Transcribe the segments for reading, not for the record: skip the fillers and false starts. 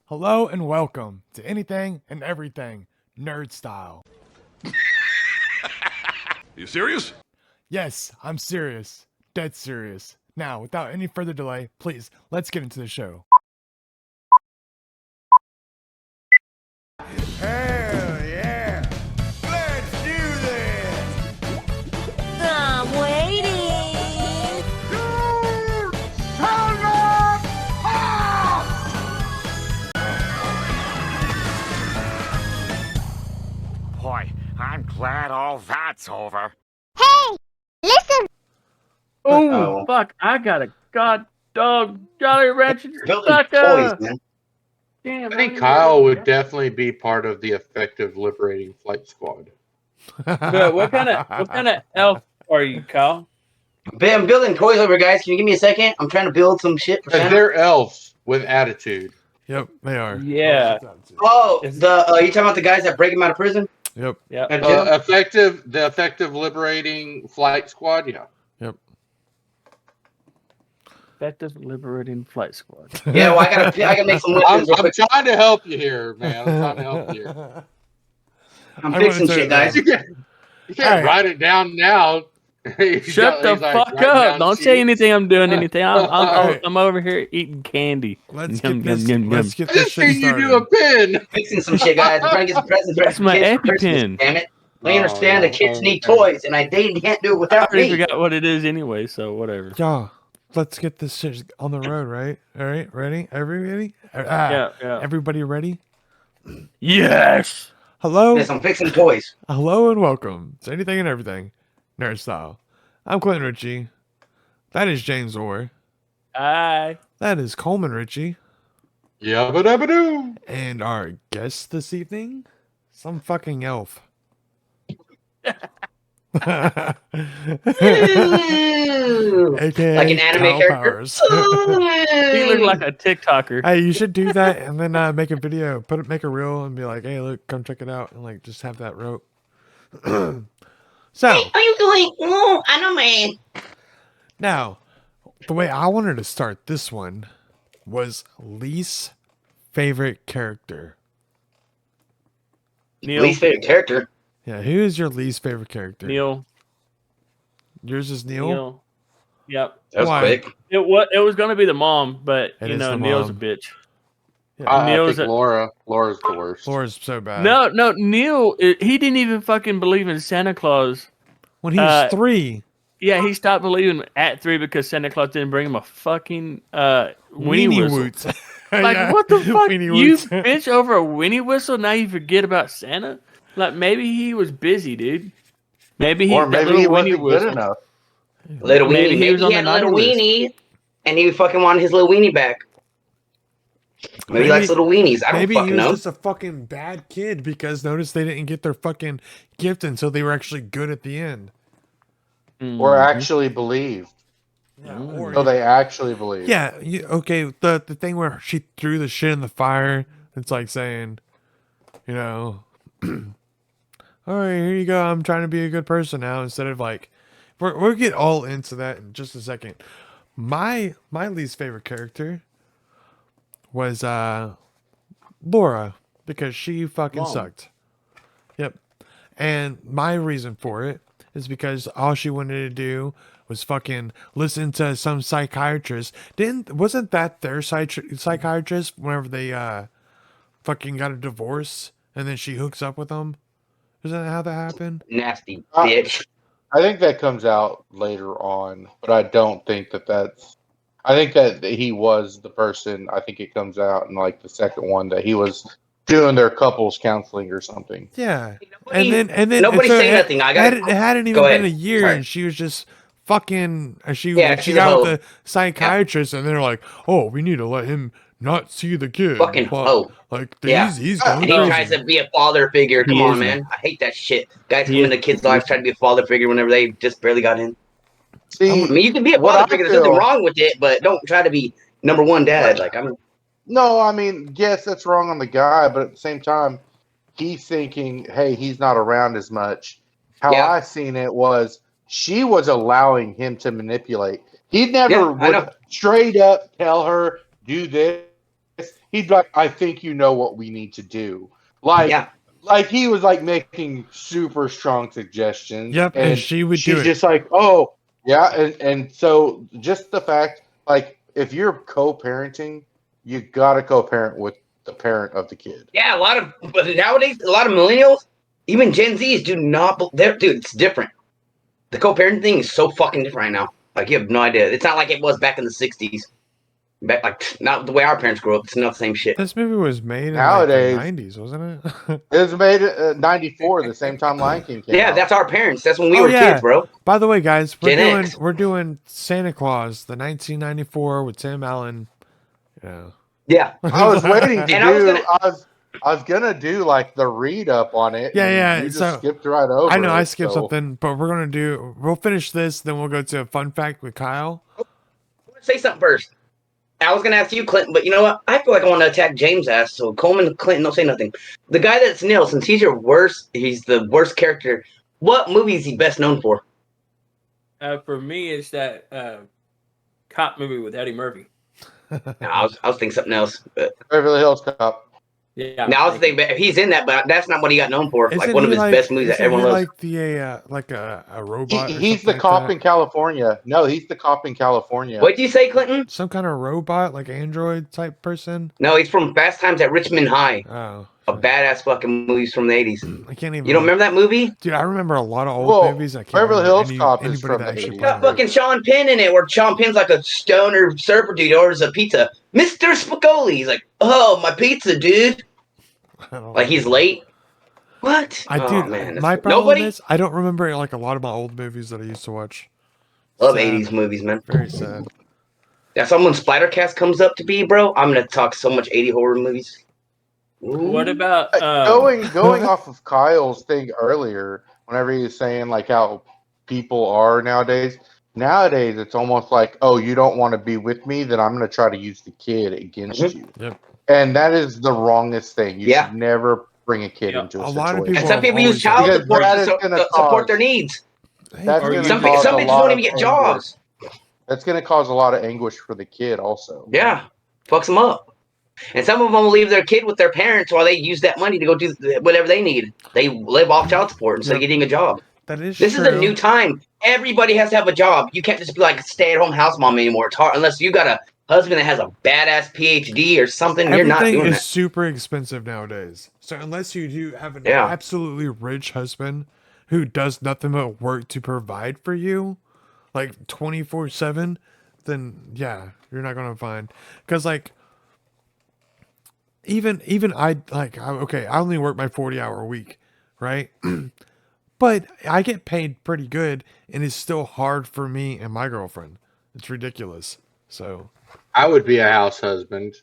Hello and welcome to Anything and Everything Nerd Style. You serious? Yes, I'm serious. Dead serious. Now, without any further delay, please, let's get into the show. Hell yeah! Let's do this! I'm waiting. Boy, I'm glad all that's over. Hey, listen. Oh, fuck. I got a god dog Jolly Rancher Building toys, sucker. man. Damn, I think Kyle would definitely be part of the effective liberating flight squad. But what kind of elf are you, Kyle? I'm building toys over, guys. Can you give me a second? I'm trying to build some shit for Because Santa. they're elves with attitude. Yep, they are. Yeah. Oh, you talking about the guys that break him out of prison? Yep, Yeah. And Jim? The effective liberating flight squad, yeah. yep. Effective liberating flight squad. Yeah, well, I gotta make some I'm weapons real quick. trying to help you here, man. I'm trying to help you here. I'm I'm fixing gonna shit, tell you guys. You can't Alright. write it down now. Shut the fuck up! Don't say anything. I'm doing anything. I'm over here eating candy. Let's Yum, get this. yum, yum, Let's yum. get I this just shit seen you do a started. pin. Fixing some shit, guys. I'm trying to get some presents ready That's for my kids for Christmas, EpiPen. damn it. They Oh, understand yeah. the kids need Okay. toys, and they can't do it I without already me. forgot what it is anyway, so whatever. Yeah, let's get this shit on the road, right? All right, ready? Everybody? Yeah. Everybody ready? Yes. Hello? Yes, I'm fixing toys. Hello and welcome to Anything and Everything Nerd Style. I'm Clinton Ritchie. That is James Orr. Hi. That is Coleman Ritchie. Yabba dabba doo. And our guest this evening, some fucking elf. AKA Like an anime Kyle character. Powers. He looked like a TikToker. Hey, you should do that and then make a video, make a reel and be like, hey, look, come check it out, and like just have that rope. So How you doing? Oh, anime. now, the way I wanted to start this one was least favorite character. Neil. Least favorite character. Yeah, who is your least favorite character? Neil. Yours is Neil. Yep. That was Why? quick. It was gonna be the mom, but It you is know the Neil's mom. a bitch. Yeah. I Neil's think a- Laura's the worst. Laura's so bad. No, Neil. He didn't even fucking believe in Santa Claus. When he was 3, Yeah, he stopped believing at 3 because Santa Claus didn't bring him a fucking weenie whistle. Woots. Like, Yeah, what the fuck? Weenie You Woots. bitch over a weenie whistle? Now you forget about Santa? Like, maybe he was busy, dude. Maybe Or that maybe little he weenie wasn't good whistle. enough. Little Maybe weenie. he was on Maybe he the had a little naughty list. weenie, and he fucking wanted his little weenie back. Maybe he likes little weenies. I don't Maybe he fucking was know. just a fucking bad kid because notice they didn't get their fucking gift until they were actually good at the end. Or actually believed. Yeah, or So they actually believe. yeah, okay. The thing where she threw the shit in the fire, it's like saying, you know, all right, here you go. I'm trying to be a good person now. Instead of like, we'll get all into that in just a second. My least favorite character was Laura because she fucking Mom. sucked. Yep. And my reason for it is because all she wanted to do was fucking listen to some psychiatrist. Wasn't that their psychiatrist whenever they fucking got a divorce and then she hooks up with them? Isn't that how that happened? Nasty Uh, bitch. I think that comes out later on, but I don't think that's. I think that he was the person. I think it comes out in like the second one that he was doing their couples counseling or something. Yeah. Nobody- and then nobody so say it, nothing. it hadn't even Go been ahead. a year Sorry. and she was just fucking she Yeah, she she's got a with hoe. the psychiatrist and they're like, oh, we need to let him not see the kid. Fucking But, hoe. like Yeah. he's going And he crazy. tries to be a father figure. Come He on, is, man. I hate that shit. Guys He come is. into kids' lives trying to be a father figure whenever they just barely got in. See, I mean, you can be a what father I figure. There's nothing feel- wrong with it, but don't try to be number one dad. Like, I'm. no, I mean, yes, that's wrong on the guy, but at the same time, he's thinking, hey, he's not around as much. How Yeah. I seen it was she was allowing him to manipulate. He never Yeah, I know. would straight up tell her, do this he'd be like, I think you know what we need to do. Like, Yeah. like he was like making super strong suggestions. Yep, and she would do she's it. just like, oh, yeah. And so just the fact, like, if you're co-parenting, you got to co-parent with the parent of the kid. Yeah, but nowadays, a lot of millennials, even Gen Zs, do not. Dude, it's different. The co-parenting thing is so fucking different right now. Like, you have no idea. It's not like it was back in the 60s. Back, like, not the way our parents grew up. It's not the same shit. This movie was made in Nowadays- like the 90s, wasn't it? It was made in '94, the same time Lion King came Yeah, out. that's our parents. That's when we Oh, were yeah. kids, bro. By the way, guys, Gen X. we're doing Santa Claus, the 1994 with Sam Allen. Yeah. Yeah. I was waiting to And I was do. gonna- I was gonna do like the read up on it. Yeah, and yeah, You just so- skipped right over. I know I it, skipped so- something, but we'll finish this, then we'll go to a fun fact with Kyle. I want to say something first. I was gonna ask you, Clinton, but you know what? I feel like I want to attack James' ass. So Coleman, Clinton, don't say nothing. The guy that's Neil, since he's the worst character. What movie is he best known for? For me, it's that cop movie with Eddie Murphy. No, I was thinking something else. But Beverly Hills Cop. Yeah. now I was thinking he's in that, but that's not what he got known for. Like Isn't one of he his best movies that isn't everyone he loves. like the like a robot? or He's something the like cop that? in California. No, he's the cop in California. What'd you say, Clinton? Some kind of robot, like android type person. No, he's from Fast Times at Richmond High. Oh, A badass fucking movies from the 80s. I can't even. You don't remember that movie? Dude, I remember a lot of old Well, movies. I can't Beverly remember Hills Cop is from the actually 80s. Got played it. fucking Sean Penn in it, where Sean Penn's like a stoner surfer dude orders a pizza. Mr. Spicoli. He's like, oh, my pizza, dude. I don't Like he's know. late. What? I Oh, do. man, My that's- problem nobody is I don't remember like a lot of my old movies that I used to watch. love Sad. 80s movies, man. Very sad. That's when Splattercast comes up to be, bro. I'm gonna talk so much 80 horror movies. Ooh. What about Going off of Kyle's thing earlier, whenever he was saying like how people are nowadays. Nowadays, it's almost like, oh, you don't want to be with me, then I'm going to try to use the kid against Mhm. you. Yep. And that is the wrongest thing. You Yeah. should never bring a kid Yeah, into a a lot of situation. people And some have people use always- child Because support that to is gonna support cause- their needs. That's Or going you- to Some cause bitches a lot won't of even get anguish. jobs. That's going to cause a lot of anguish for the kid also. Yeah, fucks them up. And some of them will leave their kid with their parents while they use that money to go do whatever they need. They live off child support instead of Yep. getting a job. That is This true. is a new time. Everybody has to have a job. You can't just be like a stay-at-home house mom anymore. It's hard unless you got a husband that has a badass PhD or something. You're not Everything doing is that. super expensive nowadays. So unless you do have an Yeah. absolutely rich husband who does nothing but work to provide for you, like 24/7, then yeah, you're not gonna find. Because like, even okay, I only work my 40-hour week, right? But I get paid pretty good, and it's still hard for me and my girlfriend. It's ridiculous. So I would be a house husband.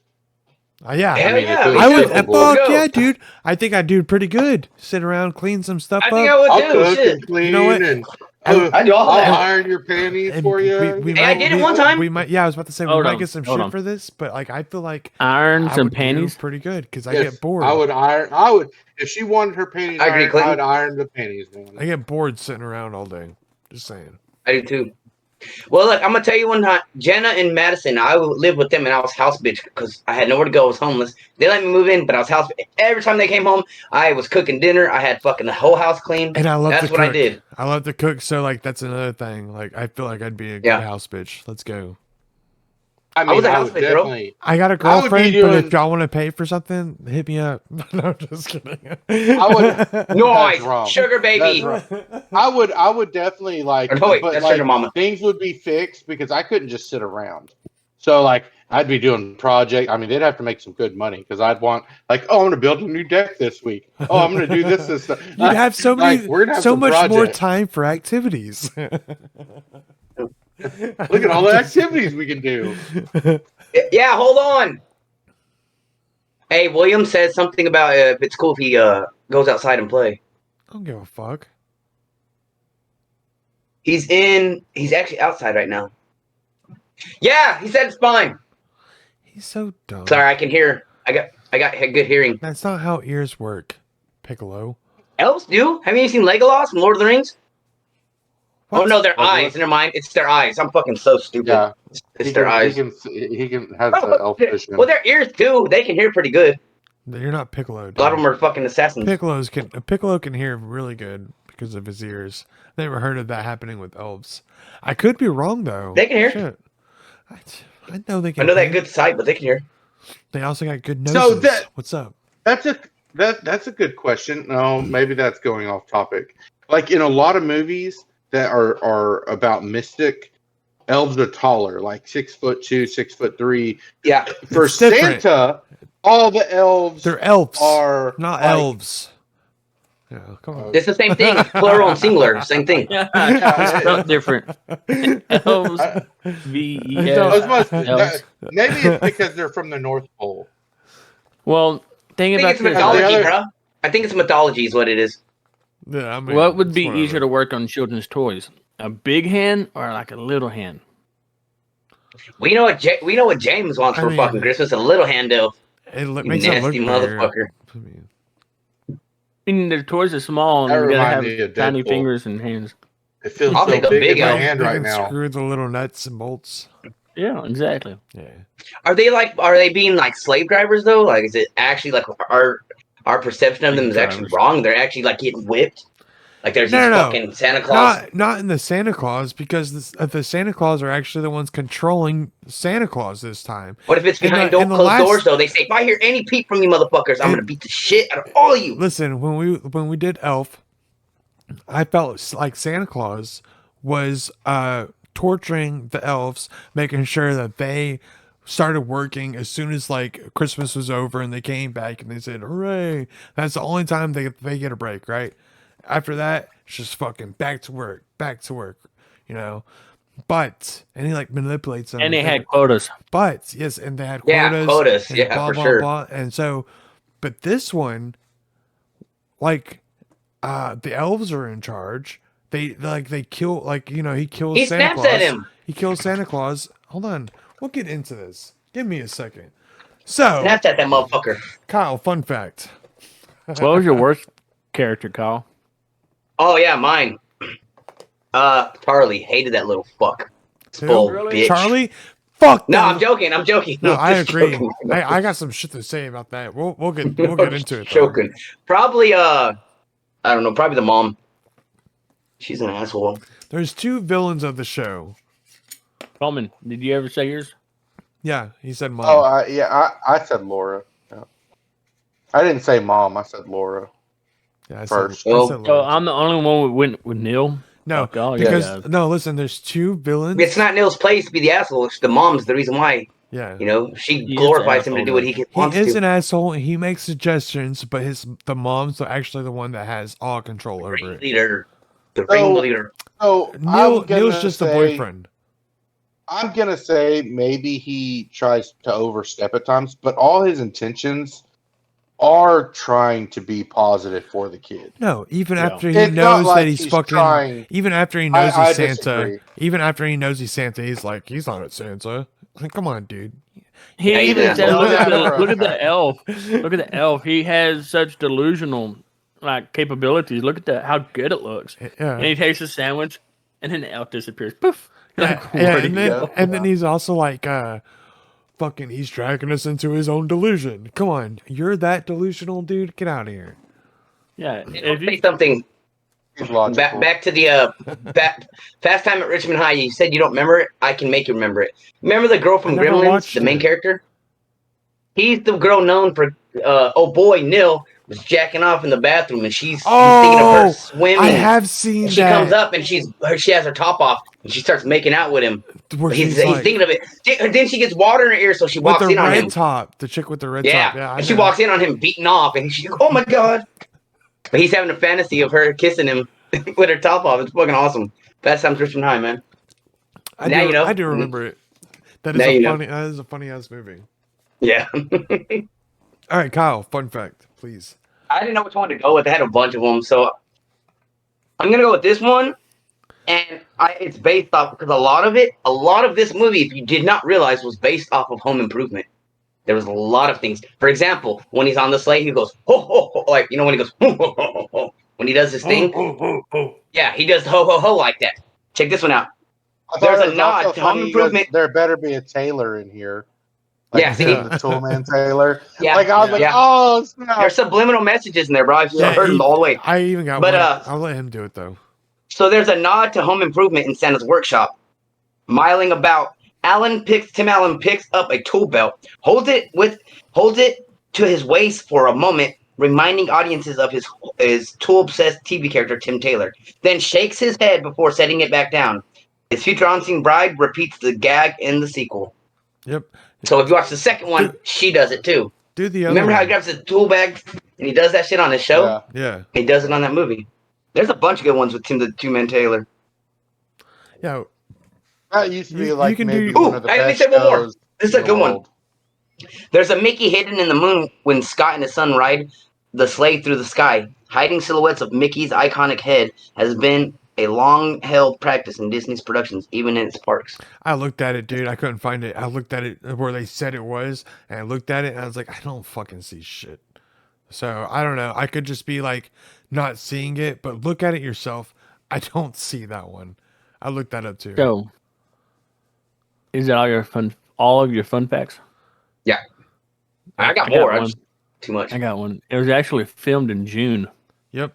yeah. Hell mean, yeah, if it I was would, capable. fuck Go. yeah, dude. I think I'd do pretty good. Sit around, clean some stuff I up. think I would I'll too. cook Shit. and clean You know what? and I do all I'll that. iron your panties And for you. Hey, I did it one time. We might, yeah, I was about to say we Hold might on, get some hold shit on. for this, but like I feel like iron I some would do panties? pretty good because I Yes, get bored. I would iron. I would if she wanted her panties. I agree, ironed, Clinton. I would iron the panties, man. I get bored sitting around all day. Just saying. I do too. Well, look, I'm gonna tell you one time. Jenna and Madison, I lived with them, and I was house bitch because I had nowhere to go. I was homeless. They let me move in, but I was house. Every time they came home, I was cooking dinner. I had fucking the whole house clean. And I love That's to what cook. I did. I love to cook, so like that's another thing. Like I feel like I'd be a good Yeah. house bitch. Let's go. I mean, was a I house would bitch, bro. definitely. I got a I would be girlfriend, but doing- if y'all want to pay for something, hit me up. No, I'm just kidding. I Nice, wrong. sugar baby. That's I would definitely like. Or no, wait, but that's like sugar mama. things would be fixed because I couldn't just sit around. So like I'd be doing project. I mean, they'd have to make some good money because I'd want like, oh, I'm gonna build a new deck this week. Oh, I'm gonna do this. This. You'd have so many, Like, we're gonna have so some much more projects. time for activities. Look at all the activities we can do. Yeah, hold on. Hey, William said something about if it's cool if he goes outside and play. I don't give a fuck. He's actually outside right now. Yeah, he said it's fine. He's so dumb. Sorry, I can hear. I got good hearing. That's not how ears work, Piccolo. Elves do. Have you seen Legolas from Lord of the Rings? Oh no, their Like, eyes. Never mind. It's their eyes. I'm fucking so stupid. Yeah, It's their eyes. He can has the elf vision. Well, their ears too. They can hear pretty good. You're not Piccolo. Dude. A lot of them are fucking assassins. Piccolo can hear really good because of his ears. Never heard of that happening with elves. I could be wrong though. They can hear. Shit. I know they can. I know that hear. good sight, but they can hear. They also got good So noses. that- What's up? That's a good question. No, maybe that's going off topic. Like in a lot of movies that are about mystic, elves are taller, like 6'2", 6'3". Yeah. For It's different. Santa, all the elves They're elves, are not like- elves. Yeah, come on. It's the same thing. Plural and singular. Same thing. Yeah, it's spelled different. Elves, I V-E-S. was supposed to- Elves. maybe it's because they're from the North Pole. Well, think I think about it's this. mythology, The other- bro. I think it's mythology is what it is. Yeah, I mean, What would be it's easier whatever. to work on children's toys? A big hand or like a little hand? We know what James wants I for mean- fucking Christmas. A little handle. It You makes it look nasty bigger. motherfucker. I mean, I mean, the toys are small That and you gotta remind me have of tiny Deadpool. fingers and hands. It feels I'll so take a big big in my elf. hand they right can now. screw the little nuts and bolts. Yeah, exactly. Yeah. Are they being like slave drivers though? Like, is it actually like our perception of them is actually Drivers. wrong? They're actually like getting whipped. Like there's No, these no, no. fucking Santa Claus. Not in the Santa Claus because the Santa Claus are actually the ones controlling Santa Claus this time. What if it's in the- behind in the closed last- doors though? They say if I hear any peep from you motherfuckers, I'm And- gonna beat the shit out of all of you. Listen, when we did Elf, I felt like Santa Claus was torturing the elves, making sure that they started working as soon as like Christmas was over and they came back and they said, "Hooray!" That's the only time they get a break, right? After that, it's just fucking back to work, you know. But and he like manipulates them, And they had quotas. but yes, and they had Yeah, quotas, quotas, and yeah, for sure. and so, but this one, like, the elves are in charge. They kill, like, you know, he kills He Santa snaps Claus. at him. He kills Santa Claus. Hold on, we'll get into this. Give me a second. So, Snapped at that motherfucker. Kyle, fun fact. What was your worst character, Kyle? Oh yeah, mine. Charlie hated that little fuck. Who? Spoiled Really? bitch. Charlie, fuck. No, that. I'm joking. I'm joking. No, I Just agree. joking. I got some shit to say about that. We'll get into it. though. Joking. Probably I don't know. Probably the mom. She's an asshole. There's two villains of the show. Coleman, did you ever say yours? Yeah, he said mom. Oh, I said Laura. Yeah. I didn't say mom. I said Laura. yeah, I first. Said, I Well, said So Laura. I'm the only one who went with Neil. No, Fuck all you because guys. no, listen. There's two villains. It's not Neil's place to be the asshole. It's the mom's the reason why. Yeah, You know, she He is glorifies an him to asshole, do what though. he he wants is to. an asshole. And he makes suggestions, but the mom's actually the one that has all control over it. Leader. The So- ringleader. So Neil's just a boyfriend. I'm gonna say maybe he tries to overstep at times, but all his intentions are trying to be positive for the kid. No, even Yeah. after he It's not knows like that he's fucking. trying. Even after he knows I he's Santa. disagree. Even after he knows he's Santa, he's like, he's not a Santa. Like, come on, dude. He Yeah, he even does. said, look at Whatever. look at the elf. Look at the elf. He has such delusional like capabilities. Look at how good it looks. Yeah. And he takes a sandwich, and then the elf disappears. Poof. Yeah, Like, yeah, where'd he and then go? and then he's also like, fucking, he's dragging us into his own delusion. Come on, you're that delusional, dude. Get out of here. Yeah. Say If you, something. He's logical. Back to the Fast Time at Richmond High. You said you don't remember it. I can make you remember it. Remember the girl from I never Gremlins, watched the main it. character? He's the girl known for. Oh boy, Nil was jacking off in the bathroom, and he's thinking of her Oh, swimming. I have seen And she that. comes up and she has her top off and she starts making out with him. where He's she's like, thinking of it. Then she gets water in her ear, so she with walks the in on him. red top, the chick with the red Yeah, top. Yeah, I and she know. walks in on him beating off, and she's oh my god. But he's having a fantasy of her kissing him with her top off. It's fucking awesome. Fast Times at Richmond High, man. I now do, you know. I do remember it. That Now is you a know. funny. That is a funny ass movie. Yeah. All right, Kyle. Fun fact, please. I didn't know which one to go with. I had a bunch of them, so I'm gonna go with this one. And it's based off because a lot of this movie, if you did not realize, was based off of Home Improvement. There was a lot of things. For example, when he's on the sleigh, he goes ho ho ho, like when he goes ho ho ho ho ho. When he does this thing, yeah, he does ho ho ho like that. Check this one out. I thought There's it a was nod also to Home funny he goes, Improvement. there better be a Taylor in here. Like Yeah, see? Tim the Toolman Taylor. Yeah, Like I was like, yeah. oh snap. There's subliminal messages in there, bro. I've Yeah, heard them all the way. I even got But, one. I'll let him do it though. So there's a nod to Home Improvement in Santa's workshop. Miling about, Tim Allen picks up a tool belt, holds it to his waist for a moment, reminding audiences of his tool-obsessed TV character Tim Taylor. Then shakes his head before setting it back down. His future on-scene bride repeats the gag in the sequel. Yep. So if you watch the second one, she does it too. Do the other. Remember how he one. grabs the tool bag and he does that shit on his show? Yeah. Yeah. He does it on that movie. There's a bunch of good ones with Tim the Two-Man Taylor. Yeah. That used to be You like can maybe do- one of the Ooh, let me best say one more. shows This is a in the good one. world. There's a Mickey hidden in the moon when Scott and his son ride the sleigh through the sky. Hiding silhouettes of Mickey's iconic head has been a long-held practice in Disney's productions, even in its parks. I looked at it, dude. I couldn't find it. I looked at it where they said it was, and I looked at it, and I was like, I don't fucking see shit. So I don't know. I could just be like not seeing it, but look at it yourself. I don't see that one. I looked that up too. So, is that all of your fun facts? Yeah. I got I got more. I one. just too much. I got one. It was actually filmed in June. Yep.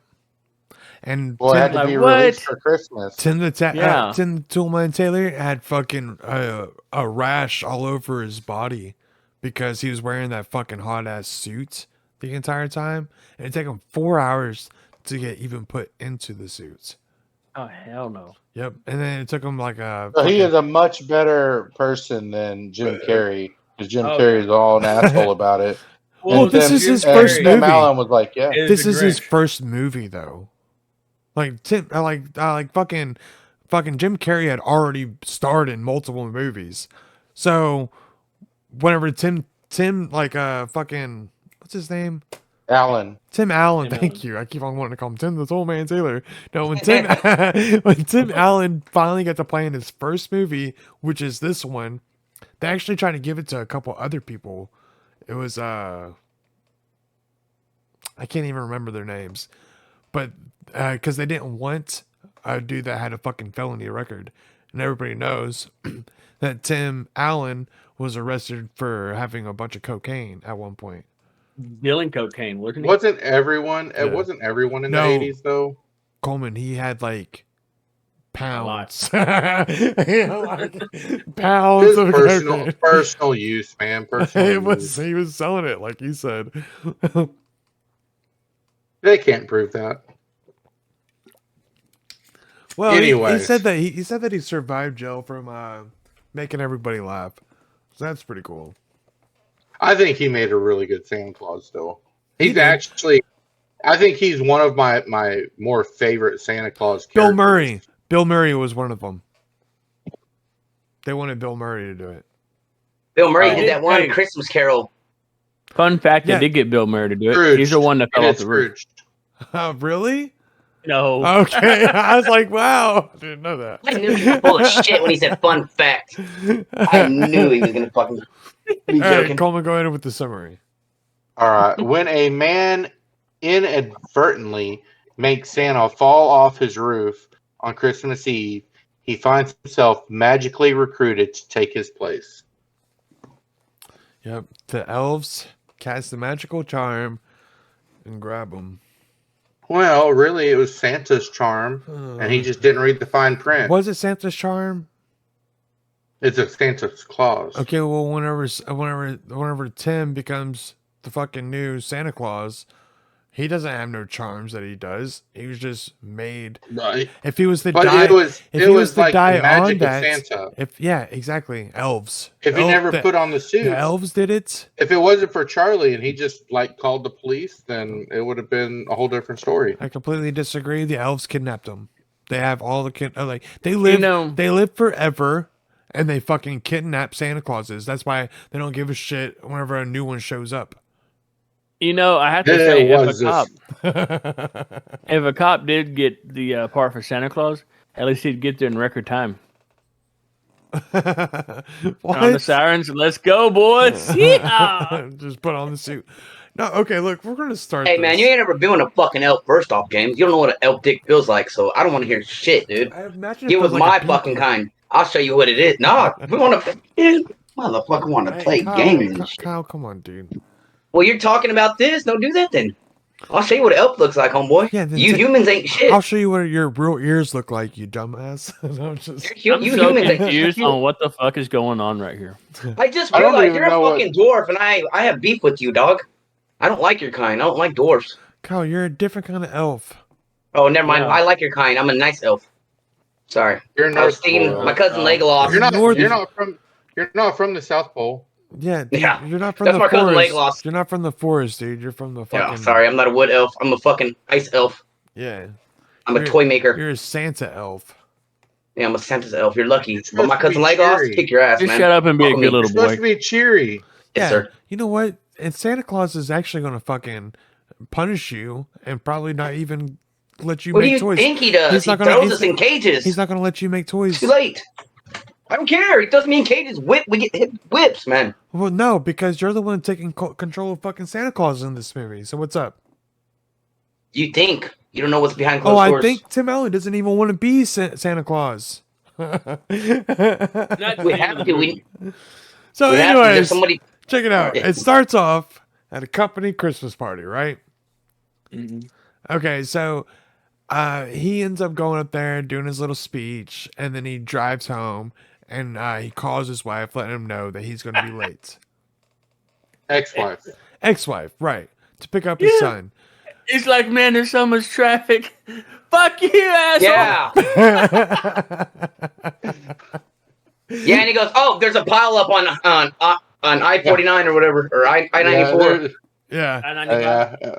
And Well, it had to Like, be what? released for Christmas. Tim the Yeah. Toolman Taylor had fucking a rash all over his body because he was wearing that fucking hot ass suit the entire time, and it took him 4 hours to get even put into the suits. Oh hell no! Yep, and then it took him like a. So he fucking- is a much better person than Jim Carrey, because Jim Oh, Carrey is all an asshole about it. Well, And this Tim- is his and first Tim movie. Allen was like, yeah. This is his first movie though. Like Tim, like fucking Jim Carrey had already starred in multiple movies, so whenever Tim like fucking what's his name? Allen. Tim Allen, Tim thank Allen. you. I keep on wanting to call him Tim the Toolman Taylor. No, when Tim Allen finally got to play in his first movie, which is this one, they actually tried to give it to a couple other people. It was I can't even remember their names, but because they didn't want a dude that had a fucking felony record, and everybody knows that Tim Allen was arrested for having a bunch of cocaine at one point. Dealing cocaine, wasn't he? Wasn't everyone? Yeah. It wasn't everyone in No. the 80s though. Coleman, he had like pounds, lot. You know, like, pounds His of cocaine. personal use, man. Personal It was use. he was selling it like you said. They can't prove that. Well, he Anyways. said that he said that he survived jail from making everybody laugh. So that's pretty cool. I think he made a really good Santa Claus still. He He's did. actually I think he's one of my more favorite Santa Claus characters. Bill Murray. Bill Murray was one of them. They wanted Bill Murray to do it. Bill Murray Oh. did that one Hey. Christmas Carol. Fun fact: Yeah. They did get Bill Murray to do it. Scrooge. He's the one that fell And off it's the roof. Scrooge. Really? No, Okay. I was like, wow. I didn't know that. I knew he was full of shit when he said fun fact. I knew he was gonna fucking be All right, joking. Coleman, go ahead with the summary. All right. When a man inadvertently makes Santa fall off his roof on Christmas Eve, he finds himself magically recruited to take his place. Yep. The elves cast the magical charm and grab him. Well, really, it was Santa's charm, and he just didn't read the fine print. Was it Santa's charm? It's a Santa's Claus. Okay, well, whenever Tim becomes the fucking new Santa Claus, he doesn't have no charms that he does. He was just made. Right. If he was the But die, it was if it he was the like die the magic on that, of Santa. if yeah, exactly, elves. If he never the, put on the suit, the elves did it. if it wasn't for Charlie and he just like called the police, then it would have been a whole different story. I completely disagree. The elves kidnapped him. They have all the like they live. You know- they live forever, and they fucking kidnap Santa Clauses. That's why they don't give a shit whenever a new one shows up. you know I have to It say, was if a cop did get the part for Santa Claus, at least he'd get there in record time. On the What? sirens, let's go, boys! Yeah. Just put on the suit. No, okay, look, we're gonna start. Hey this. man, you ain't ever been a fucking elf. First off, James, you don't know what an elf dick feels like, so I don't want to hear shit, dude. I imagine Get it with feels like my a fucking pinky. kind. I'll show you what it is. No, we want to. Motherfucker, want to Hey, play Kyle, games and shit. Kyle, come on, dude. Well, you're talking about this. Don't do that then. I'll show you what an elf looks like, homeboy. Yeah, then You humans ain't shit. I'll show you what your real ears look like, you dumbass. No, just... I'm You so humans ain't confused shit. on what the fuck is going on right here. I just I don't realized even you're a know fucking dwarf, and I have beef with you, dog. I don't like your kind. I don't like dwarfs. Kyle, you're a different kind of elf. Oh, never mind. Yeah. I like your kind. I'm a nice elf. Sorry. You're I was North thinking Pole. my cousin Oh. Legolas. You're not from the South Pole. Yeah, dude, Yeah, you're not from that's the my cousin forest. Legolas. You're not from the forest, dude. You're from the fucking. Yeah, sorry, I'm not a wood elf. I'm a fucking ice elf. Yeah, I'm a You're- toy maker. you're a Santa elf. Yeah, I'm a Santa's elf. You're lucky. You're But my supposed to cousin be Legolas, cheery. kick your ass, Just man. shut up and be a Fuck good me. little You're supposed boy. to be cheery. Yes, Yeah, sir. you know what? And Santa Claus is actually gonna fucking punish you and probably not even let you What do make you toys. think he does? He's He not gonna- throws he's- us in cages. He's not gonna let you make toys. It's too late. I don't care. He throws me in cages. We get hit whips, man. Well, no, because you're the one taking control of fucking Santa Claus in this movie. So what's up? You think. You don't know what's behind closed Oh, I doors. think Tim Allen doesn't even want to be Santa Claus. Not we the have end of to. the We movie. So, have to. There's anyways, somebody. check it out. Yeah. It starts off at a company Christmas party, right? Mhm. Okay, so he ends up going up there doing his little speech, and then he drives home, and he calls his wife, letting him know that he's going to be late. Ex-wife. Ex-wife, right, to pick up his Yeah. son. It's like, man, there's so much traffic. Fuck you, asshole. Yeah. Yeah, and he goes, "Oh, there's a pile up on I-49 or whatever, or I-94." Yeah. Yeah.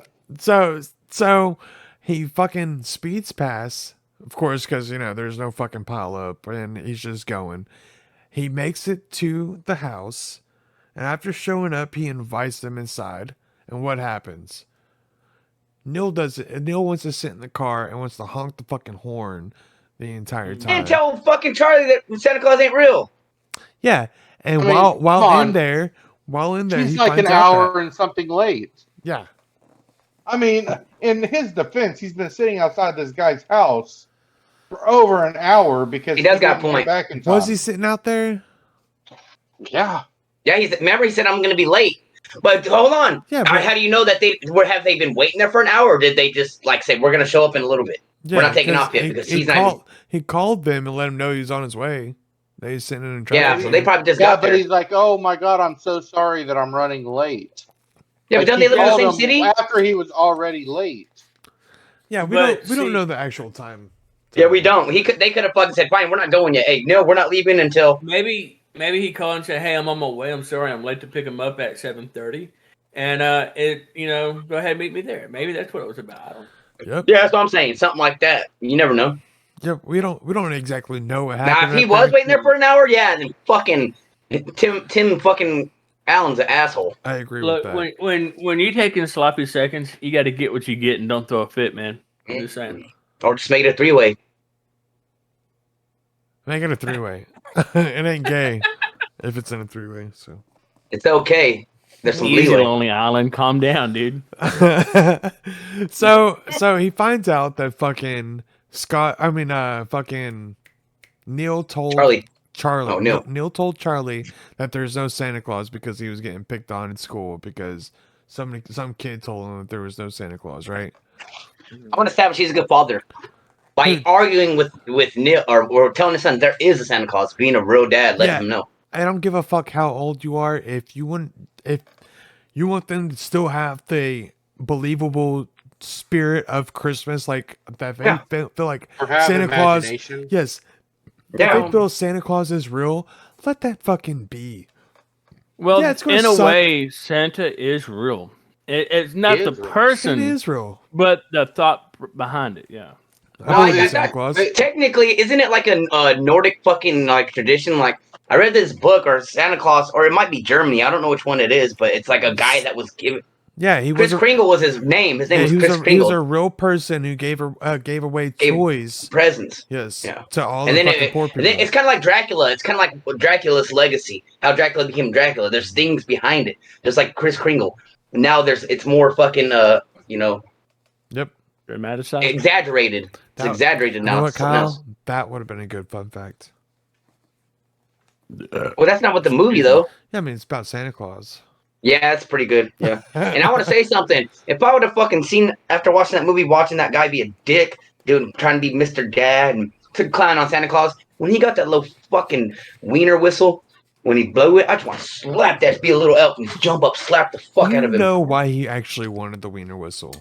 So he fucking speeds past, of course, because there's no fucking pile up, and he's just going. He makes it to the house, and after showing up, he invites them inside. And what happens? Neil does it. Neil wants to sit in the car and wants to honk the fucking horn the entire time. And tell fucking Charlie that Santa Claus ain't real. Yeah, and I mean, while come in on. there, She's he like an finds out hour and something late. that- yeah. I mean, in his defense, he's been sitting outside this guy's house for over an hour because He does got a didn't get point. back in time. Was he sitting out there? Yeah. Yeah, remember he said I'm going to be late. But hold on. Yeah, but- How do you know that have they been waiting there for an hour, or did they just say we're going to show up in a little bit? We're not taking 'cause off yet because he's not. called, he called them and let them know he was on his way. They sent in and Yeah, tried. so they probably just Yeah, got but there. he's like, "Oh my god, I'm so sorry that I'm running late." Yeah, but Like, don't he they live in the called same him city? after he was already late? Yeah, we But don't see- know the actual time. Yeah, we don't. They could have fucking said, "Fine, we're not going yet." Hey, no, we're not leaving until. Maybe he called and said, "Hey, I'm on my way. I'm sorry, I'm late to pick him up at 7:30." And go ahead and meet me there. Maybe that's what it was about. I don't. Yep. Yeah, that's what I'm saying. Something like that. You never know. Yep. We don't exactly know what Now, happened. if he up was there. waiting there for an hour, yeah, then fucking Tim fucking Allen's an asshole. I agree Look, with that. when you're taking sloppy seconds, you got to get what you get and don't throw a fit, man. I'm just saying. Or just make it a three-way. Make it a three-way. It ain't gay if it's in a three-way. So. It's okay. There's some Easy, leeway. Lonely Island. Calm down, dude. so he finds out that fucking fucking Neil told Charlie. Oh, Neil. Neil told Charlie that there's no Santa Claus because he was getting picked on in school because some kid told him that there was no Santa Claus, right? I want to establish he's a good father. By arguing with Neil or telling his son there is a Santa Claus, being a real dad, letting Yeah. him know. I don't give a fuck how old you are. If you want them to still have the believable spirit of Christmas, like that, they Yeah. feel like Or have Santa Claus. imagination. Yes, Yeah. if they feel Santa Claus is real, let that fucking be. Well, Yeah, it's gonna in a suck. way, Santa is real. It's not He the is real. person, It is real. but the thought behind it. Yeah. I believe in it's Santa not- Claus. Technically, isn't it like a Nordic fucking tradition? Like I read this book or Santa Claus, or it might be Germany. I don't know which one it is, but it's like a guy that was given. Yeah, he Chris was. Kringle was his name. His name was He Chris was a Kringle. real person who gave away Gave toys. Presents. Yes, Yeah. to all And the then, fucking poor people. it's kind of like Dracula. It's kind of like Dracula's legacy. How Dracula became Dracula. There's things behind it. Just like Chris Kringle. Now it's more fucking Yep. Dramatized. exaggerated. It's That- exaggerated You now. know what, It's something else. Kyle? That would have been a good fun fact. Well, that's not what the movie though. Yeah, I mean, it's about Santa Claus. Yeah, it's pretty good. Yeah. And I want to say something. If I would have fucking seen after watching that movie, watching that guy be a dick, dude, trying to be Mr. Dad and to clown on Santa Claus, when he got that little fucking wiener whistle, when he blew it, I just want to slap that, be a little elf, and jump up, slap the fuck out You of him. know why he actually wanted the wiener whistle?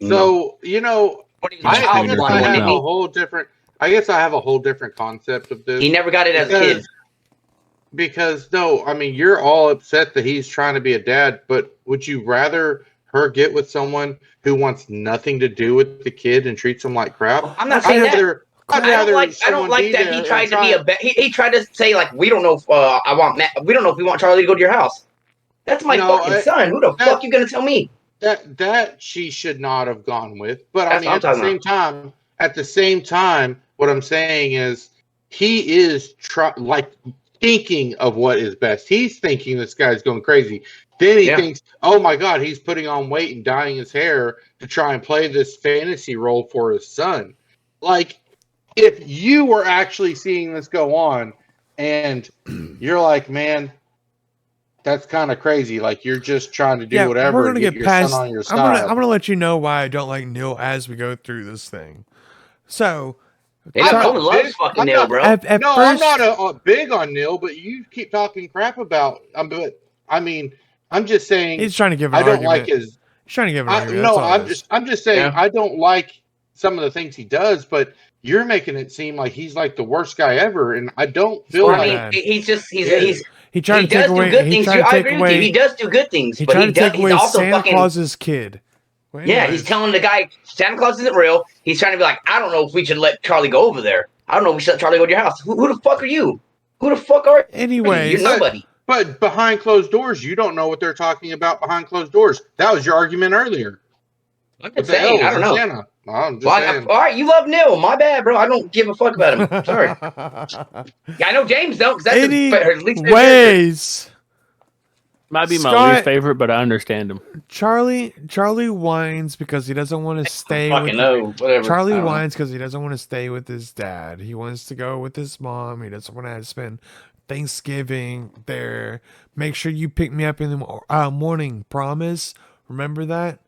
So you know, When he was a I child, guess he I wanted have it. a whole different. I guess I have a whole different concept of this. He never got it as a kid. Because no, I mean you're all upset that he's trying to be a dad, but would you rather her get with someone who wants nothing to do with the kid and treats him like crap? I'm not saying that. I'd I rather don't someone like be that there he and tried to try- be a he tried to say like we don't know if we don't know if we want Charlie to go to your house. That's my No, fucking son. Who the fuck you gonna tell me? that she should not have gone with. But I That's mean, what I'm at the same time, what I'm saying is he is thinking of what is best. He's thinking this guy's going crazy. Then he Yeah. thinks, oh my God, he's putting on weight and dyeing his hair to try and play this fantasy role for his son. Like, if you were actually seeing this go on and you're like, man, that's kind of crazy. Like, you're just trying to do whatever we're gonna and get get your past. son on your I'm side. gonna let you know why I don't like Neil as we go through this thing. So, Yeah, I'm not Coleman loves big- fucking I'm Neil, not- bro. at No, first, I'm not a big on Neil, but you keep talking crap about. But I mean, I'm just saying. he's trying to give an I don't argument. like his. He's trying to give an argument. No, That's all it is. I'm just saying. Yeah. I don't like some of the things he does, but you're making it seem like he's like the worst guy ever, and I don't feel Well, like. I mean, he's He tried he to take does do away. good He things. tried to I take agree with you. He away. does do good things, He but tried he to does. take He's away also Santa fucking. Claus's kid. Well, Yeah, anyways. he's telling the guy Santa Claus isn't real. He's trying to be like, I don't know if we should let Charlie go over there. I don't know if we should let Charlie go to your house. Who the fuck are you? Who the fuck are you? Anyways, You're nobody. But behind closed doors, you don't know what they're talking about behind closed doors. That was your argument earlier. I'm With just the saying. I elves don't and know. Santa. I'm just Well, saying. all right, you love Neil. My bad, bro. I don't give a fuck about him. Sorry. Yeah, I know James don't, because that's his least favorite character. Anyways, Might be my Scott- least favorite, but I understand him. Charlie whines because he doesn't want to stay Fucking with. no, whatever. Charlie I don't know. whines because he doesn't want to stay with his dad. He wants to go with his mom. He doesn't want to spend Thanksgiving there. Make sure you pick me up in the morning. Promise. Remember that?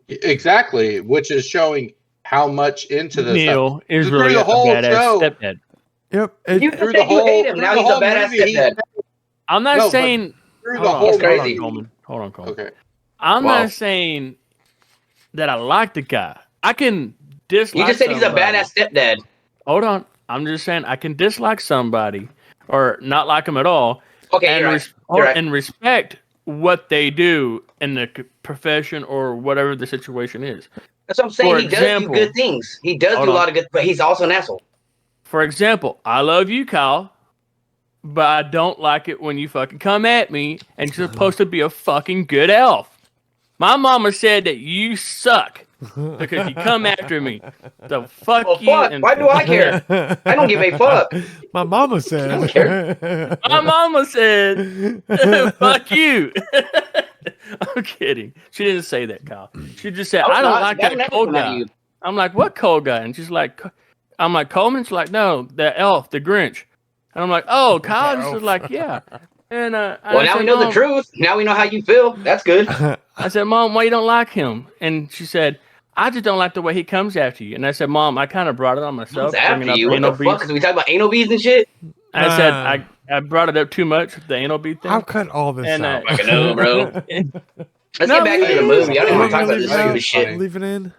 Exactly, which is showing how much into this. Neil is Through really the a whole badass show. stepdad. Yep. You Through just said you hate him. Now through he's the a whole badass movie, stepdad. I'm not No, but saying. through Hold the on, whole It's hold on, crazy. Coleman. Hold on, Coleman. Okay. I'm Wow. not saying that I like the guy. I can dislike. You just said he's a somebody. badass stepdad. Hold on. I'm just saying I can dislike somebody or not like them at all, Okay, and, you're right. You're right. and respect what they do in the profession or whatever the situation is. That's what I'm saying. For He does example- do good things. He does Hold do a on. lot of good, but he's also an asshole. For example, I love you, Kyle, but I don't like it when you fucking come at me and you're supposed to be a fucking good elf. My mama said that you suck because you come after me. So fuck Well, you. fuck. And Why do I care? I don't give a fuck. My mama said. I don't care. My mama said, fuck you. I'm kidding. She didn't say that, Kyle. She just said, I don't like that cold guy. I'm like, what cold guy? And she's like, I'm like, Coleman? She's like, no, the elf, the Grinch. And I'm like, oh, Kyle? She's like, yeah. And Well, now said, we know the Mom- truth. Now we know how you feel. That's good. I said, Mom, why you don't like him? And she said, I just don't like the way he comes after you. And I said, Mom, I kind of brought it on myself. What's after bringing up you? What anal the fuck? beads. Because we talk about anal beads and shit. I said, I brought it up too much, the anal bead thing. I'll cut all this And, out. Fucking no, bro. Let's No, get back leave to the it movie. I don't in. want to talk about this Leave it stupid out. shit. Leave it in.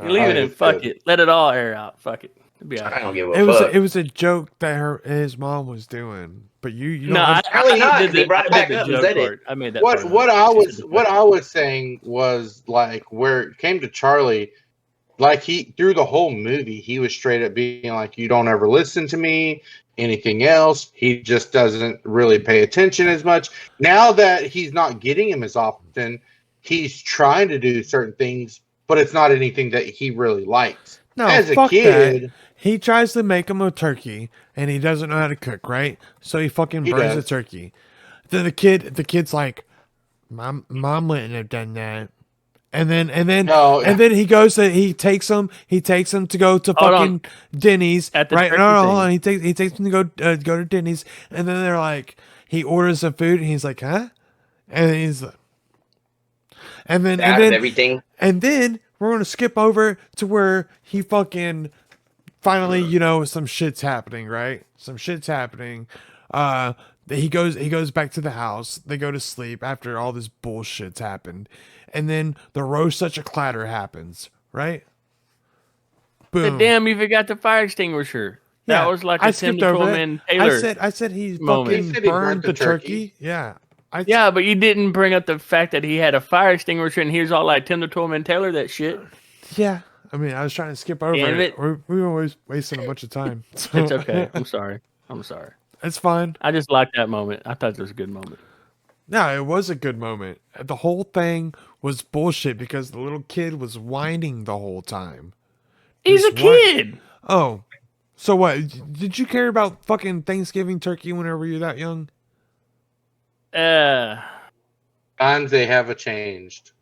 You leave it in. Fuck it. Let it all air out. Fuck it. It'll be all I right. don't give It a was fuck. it was a joke that his mom was doing, but you don't. No, I Probably not, did 'cause he brought it I back did the up and joke said it. part. I made that. What part what up. I She was said the what part. I was saying was like where it came to Charlie, like he through the whole movie he was straight up being like, you don't ever listen to me, anything else. He just doesn't really pay attention as much. Now that he's not getting him as often, he's trying to do certain things, but it's not anything that he really likes. No, As a fuck kid, that. He tries to make him a turkey, and he doesn't know how to cook, right? So he fucking He burns the does. turkey. Then the kid's like, Mom wouldn't have done that. And then No, he takes him to go to Hold fucking Denny's. At the Right? turkey No, thing. hold on. He takes him to go to Denny's, and then they're like, he orders some food, and he's like, huh? And he's like, and then everything. and then we're gonna skip over to where he fucking finally, some shit's happening, right? Some shit's happening. He goes back to the house. They go to sleep after all this bullshit's happened. And then the roast such a clatter happens, right? Boom. Damn, you forgot the fire extinguisher. That Yeah, was like I a skipped Tim over Coleman that. Taylor. I said he moment. fucking He said he burned the turkey. Yeah. Yeah, but you didn't bring up the fact that he had a fire extinguisher and he was all like Tim the Toolman Taylor, that shit. Yeah. I mean, I was trying to skip over Damn it. it. We were always wasting a bunch of time. So It's okay. I'm sorry. it's fine. I just liked that moment. I thought it was a good moment. No, it was a good moment. The whole thing was bullshit because the little kid was whining the whole time. He's a Just whine- kid. Oh, so what? Did you care about fucking Thanksgiving turkey whenever you're that young? times they have changed.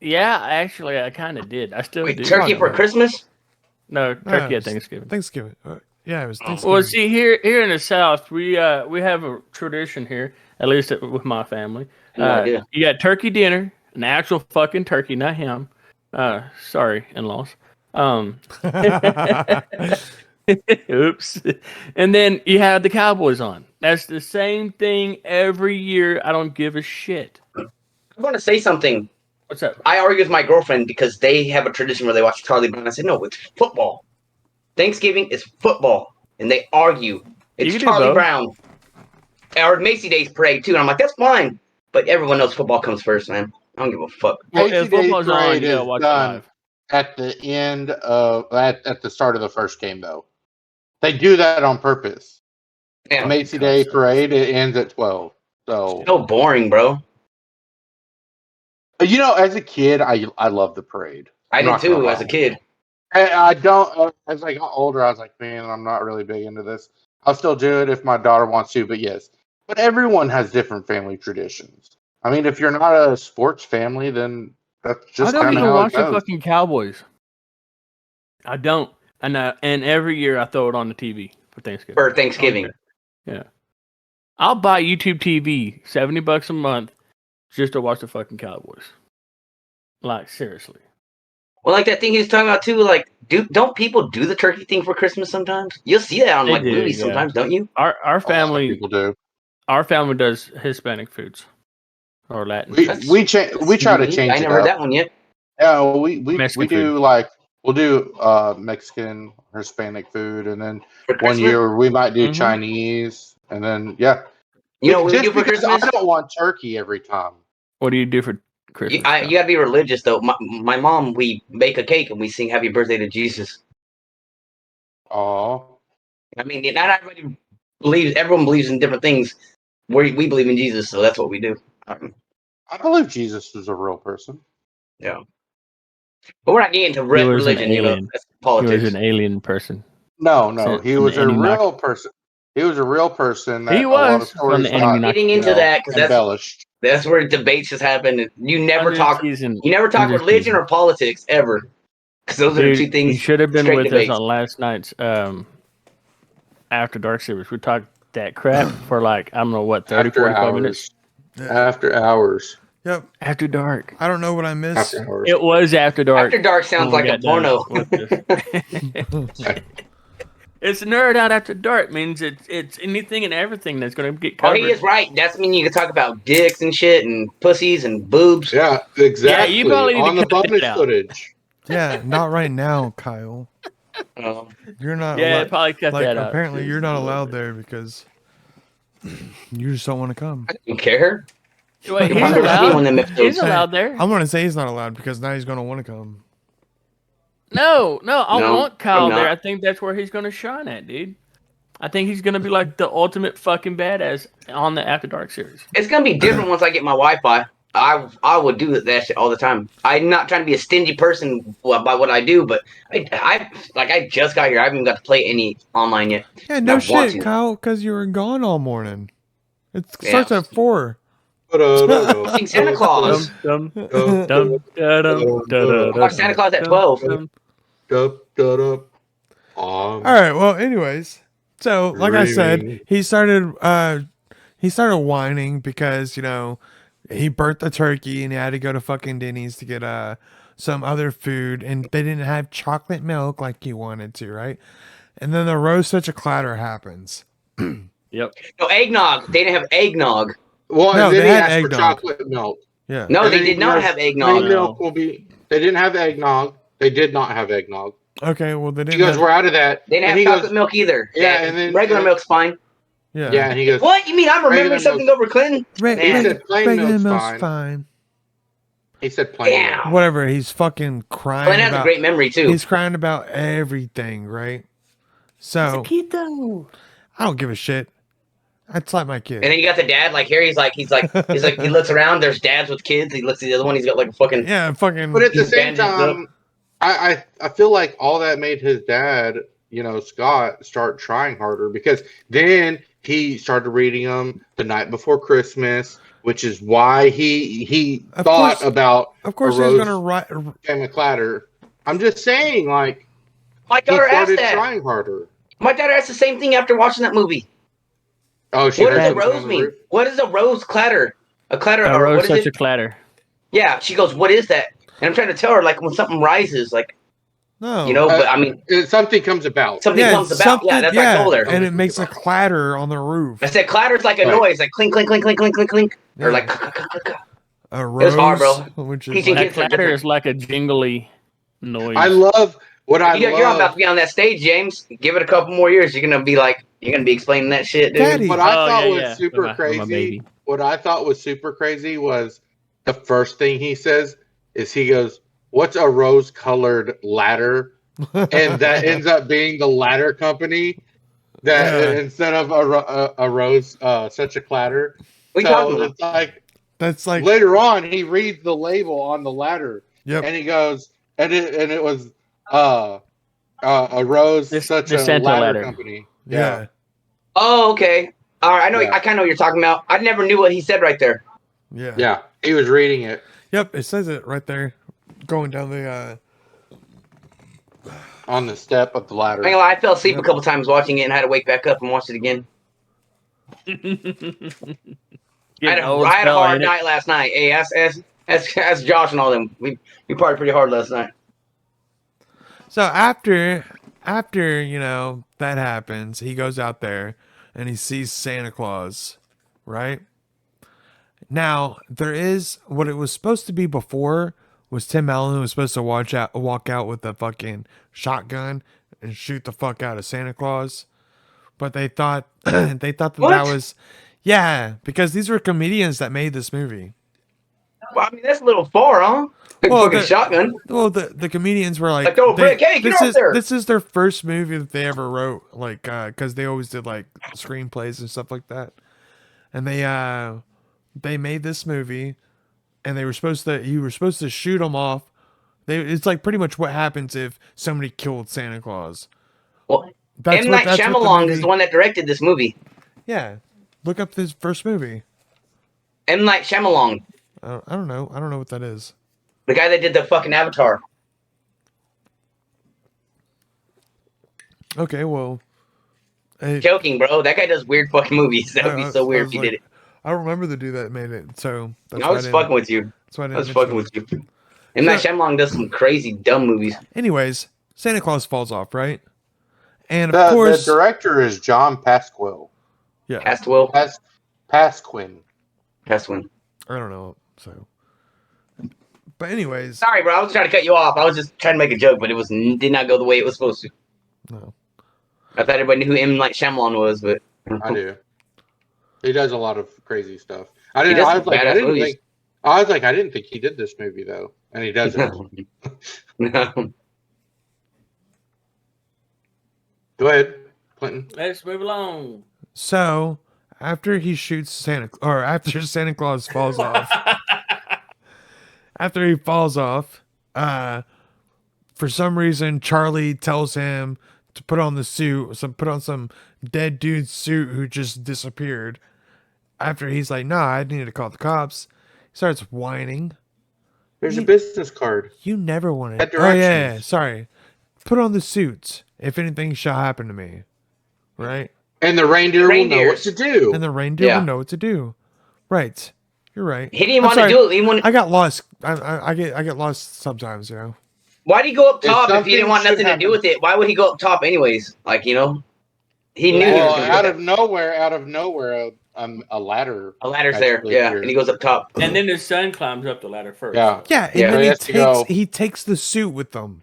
Yeah, actually, I kind of did. I still Wait, do. turkey for Christmas? No, No, turkey it at was Thanksgiving. Thanksgiving. Yeah, it was Thanksgiving. Well, see, here in the South, we have a tradition here, at least with my family. No idea. You got turkey dinner, an actual fucking turkey, not ham. Sorry, in-laws. Oops. And then you have the Cowboys on. That's the same thing every year. I don't give a shit. I'm going to say something. What's up? I argue with my girlfriend because they have a tradition where they watch Charlie Brown. I said, no, it's football. Thanksgiving is football. And they argue. You It's can do Charlie both. Brown. Or Macy Day's parade, too. And I'm like, that's fine. But everyone knows football comes first, man. I don't give a fuck. Well, Macy if Day football's on, Parade you gotta is watch it done live. at the end of at the start of the first game, though. They do that on purpose. Yeah. Macy Day Parade, it ends at 12. So So boring, bro. as a kid, I love the parade. I I'm did not gonna too lie. as a kid. I don't. As I got older, I was like, man, I'm not really big into this. I'll still do it if my daughter wants to, but yes. But everyone has different family traditions. I mean, if you're not a sports family, then that's I just don't kind of even how it watch the goes. fucking Cowboys. I don't. And every year I throw it on the TV for Thanksgiving. For Thanksgiving. Okay. Yeah. I'll buy YouTube TV, $70 a month, just to watch the fucking Cowboys. Like, seriously. Well, like that thing he was talking about too, like, don't people do the turkey thing for Christmas sometimes? You'll see that on They like do, movies yeah. sometimes, don't you? Our A lot of family people do. does Hispanic foods. Or Latin. We That's- we try to Unique. change I it never heard up. that one yet. Yeah, we Mexican do food. like we'll do Mexican or Hispanic food, and then For one Christmas? year we might do Mhm. Chinese, and then yeah. You know what we Just do for because Christmas? I don't want turkey every time. What do you do for Christmas? You gotta be religious though. My mom, we bake a cake and we sing "Happy Birthday" to Jesus. Oh, I mean, not everybody believes. Everyone believes in different things. We believe in Jesus, so that's what we do. I believe Jesus is a real person. Yeah, but we're not getting into He was an religion. You know, alien. that's He politics. was an alien person. No, So, he from was the a Anunnaki. real person. He was a real person. That He a lot was of from stories the got, Anunnaki. Getting into that because embellished. that's where debates just happen. And you never I'm just talk. teasing. You never talk I'm just religion teasing. or politics ever, because those are the Dude, two you things. should have been straight with debates. us on last night's After Dark series. We talked that crap for like, I don't know what, 30, After 45 minutes? hours. After hours. Yep. After Dark. I don't know what I missed. After hours. It was After Dark. After Dark sounds when we like a got done porno. with this. It's Nerd Out After Dark. Means it's anything and everything that's going to get Oh, covered. he is right. That's mean you can talk about dicks and shit and pussies and boobs. Yeah, exactly. you probably need to on the cut that bonus out. footage. Yeah, not right now, Kyle. You're not. Yeah, allowed- probably cut like that out. apparently you're not allowed there because you just don't want to come. I don't care. Wait, he's Why would I be on allowed. them He's episodes? allowed there. I'm gonna say he's not allowed because now he's gonna want to come. No, I No, want Kyle I'm not. there. I think that's where he's going to shine at, dude. I think he's going to be like the ultimate fucking badass on the After Dark series. It's gonna be different once I get my Wi-Fi. I would do that shit all the time. I'm not trying to be a stingy person by what I do, but I just got here. I haven't even got to play any online yet. Yeah, no I want shit, to. Kyle, because you were gone all morning. It Yeah. starts at 4. Sing Santa Claus. Dum, dum, dum, da, dum, da, da, I watched Santa Claus at dum, 12. dum. All right. Well, anyways, so like I said, Dreaming. he started whining because he burnt the turkey and he had to go to fucking Denny's to get some other food, and they didn't have chocolate milk like he wanted to, right? And then the roast such a clatter happens. Yep. No, eggnog. They didn't have eggnog. Well, No, and then they he had asked for eggnog. chocolate milk. Yeah. No, And they then did he not goes, have Cream eggnog. milk will be. They didn't have eggnog. They did not have eggnog. Okay. Well, they He didn't. goes, have- "We're out of that." They didn't And have he chocolate goes, milk either. Yeah, and then- regular and- milk's fine. yeah. Yeah, and he goes, What? You mean I'm remembering Regular something milk. over Clinton? Re- He reg- said plain regular milk's milk's fine. fine. he said plain Damn. milk. Whatever. He's fucking crying Clinton has a about. great memory too. He's crying about everything, right? So Keto. I don't give a shit. I'd slap my kid. And then you got the dad, like here, he's like, he looks around. There's dads with kids. He looks at the other one. He's got like a fucking. Yeah, fucking. But at the He's same bandaged up. time, I feel like all that made his dad, Scott, start trying harder, because then he started reading them the night before Christmas, which is why he Of thought course- about Of course, a he was roast gonna write. Jim McClatter. I'm just saying, like, My he daughter asked started that. trying harder. My daughter asked the same thing after watching that movie. Oh, she What heard does a something on rose the mean? roof? What is a rose clatter? A clatter, I or wrote what is such a it? clatter. Yeah, she goes, "What is that?" And I'm trying to tell her, like, when something rises, like, No, but I mean, Something comes about. something comes about. Yeah, that's what I told her. and it makes a clatter on the roof. I said, "Clatter's like a Right. noise, like clink, clink, clink, clink, clink, clink, clink," or Yeah. like. A was rose, hard, bro. which is Teaching like, That kids are clatter different. is like a jingly noise. I love what I You're love. about to be on that stage, James. Give it a couple more years. You're gonna be explaining that shit, dude. Daddy. What I Oh, thought yeah, was yeah. super With my crazy. baby. What I thought was super crazy was the first thing he says is he goes, "What's a rose-colored ladder?" And that ends up being the ladder company that Yeah. instead of a rose, such a clatter. What are you talking So about? it's like That's like, later on he reads the label on the ladder yep. and he goes, and it was a rose, This- such the a Santa ladder ladder. company. Yeah. Oh, okay. All right, I know. Yeah. I kind of know what you're talking about. I never knew what he said right there. Yeah. Yeah, he was reading it. Yep. It says it right there, going down the. On the step of the ladder. I ain't gonna lie, I fell asleep a couple times watching it and had to wake back up and watch it again. I had a hard night last night. Hey, ask Josh and all them. We partied pretty hard last night. So after that happens, he goes out there and he sees Santa Claus, right? Now there is what it was supposed to be before was Tim Allen was supposed to walk out with a fucking shotgun and shoot the fuck out of Santa Claus, but they thought that What? was because these were comedians that made this movie. Well, I mean, that's a little far, huh? Well, Fucking the- shotgun. Well, the comedians were like, Like, throw a brick. Hey, get this out is there. this is their first movie that they ever wrote, like, because they always did like screenplays and stuff like that, and they made this movie, and you were supposed to shoot them off. It's like pretty much what happens if somebody killed Santa Claus. Well, That's M. what- Night that's what Shyamalan movie- is the one that directed this movie. Yeah, look up this first movie. M. Night Shyamalan, I don't know what that is. the guy that did the fucking Avatar. Okay, well, hey, Joking, bro. That guy does weird fucking movies. That would be so weird if he did it. I don't remember the dude that made it, so that's I why was didn't- fucking with you. That's why I I didn't was mention fucking it. with you. M. Night Shyamalan does some crazy, dumb movies. Anyways, Santa Claus falls off, right? And of The course, director is John Pasquale. yeah, Castwell. Pasquin. Castwell. I don't know. So, but anyways, Sorry, bro. I was trying to cut you off. I was just trying to make a joke, but did not go the way it was supposed to. no. I thought everybody knew who M. Night Shyamalan was, but I do. He does a lot of crazy stuff. I He didn't. does I some was like, badass I didn't movies. think. I was like, I didn't think he did this movie though, and he doesn't. no. Go ahead, Clinton. Let's move along. So after he shoots after Santa Claus falls off, after he falls off, for some reason Charlie tells him to put on the suit, put on some dead dude's suit who just disappeared, after he's like, "Nah, I need to call the cops," he starts whining. There's a business card. You never wanted. Had Oh yeah, directions. sorry. Put on the suits if anything shall happen to me, right? And the reindeer will know what Reindeers. to do. And the reindeer Yeah. will know what to do. Right. You're right. He didn't I'm want to sorry. do it. He wanted, I got lost. I get lost sometimes, you know. why'd he go up If top if he something didn't want should nothing to do happen- with it? Why would he go up top anyways? Like, you know, he knew he was Well, gonna out go of nowhere, a ladder. a ladder's there. actually Yeah, appeared. and he goes up top. And then his son climbs up the ladder first. Yeah. Yeah, and Yeah. then He has to go. he takes the suit with them.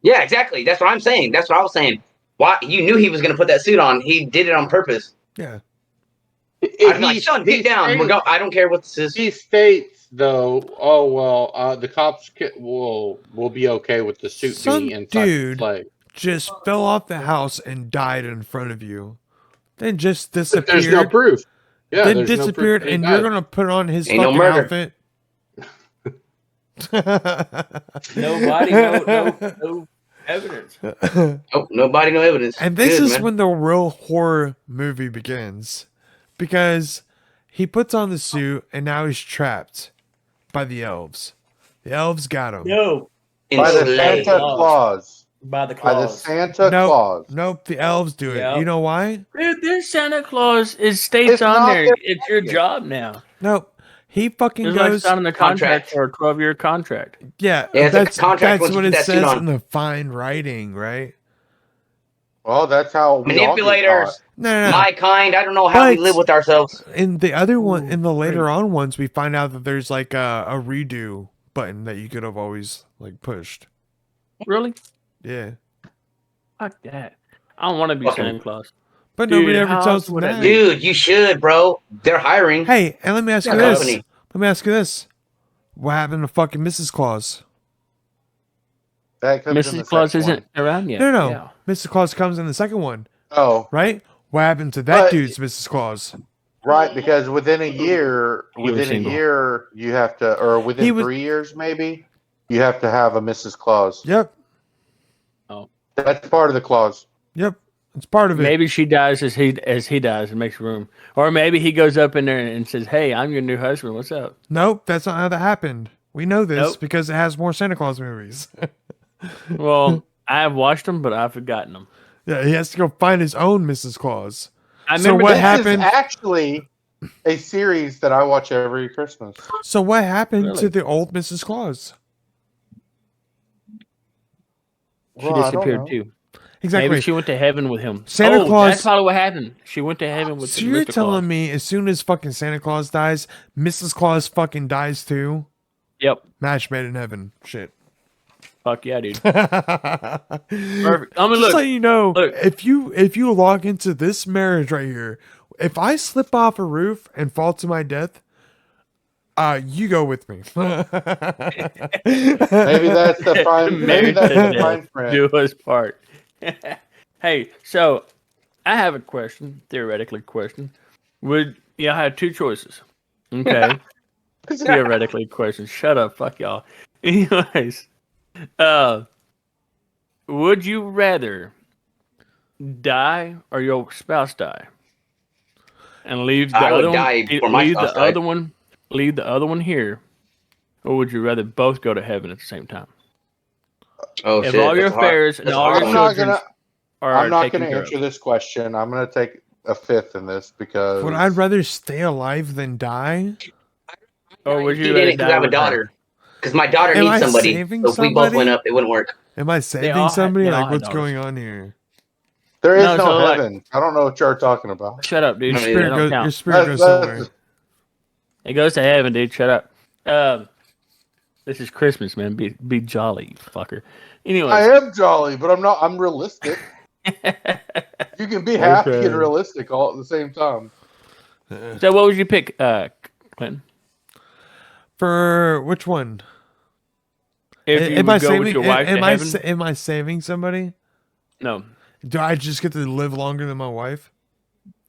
Yeah, exactly. That's what I'm saying. That's what I was saying. Why you knew he was gonna put that suit on? He did it on purpose. Yeah. I'm like, son, get down. I don't care what this is. He states though, oh well, the cops will be okay with the suit Some being inside dude the play. Just fell off the house and died in front of you. Then just But disappeared. there's no proof. Yeah, then there's disappeared, no proof and that you're he died. gonna put on his Ain't no fucking murder. outfit. Nobody, no evidence. Oh, nobody, no evidence. And this Good, is man. when the real horror movie begins. Because he puts on the suit and now he's trapped by the elves. The elves got him. No, By the Enslaved. Santa Claus. by the By the claws. Santa No. Claus. Nope, the elves do it. Yep. You know why? Dude, this Santa Claus states It's on not there. their It's your job now. Nope. He fucking It's like goes. signing a contract Contract. for a 12-year contract. Yeah, Yeah, it's a that's contract that's once you what put it that suit says on. in the fine writing, right? Well, that's how we all get Manipulators, caught. No. my kind. I don't know how we But- live with ourselves. In the other one, in the Ooh, later great. on ones, we find out that there's like a redo button that you could have always like pushed. Really? Yeah, Fuck that. I don't want to be Fucking- Santa Claus. but Dude, nobody ever how tells them would I that. be? Dude, you should, bro. They're hiring. Hey, and let me ask you Yeah, this. company. Let me ask you this. What happened to fucking Mrs. Claus? That comes in the Mrs. Claus second isn't around yet. No. Yeah. Mrs. Claus comes in the second one, one. Oh, right? What happened to that But- dude's Mrs. Claus? right. Because within a year, He was single. you have to, or within He was- 3 years, maybe, you have to have a Mrs. Claus. Yep, That's part of the clause. yep. It's part of it. Maybe she dies as he dies and makes room, or maybe he goes up in there and says, "Hey, I'm your new husband. What's up?" Nope, that's not how that happened. We know this Nope. because it has more Santa Claus movies. Well, I have watched them, but I've forgotten them. Yeah, he has to go find his own Mrs. Claus. I So remember what This that. happened- is actually a series that I watch every Christmas. So what happened to Really? the old Mrs. Claus? She Well, I don't disappeared know. too. Exactly. Maybe she went to heaven with him. Santa Oh, Claus- That's probably what happened. She went to heaven with So Mr. you're Claus. telling me as soon as fucking Santa Claus dies, Mrs. Claus fucking dies too? Yep. Match made in heaven. Shit. Fuck yeah, dude. Perfect. Perfect. I mean, Just look. so you know, look. if you log into this marriage right here, if I slip off a roof and fall to my death, you go with me. Maybe that's the fine. Maybe Married that's to the death. fine print. Do us part. Hey, so I have a question, theoretically question. Would you have two choices? Okay. Theoretically question. Shut up, fuck y'all. Anyways, would you rather die or your spouse die? And leave the I would other die one before my leave spouse the died. other one leave the other one here? Or would you rather both go to heaven at the same time? Oh If shit! all your that's hard. affairs and That's all hard. your I'm not children gonna. are I'm not taken going to care of. answer this question. I'm going to take a fifth in this because Would I rather stay alive than die? Or would He you did rather it because die I have a with her? daughter. Because my daughter Am I needs somebody. saving So if we both somebody? went up, it wouldn't work. Am I all saving had- somebody? they all Like, had what's daughters. going on here? there is No, no, so, like- heaven. I don't know what you're talking about. Shut up, dude. Your That spirit don't Your count. spirit goes That's- somewhere. It goes to heaven, dude. Shut up. This is Christmas, man. Be jolly, you fucker. Anyways, I am jolly, but I'm not. I'm realistic. You can be happy Okay. and realistic all at the same time. so what would you pick, Clinton? For which one? If you am would I go saving? with your wife am to I heaven? am I saving somebody? No. Do I just get to live longer than my wife?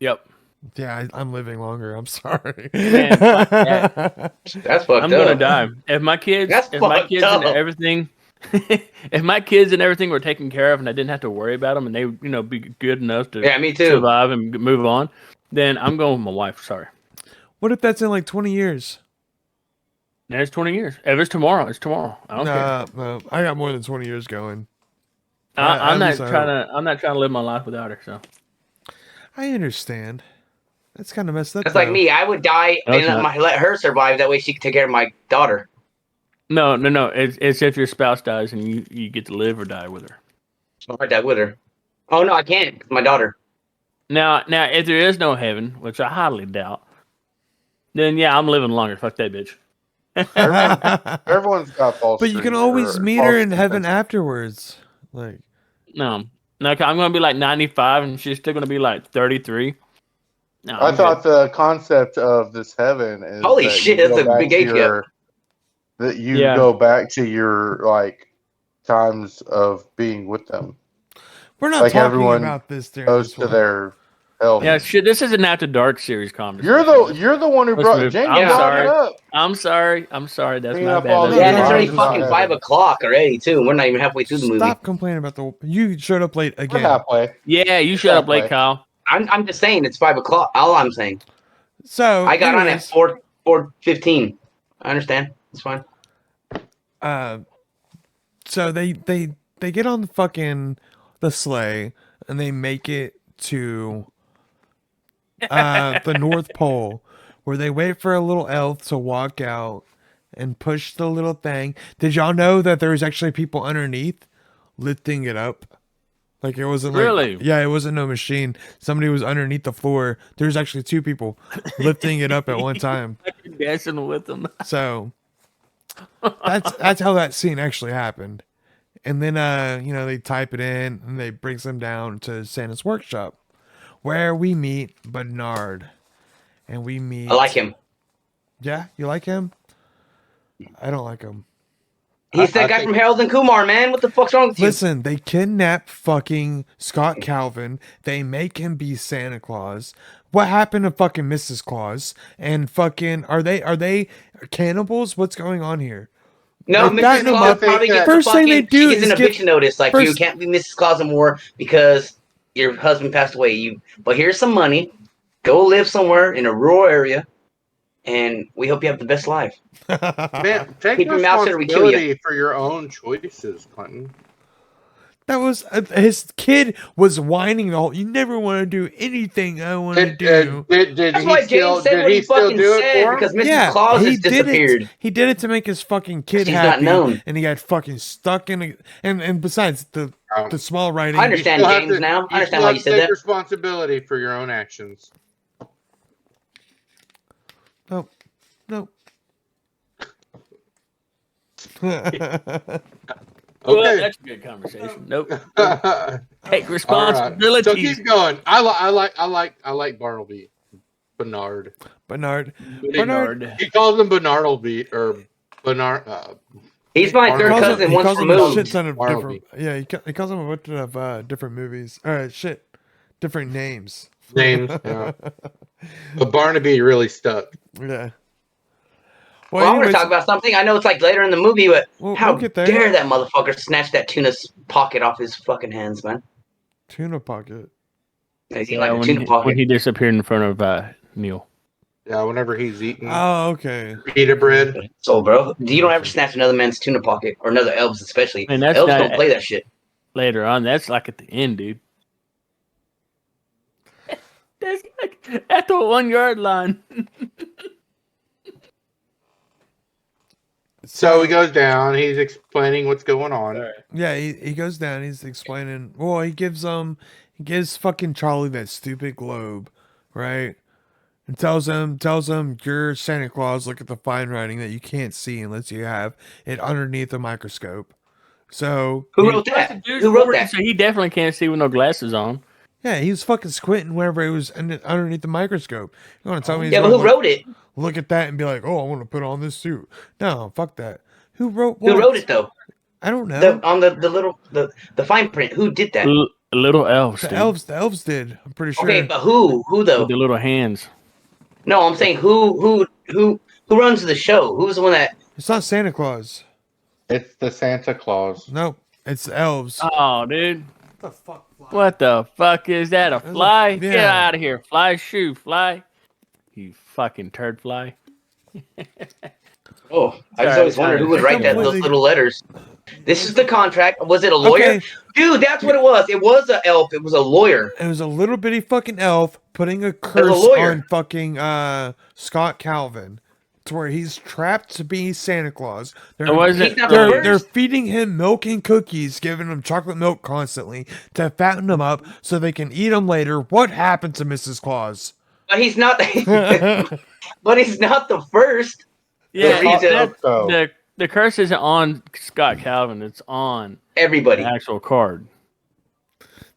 Yep. Yeah, I'm living longer. I'm sorry. Man, fuck that. That's fucked I'm up. gonna die. If my kids, That's if my fucked kids and up. everything, if my kids and everything were taken care of, and I didn't have to worry about them, and they, be good enough to Yeah, me too. survive and move on, then I'm going with my wife. Sorry. What if that's in like 20 years? Now it's 20 years. If it's tomorrow, it's tomorrow. I don't care. No, I got more than 20 years going. I'm at not least I trying hope. to. I'm not trying to live my life without her. So I understand. That's kind of messed up. That's like though. me. I would die No, it's and not. let her survive. That way she can take care of my daughter. no. It's if your spouse dies and you get to live or die with her. I die with her. Oh no, I can't. My daughter. Now, if there is no heaven, which I highly doubt, then yeah, I'm living longer. Fuck that bitch. Everyone's got false. But you can dreams always or meet false her in heaven defenses. afterwards. Like, No, I'm gonna be like 95, and she's still gonna be like 33. No, I I'm thought the concept of this heaven is Holy that shit, you that's go a back big to age gap. your- that you Yeah. go back to your like times of being with them. we're not Like talking everyone about this during Goes this to one. their health. good. Yeah, shit. This is an After Dark series conversation. You're the one who Let's brought move. Jamie I'm brought sorry. it up. I'm sorry. That's Bringing my up bad. all Let's these Yeah, move and it's on. already Just fucking not 5 o'clock already too. We're not even halfway through the movie. Stop complaining about the. You showed up late We're again. halfway. Yeah, you shut up, late, Halfway. Kyle. I'm just saying it's 5 o'clock. All I'm saying. So I got on at anyways, 4:15. I understand. It's fine. So they get on the sleigh and they make it to the North Pole, where they wait for a little elf to walk out and push the little thing. Did y'all know that there's actually people underneath lifting it up? Like it wasn't like, Really? yeah, it wasn't no machine. Somebody was underneath the floor. There's actually two people lifting it up at one time. Dancing with them. So that's how that scene actually happened. And then they type it in and they brings them down to Santa's workshop, where we meet Bernard. And we meet I like him. Yeah, you like him? I don't like him. He's that guy think- from Harold and Kumar, man. What the fuck's wrong with you? Listen, they kidnap fucking Scott Calvin. They make him be Santa Claus. What happened to fucking Mrs. Claus? And fucking are they cannibals? What's going on here? No, They've gotten Mrs. him Claus up. probably gets First the thing fucking, they do she gets is an get- eviction notice like you first- can't be Mrs. Claus anymore because your husband passed away. But here's some money. Go live somewhere in a rural area, and we hope you have the best life. Man, take Keep your mouth shut or we kill you. responsibility for your own choices, Clinton. That was his kid was whining the whole. You never want to do anything I want to do. Did That's he why still, James said did what he he still fucking do it said for him? because Mrs. Yeah, Claus he has did disappeared. it. He did it to make his fucking kid He's not happy, known. and he got fucking stuck in. And besides the small writing, I understand, You'll have James. to- Now I understand still why have you to said take that. responsibility for your own actions. Nope. Nope. Well, Okay. that's a good conversation. Nope. All Take right. responsibility. So keep going. I like Bartleby. Bernard. Bernard. Bernard. He calls him Bernardleby or Bernard. He's my He third calls him- cousin He once calls him a shit removed. ton of Bartleby. different. Yeah, he calls him a bunch of different movies. Different names. names. Yeah. But Barnaby really stuck. Yeah. Well, I want to anyways, talk about something. I know it's like later in the movie, but we'll how get there. dare that motherfucker snatch that tuna's pocket off his fucking hands, man? Tuna pocket. Is he Yeah, like a when, tuna he, pocket? when he disappeared in front of Neil. Yeah, whenever he's eating Oh, okay. pita bread. So, bro, you don't ever snatch another man's tuna pocket or another elves, especially. Man, that's Elves not- don't play that shit. Later on, that's like at the end, dude. That's like at the 1 yard line. So he goes down. He's explaining what's going on. Yeah, he goes down. He's explaining. Well, he gives fucking Charlie that stupid globe, right? And tells him you're Santa Claus. Look at the fine writing that you can't see unless you have it underneath a microscope. So Who wrote that? Dude's Who wrote 40, that? So he definitely can't see with no glasses on. yeah, he was fucking squinting whenever it was underneath the microscope. You want to tell me? he's Yeah, but gonna who wrote it? look at that and be like, oh, I want to put on this suit? No, fuck that. Who wrote? Who what? wrote it though? I don't know. On the little the fine print. Who did that? Little elves, The dude, elves did. I'm pretty sure. Okay, but who though? with the little hands. No, I'm saying who runs the show? Who's the one that? It's not Santa Claus. It's the Santa Claus. Nope, it's the elves. Oh, dude. What the fuck? What the fuck is that? A That's a- fly? Get yeah. out of here. Fly shoe. Fly. You fucking turd fly. Oh, I just Sorry, always wondered who would write those completely- little letters. This is the contract. Was it a lawyer? Okay. Dude, that's what it was. It was an elf. It was a lawyer. It was a little bitty fucking elf putting a curse lawyer. on fucking Scott Calvin, to where he's trapped to be Santa Claus. It wasn't. He's not the They're, first. they're feeding him milk and cookies, giving him chocolate milk constantly to fatten him up so they can eat him later. What happened to Mrs. Claus? But he's not. But he's not the first. Yeah, The reason- the curse isn't on Scott Calvin. It's on Everybody. the actual card,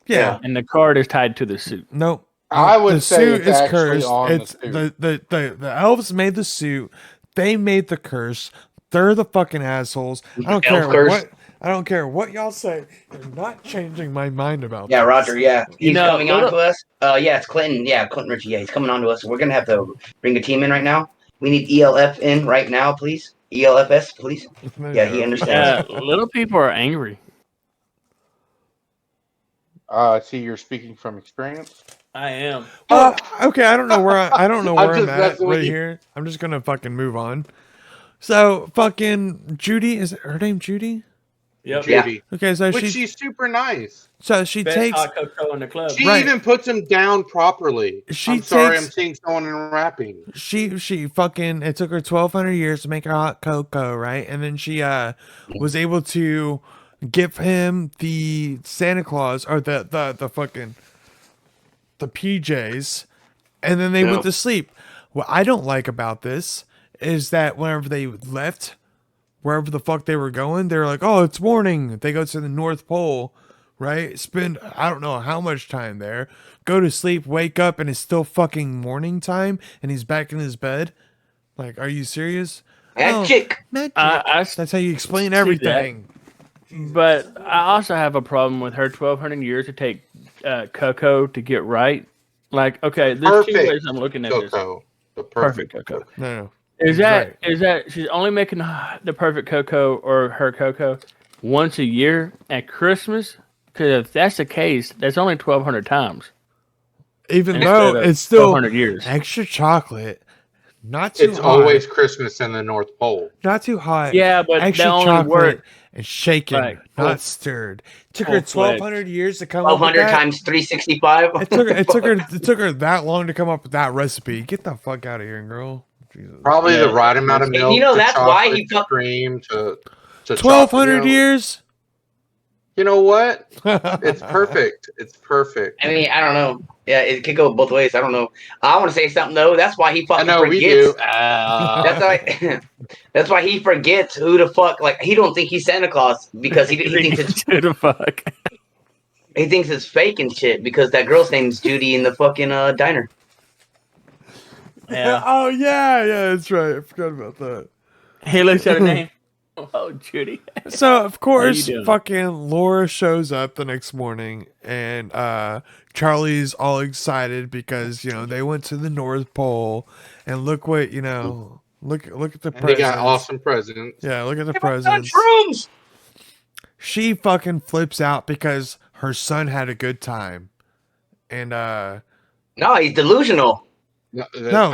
Yeah. and the card is tied to the suit. Nope. I would The say suit it's is actually cursed. on It's the suit. the elves made the suit. They made the curse. They're the fucking assholes. I don't Elf care curse. what. I don't care what y'all say. You're not changing my mind about Yeah, this. Roger. Yeah, he's know, coming on look- to us. Yeah, it's Clinton. Yeah, Clinton Ritchie. Yeah, he's coming on to us. We're gonna have to bring a team in right now. We need ELF in right now, please. ELFS, please. Yeah, he understands. Yeah, little people are angry. See, you're speaking from experience. I am. Okay, I don't know where I don't know I'm where I'm just at messing with right you. here. I'm just gonna fucking move on. So fucking Judy, is her name Judy? Yep. Yeah. Judy. Okay, so Which she she's super nice. she Best takes hot cocoa in the club. She Right. even puts him down properly. She I'm sorry, takes- I'm seeing someone in rapping. she fucking it took her 1,200 years to make her hot cocoa, right? And then she was able to give him the Santa Claus or the fucking the PJs, and then they Yeah. went to sleep. What I don't like about this is that whenever they left, wherever the fuck they were going, they're like, "Oh, it's morning." They go to the North Pole, right? Spend I don't know how much time there. Go to sleep, wake up, and it's still fucking morning time, and he's back in his bed. Like, are you serious? Magic. Magic. I That's how you explain see that. everything. But I also have a problem with her 1,200 years to take cocoa to get right. Like, okay, there's two Perfect ways I'm looking at this. Cocoa. The Perfect perfect, cocoa. No. Is Right. that she's only making the perfect cocoa or her cocoa once a year at Christmas? Because if that's the case, that's only 1,200 times. Even Instead though of it's still 1,200 years. extra chocolate, not too It's hot, always Christmas in the North Pole. not too hot. Yeah, but extra that only chocolate work. and shaken, Right. not stirred. Took her Full-fledged. 1,200 years to come up with 1,200 that. times 365. It took her that long to come up with that recipe. Get the fuck out of here, girl. Jesus. Probably Yeah. the right amount of And milk. you know to that's why he chocolate, cream to 1,200 chocolate, years. You know what? It's perfect. It's perfect. I mean, I don't know. Yeah, it could go both ways. I don't know. I want to say something though. That's why he I fucking know we forgets. do. Ah. That's why. That's why he forgets who the fuck. Like he don't think he's Santa Claus because he thinks it's Who the fuck? he thinks it's fake and shit because that girl's name's Judy in the fucking diner. Yeah. Oh yeah, that's right. I forgot about that. He looks at her name. Oh, Judy. So of course, doing? fucking Laura shows up the next morning, and Charlie's all excited because they went to the North Pole, and look what look at the And they presents. got awesome presents. Yeah, look at the presents. Shrooms. She fucking flips out because her son had a good time, and No, he's delusional. no,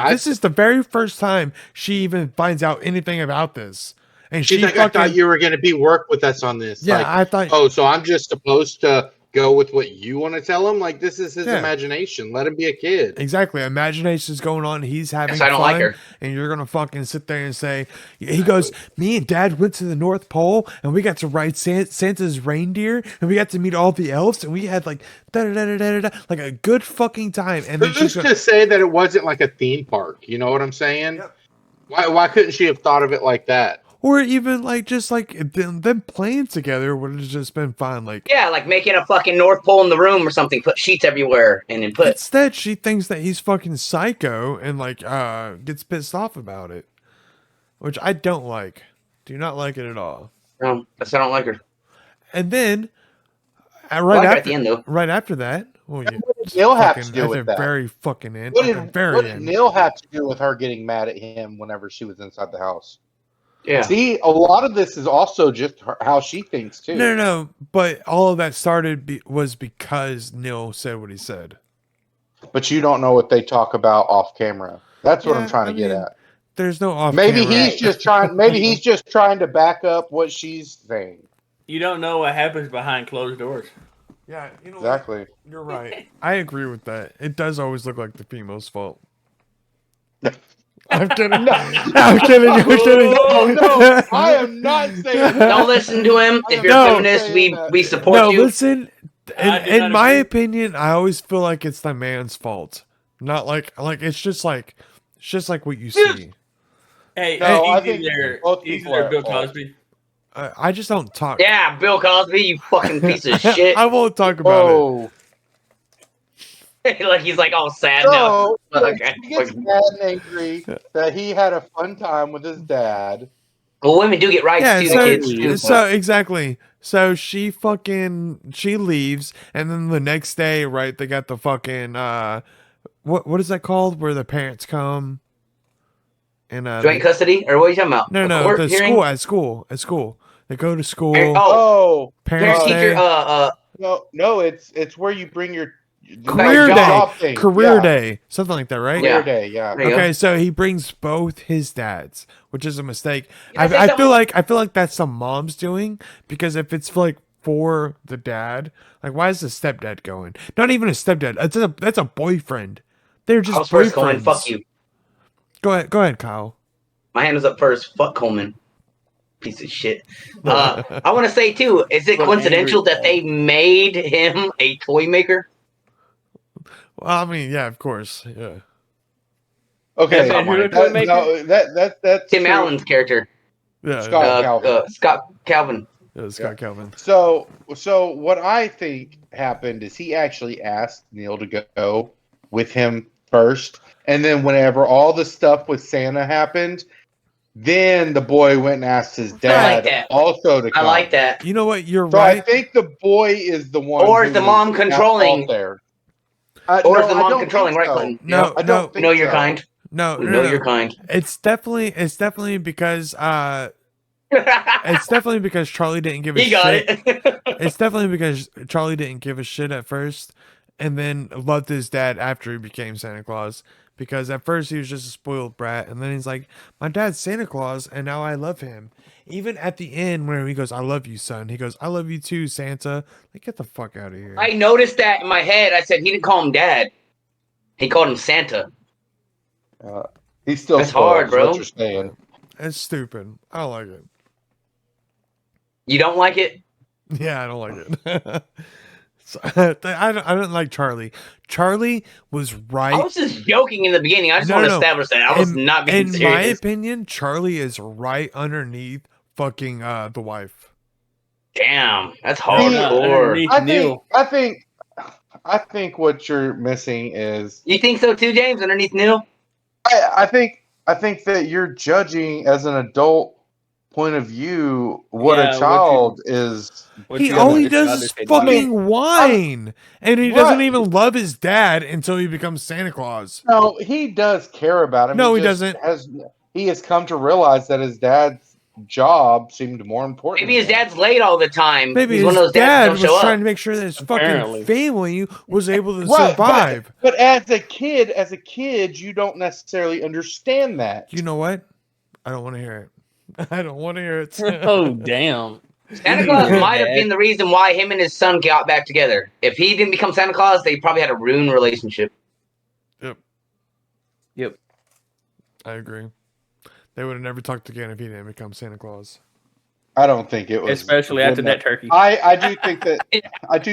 this is the very first time she even finds out anything about this, and She's she like, I fucking thought you were going to be work with us on this. yeah. Like, I thought oh, so I'm just supposed to go with what you want to tell him? Like, this is his Yeah. imagination. Let him be a kid. exactly. Imagination's going on. He's having Yes, I don't fun, like her. and you're gonna fucking sit there and say, he goes, me and Dad went to the North Pole, and we got to ride Santa's reindeer, and we got to meet all the elves, and we had like like a good fucking time. And then Who's she's to say that it wasn't like a theme park? You know what I'm saying? Yep. Why couldn't she have thought of it like that? or even like just like them playing together would have just been fun. Like Yeah, like making a fucking North Pole in the room or something. Put sheets everywhere and then put. instead, she thinks that he's fucking psycho and like gets pissed off about it, which I don't like. Do not like it at all. That's I don't like her. And then I like her right at the end though. after that, well, yeah, What did Neil have to fucking- do at with the that? very fucking end. What At the did, very what did end. Neil have to do with her getting mad at him whenever she was inside the house? Yeah. See, a lot of this is also just how she thinks too. No. But all of that started was because Neil said what he said. But you don't know what they talk about off camera. That's what I'm Yeah, trying I to get mean, at. There's no off. Maybe camera. he's just trying. Maybe he's just trying to back up what she's saying. You don't know what happens behind closed doors. Yeah, you know Exactly. what? You're right. I agree with that. It does always look like the female's fault. I'm kidding. I'm kidding. I'm kidding. No, I am not saying that. Don't listen to him. If you're No. a feminist, we support No, you. listen. I do In not my agree. opinion, I always feel like it's the man's fault. Not like it's just like what you see. Hey, No, I easy think there, both easy people there, are at Bill fault. Cosby. I just don't talk. Yeah, Bill Cosby, you fucking piece of shit. I won't talk about it. Whoa. Like he's like all sad now. So Okay. he gets mad and angry that he had a fun time with his dad. Well, women do get rights Yeah, too, so, the kids too. so exactly. So she leaves, and then the next day, right? They got the fucking what is that called? Where the parents come and Joint custody, or what are you talking about? no, A no, court the hearing? school at school. They go to school. Oh, Oh, Parents parent teacher. day, no, it's where you bring your career job day, thing. career Yeah. day, something like that, right? Yeah. Career day, yeah. There you go. Okay, so he brings both his dads, which is a mistake. Can I say I feel something? like that's some mom's doing, because if it's like for the dad, like why is the stepdad going? Not even a stepdad. That's a boyfriend. They're just I was first, Coleman. boyfriends. Fuck you. Go ahead, Kyle. My hand was up first. Fuck Coleman. Piece of shit. I want to say too, is it From coincidental angry that they made him a toy maker? Well, I mean, yeah, of course, yeah. Okay, That's not mine. that's Tim true. Allen's character, Yeah, Scott Calvin. Scott Calvin. yeah, Scott Calvin. So what I think happened is he actually asked Neil to go with him first, and then whenever all the stuff with Santa happened, then the boy went and asked his I like dad that. also to I come. like that. You know what? You're So I right. think the boy is the one, Or who is the was mom at controlling? fault there. Or is the I mom don't controlling, think right, so. Clinton? No, I don't We know think you're so. kind. No, We no, know no. you're kind. It's definitely because it's definitely because Charlie didn't give a He got shit. it. It's definitely because Charlie didn't give a shit at first, and then loved his dad after he became Santa Claus. Because at first he was just a spoiled brat, and then he's like, "My dad's Santa Claus, and now I love him." Even at the end, where he goes, "I love you, son," he goes, "I love you too, Santa." Like, get the fuck out of here. I noticed that in my head. I said he didn't call him Dad. He called him Santa. He's still That's spoiled, hard, is bro. what you're saying. It's stupid. I don't like it. You don't like it? Yeah, I don't like it. So, I don't like Charlie. Charlie was right. I was just joking in the beginning. I just No, want to no. establish that. I was not being In my serious. opinion, Charlie is right underneath fucking the wife. Damn, that's Oh, hard. no, Or underneath I Neil. think what you're missing is you think so too, James? Underneath Neil? I think that you're judging as an adult point of view what Yeah, a what child is. All he Yeah, does is it's fucking whine, and he doesn't Right. even love his dad until he becomes Santa Claus. No, he does care about him. No, he just doesn't. He has come to realize that his dad's job seemed more important. Maybe his than him. dad's late all the time. Maybe He's his one of those dads dad that was don't show trying up. to make sure that his Apparently. fucking family was able to Right, survive. But as a kid, you don't necessarily understand that. You know what? I don't want to hear it. I don't want to hear it. Oh, damn. Santa Claus Yeah, might have Dad. been the reason why him and his son got back together. If he didn't become Santa Claus, they probably had a ruined relationship. Yep. I agree. They would have never talked again if he didn't become Santa Claus. I don't think it was, Especially after that turkey. I do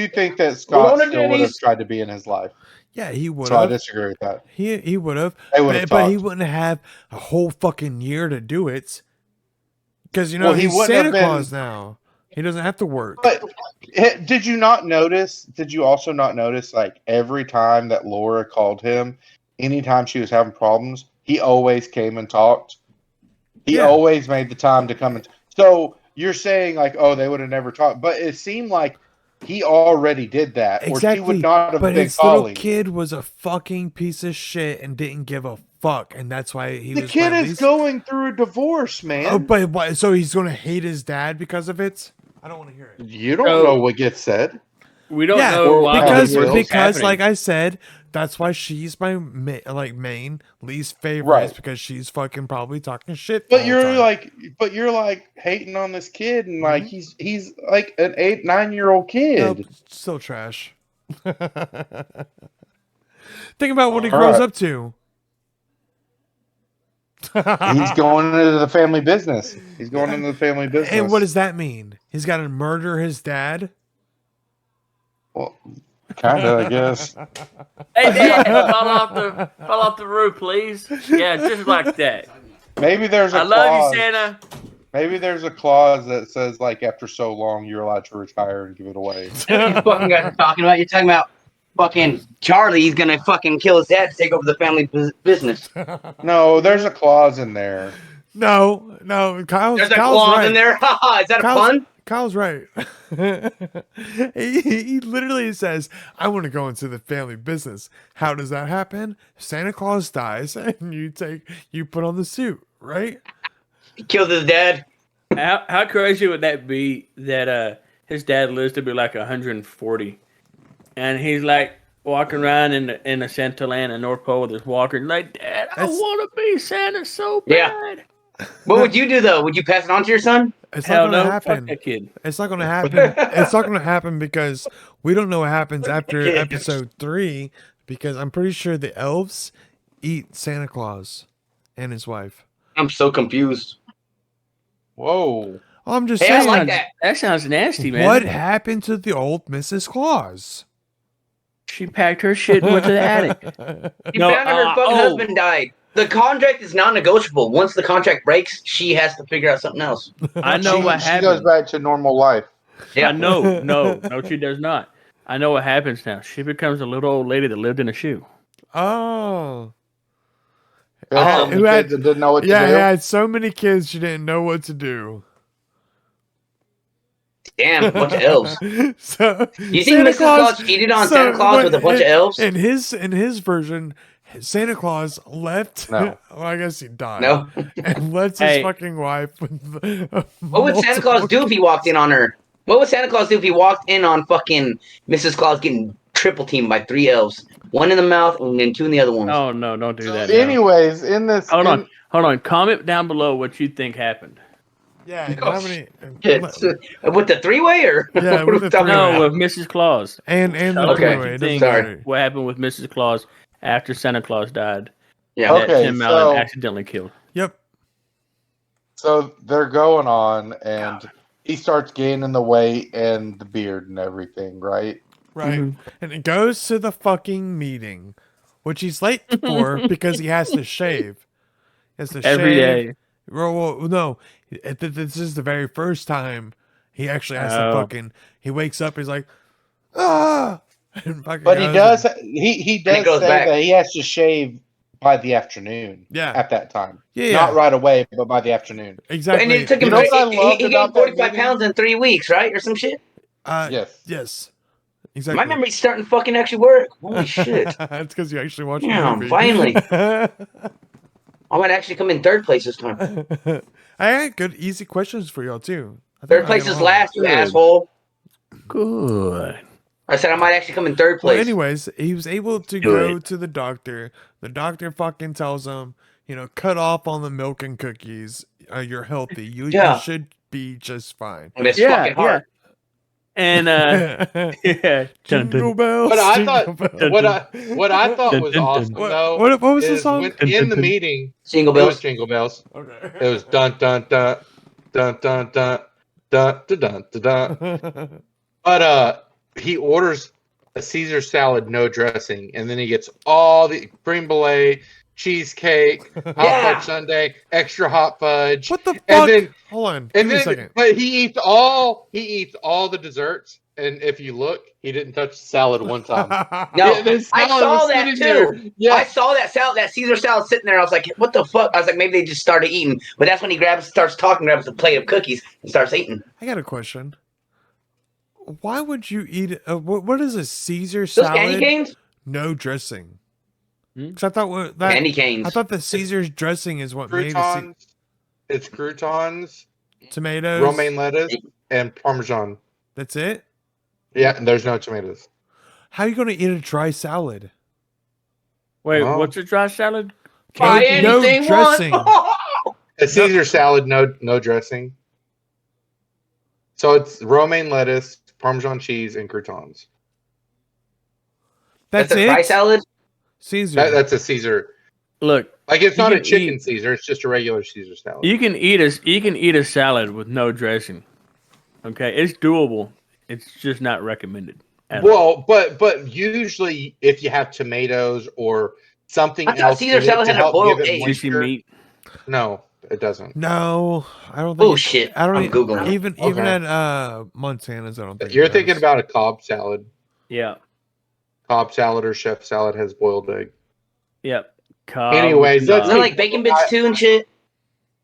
think that Scott Rolling still would have Denny's. tried to be in his life. Yeah, he would So I have. disagree with that. He would have. They would have But he talked. wouldn't have a whole fucking year to do it. Because, you know, Well, he he's wouldn't Santa have been- Claus now. He doesn't have to work. But did you not notice? Did you also not notice? Like every time that Laura called him, anytime she was having problems, he always came and talked. He Yeah. always made the time to come and. So you're saying like, oh, they would have never talked, but it seemed like he already did that, or he Exactly. would not have But been his little calling. kid was a fucking piece of shit and didn't give a fuck. And that's why he The was kid like, is going through a divorce, man. Oh, but why? So he's going to hate his dad because of it? I don't want to hear it. You don't Oh. know what gets said. We don't Yeah, know why because- the divorce is because happening. like I said, that's why she's my main least favorite, Right. is because she's fucking probably talking shit. all But the you're time. like hating on this kid, and like Mhm. he's like an 8-9-year-old kid. Nope, still trash. Think about what he All grows right. up to. He's going into the family business. He's going into the family business. And what does that mean? He's got to murder his dad? Well, kind of, I guess. Hey, Dad, fall off the roof, please. Yeah, just like that. Maybe there's a I love clause. you, Santa. Maybe there's a clause that says like after so long you're allowed to retire and give it away. You fucking guys are talking about. You're talking about fucking Charlie. He's gonna fucking kill his dad to take over the family business. No, there's a clause in there. No, Kyle's There's a Kyle's clause right. in there. Haha, is that a Kyle's, pun? Kyle's right. he literally says, I want to go into the family business. How does that happen? Santa Claus dies and you put on the suit, right? He killed his dad. How crazy would that be that his dad lives to be like 140, and he's like walking around in the Santa land in North Pole with his walker, and like, Dad, I That's- want to be Santa so Yeah. bad. What would you do though? Would you pass it on to your son? It's Hell not gonna no, happen. fuck that kid. It's not gonna happen. It's not gonna happen because we don't know what happens after Yeah. episode 3, because I'm pretty sure the elves eat Santa Claus and his wife. I'm so confused. Whoa. Oh, I'm just Hey, I saying. like that. That sounds nasty, man. What happened to the old Mrs. Claus? She packed her shit and went to the attic. She No, found out her fucking oh. husband died. The contract is non-negotiable. Once the contract breaks, she has to figure out something else. I know what She goes happened. back to normal life. Yeah. No, she does not. I know what happens now. She becomes a little old lady that lived in a shoe. Oh. Yeah, who had- kids that didn't know what Yeah, to he do. had so many kids she didn't know what to do. Damn, a bunch of elves. So You think Mrs. Claus cheated on Santa Claus with a bunch of elves? In his version, Santa Claus left. No. Well, I guess he died. No. And left his Hey. fucking wife with. What would Santa Claus do if he walked in on her? What would Santa Claus do if he walked in on fucking Mrs. Claus getting triple teamed by 3 elves? 1 in the mouth and then 2 in the other one. Oh no, don't do So that. no. anyways, in this, Hold on. Comment down below what you think happened. Yeah, and Oh, how many? It's, with the 3-way or? Yeah, What with are we the talking three-way. about? No, with Mrs. Claus. And the Okay. three-way, it doesn't Thing. Sorry. matter. What happened with Mrs. Claus after Santa Claus died? Yeah. That Okay, Tim Allen so- accidentally killed. Yep. so they're going on, and he starts gaining the weight and the beard and everything, right? Right. Mhm. And it goes to the fucking meeting, which he's late for because he has to shave. He has to Every shave. day. Well, no, this is the very first time he actually has to Oh. fucking. He wakes up, he's like, ah, and fucking But he goes does. and- He And it does goes say back. that he has to shave by the afternoon. Yeah. At that time, Yeah, not yeah. right away, but by the afternoon. Exactly. And it took him. You know what I he loved gained about that 45 meeting? pounds in 3 weeks, right, or some shit. Yes. Yes. Exactly. My memory's starting to fucking actually work. Holy shit! That's because you actually watched Yeah, the movie. finally. I might actually come in 3rd place this time. I had good, easy questions for y'all too. I think 3rd I place got is them all. last, you Good. asshole. Good. I said I might actually come in 3rd Well, place. anyways, he was able to Do go it. to the doctor. The doctor fucking tells him, cut off on the milk and cookies. You're healthy. You Yeah. should be just fine. And it's Yeah, fucking hard. And yeah. Jingle bells. But I jingle thought bells. what I thought was awesome though What was the is song? when, in the meeting Jingle it was bells. Jingle Bells. Okay. It was dun dun dun dun dun dun dun dun dun dun. dun. But he orders a Caesar salad, no dressing, and then he gets all the cream brulee, cheesecake, hot Yeah. fudge sundae, extra hot fudge, What the fuck? and then Hold on. Give and me a then second. but he eats all the desserts. And if you look, he didn't touch the salad one time. No, Yeah, the I salad saw was that sitting too. there. Yeah, I saw that salad, that Caesar salad sitting there. I was like, what the fuck? I was like, maybe they just started eating. But that's when he starts talking, grabs a plate of cookies, and starts eating. I got a question. Why would you eat? What is a Caesar Those salad? candy canes? No dressing. Hmm? 'Cause I thought that. Candy canes. I thought the Caesar's dressing is what made the croutons. It's croutons, tomatoes. romaine lettuce, and parmesan. That's it. Yeah, and there's no tomatoes. How are you gonna eat a dry salad? Wait, Oh. what's a dry salad? Buy No anything dressing. once. A Caesar salad, no dressing. So it's romaine lettuce, Parmesan cheese, and croutons. That's a it. fry salad. Caesar. That's a Caesar. Look, Like it's You not a can chicken eat- Caesar. It's just a regular Caesar salad. you can eat a salad with no dressing. Okay, it's doable. It's just not recommended. at all. Well, but usually if you have tomatoes or something I thought else Caesar in it salad to had a help boiled give it egg. Juicy moisture, meat. no, it doesn't. No, I don't think. Oh shit! I don't I'm googling. it. even Okay. at Montana's. I don't think You're it thinking does. about a Cobb salad. Yeah. Cobb salad or chef salad has boiled egg. Yep. Anyways, let's Isn't it like bacon bits too and shit?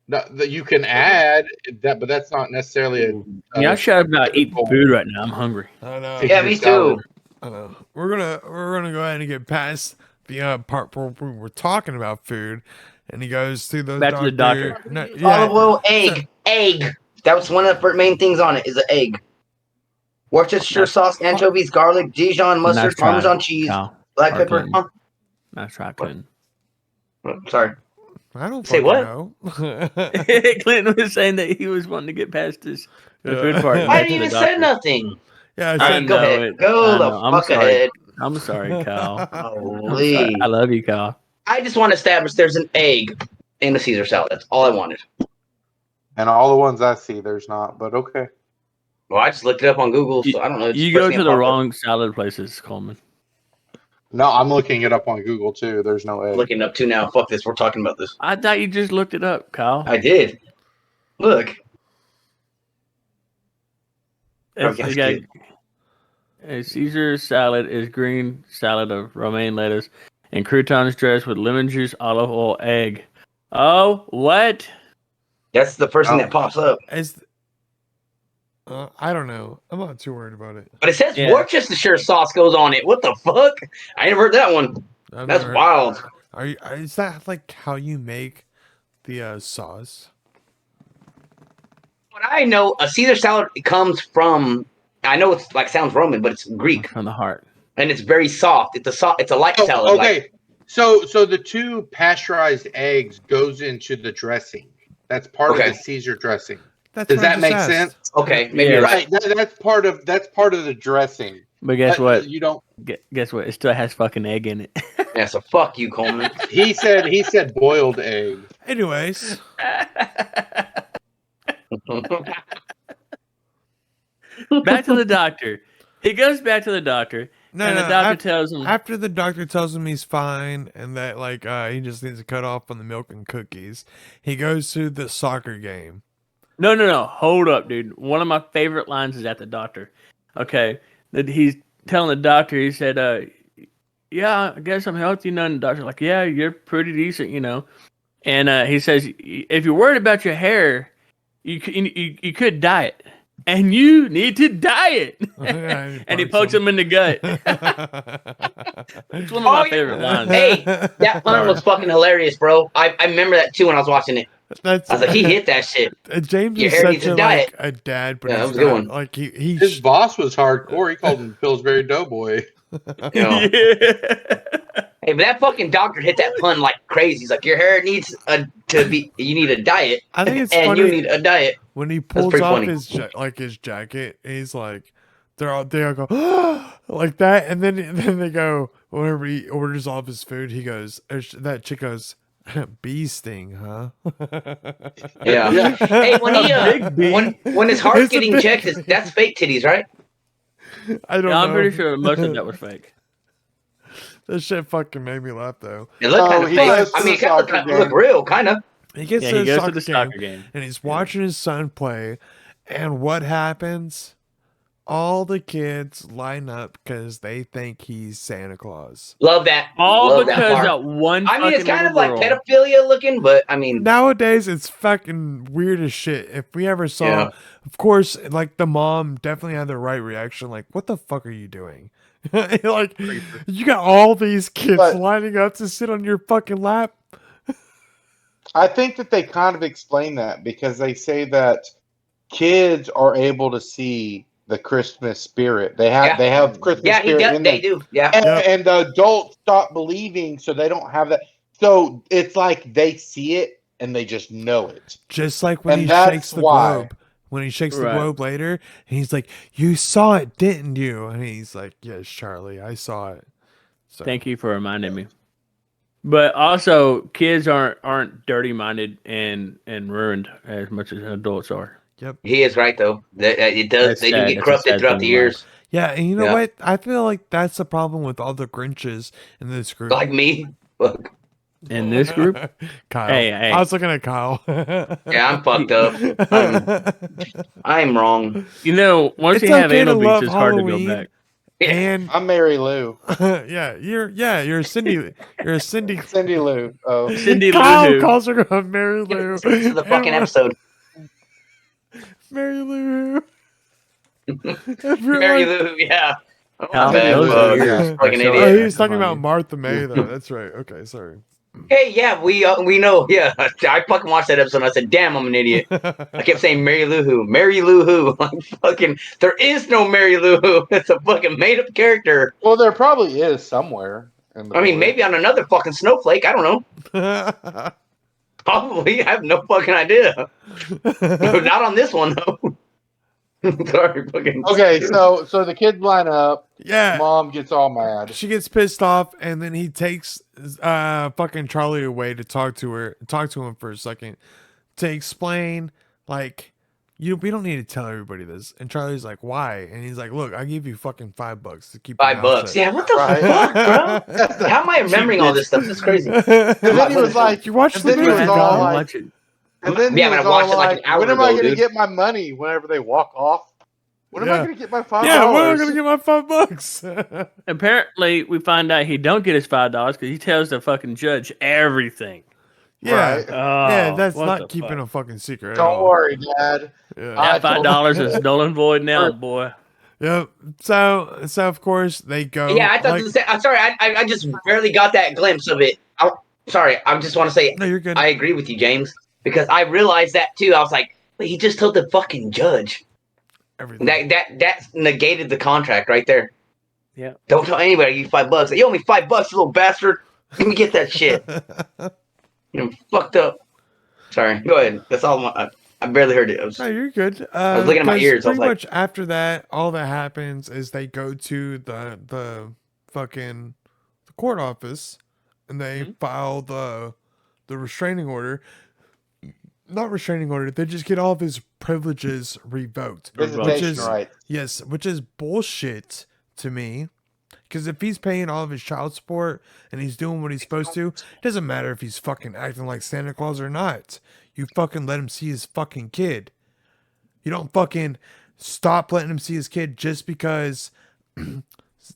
No, that you can add that, but that's not necessarily a. Yeah, I shut up about eating food right now. I'm hungry. I know. Yeah, me too. I know. We're gonna go ahead and get past the part where we were talking about food, and he goes through those. Back to the doctor. No, yeah. Olive oil, egg. That was one of the main things on it. Is an egg. Worcestershire sauce, anchovies, garlic, Dijon mustard, Nice try, Parmesan cheese, Kyle. black Or pepper. Clinton. Nice try, Clinton. Sorry. I don't Say fucking what? know. Clinton was saying that he was wanting to get past this. The food part. I back didn't to the even doctor. say nothing. Yeah, I I said Go know ahead. it. Go I the know. I'm fuck sorry. ahead. I'm sorry, Kyle. Holy. I love you, Kyle. I just want to establish there's an egg in the Caesar salad. That's all I wanted. And all the ones I see, there's not. But okay. Well, I just looked it up on Google, so I don't know. It's You the first go thing to that the popped up. wrong salad places, Coleman. No, I'm looking it up on Google too. There's no egg. Looking it up too now. Fuck this. We're talking about this. I thought you just looked it up, Kyle. I did. Look. It's- Okay. you got- a Caesar salad is green salad of romaine lettuce and croutons dressed with lemon juice, olive oil, egg. Oh, what? That's the first thing Oh. that pops up. I don't know. I'm not too worried about it. But it says Yeah. Worcestershire sauce goes on it. What the fuck? I ain't never heard that one. I've That's never- wild. Is that like how you make the sauce? What I know, a Caesar salad comes from. I know it's like sounds Roman, but it's Greek From the heart. and it's very soft. It's a light salad. Okay, Like, so the two pasteurized eggs goes into the dressing. That's part Okay. of the Caesar dressing. That's Does what I that just make asked. sense? okay, maybe Yeah. you're right. Right. That's part of the dressing. But guess But what? You don't. Guess what? It still has fucking egg in it. Yeah, so fuck you, Coleman. He said boiled egg. Anyways, Back to the doctor. He goes back to the doctor, no, and no, the doctor af- tells him, after the doctor tells him he's fine and that like he just needs to cut off on the milk and cookies, he goes to the soccer game. No. Hold up, dude. One of my favorite lines is at the doctor. Okay. That he's telling the doctor, he said, yeah, I guess I'm healthy. And the doctor's like, yeah, you're pretty decent, you know. And he says, if you're worried about your hair, you could diet. And you need to diet. And he pokes him in the gut. It's one of my Oh, yeah. favorite lines. Hey, that pun was fucking hilarious, bro. I remember that too when I was watching it. That's I was like, he hit that shit. James Your is hair such needs a a diet. like a dad, but Yeah, that he's was a good not, one. like His boss was hardcore. He called him Pillsbury Doughboy. You know? Yeah. Hey, but that fucking doctor hit that pun like crazy. He's like, your hair needs you need a diet, I think it's and funny you need a diet. when he pulls pretty off funny. his jacket. He's like, they all go like that, and then they go whenever he orders off his food. He goes, that chick goes, bee sting, huh? Yeah. Hey, when he Big B. when his heart's It's a getting big checked, B. that's fake titties, right? I don't know. I'm pretty sure most of that was fake. That shit fucking made me laugh though. It looked Oh, kind of he fake. goes I to mean, the it kind soccer of look game. real, kind of. He gets Yeah, to he the goes soccer to the game, soccer game. and he's watching his son play, and what happens? All the kids line up because they think he's Santa Claus. Love that. All Love because that that part. one. I mean, it's fucking kind of little like girl. pedophilia looking, but I mean, Nowadays, it's fucking weird as shit. If we ever saw, Yeah. of course, like the mom definitely had the right reaction. Like, what the fuck are you doing? Like, you got all these kids But- lining up to sit on your fucking lap. I think that they kind of explain that because they say that kids are able to see the Christmas spirit. They have Christmas Yeah, he spirit does. in They them. do. Yeah. And the adults stop believing, so they don't have that. So it's like they see it and they just know it. Just like when And he that's shakes the why. globe. When he shakes the Right. globe later, and he's like, "You saw it, didn't you?" And he's like, "Yes, Charlie, I saw it." So, Thank you for reminding me. But also, kids aren't dirty minded and ruined as much as adults are. He is right though. It does. That's They do sad. get That's a corrupted sad throughout thing the in life. years, Yeah, and you know Yeah. what? I feel like that's the problem with all the Grinches in this group. like me. Look, In this group, Kyle. Hey, hey. I was looking at Kyle. yeah, I'm fucked up. I'm wrong. you know, once It's you have okay to anal beats, love it's hard to Halloween. go back. And I'm Mary Lou. you're Cindy. You're a Cindy. Cindy Lou. Oh. Cindy Kyle Lou Who. calls her Mary Lou. This is the fucking episode. Mary Lou. Mary Lou. Yeah. Oh, How my bad. those Fuck. are yeah. Fucking So- Oh, idiot. he was talking about Martha May though. That's right. Okay, sorry. Hey, yeah, we know. Yeah, I fucking watched that episode. And I said, "Damn, I'm an idiot." I kept saying Mary Lou Who. Mary Lou Who. Like fucking. There is no Mary Lou Who. It's a fucking made up character. Well, there probably is somewhere. In the I mean, book. maybe on another fucking snowflake. I don't know. Probably. I have no fucking idea. Not on this one though. Sorry, fucking. Okay, so the kids line up. Yeah. Mom gets all mad. She gets pissed off, and then he takes fucking Charlie away to talk to him for a second, to explain like, we don't need to tell everybody this. And Charlie's like, why? And he's like, look, I give you fucking $5 to keep your mouth $5. shut." Yeah, what the Right. fuck, bro? How am I remembering all this stuff? That's crazy. And then he was like, "You watched and the then he movie, was dog." all like, Watch it. and then Yeah, he but was I watched all it like an like, hour when am I ago, going to dude. get my money whenever they walk off? When am I Yeah. going to get my $5? Yeah, when am I gonna get my $5? Apparently, we find out he don't get his $5 because he tells the fucking judge everything. Yeah. Right. Oh, Yeah, that's what not the keeping fuck? a fucking secret. at Don't all. worry, Dad. Yeah. That I told $5 is null and void now, boy. Yep. So of course they go. Yeah, I thought. like- I'm sorry. I just barely got that glimpse of it. Sorry. I just want to say No, you're good. I agree with you, James, because I realized that too. I was like, wait, he just told the fucking judge. Everything. That negated the contract right there. Yeah. Don't tell anybody you $5. You owe me $5, you little bastard. Let me get that shit. Fucked up. Sorry. Go ahead. That's all. I barely heard it. No, you're good. was looking at my 'cause ears, I was Pretty like- much after that, all that happens is they go to the fucking the court office and they Mm-hmm. file the restraining order. Not restraining order. They just get all of his privileges revoked. Visitation is- right. Yes, which is bullshit to me. Because if he's paying all of his child support and he's doing what he's supposed to, it doesn't matter if he's fucking acting like Santa Claus or not. You fucking let him see his fucking kid. You don't fucking stop letting him see his kid just because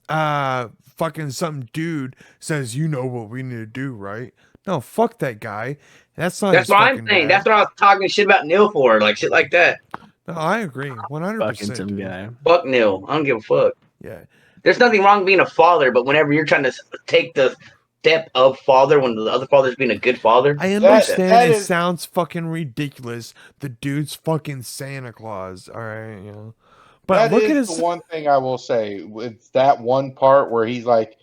fucking some dude says, you know what we need to do, right? No, fuck that guy. That's not That's his what I'm fucking saying. dad. That's what I was talking shit about Neil for, like shit like that. No, I agree. 100%. Fucking some dude. guy. Fuck Neil. I don't give a fuck. Yeah. There's nothing wrong being a father, but whenever you're trying to take the step of father when the other father's being a good father, I understand that it is- sounds fucking ridiculous. The dude's fucking Santa Claus, all right, you know. But That look is at his. the one thing I will say. It's that one part where he's like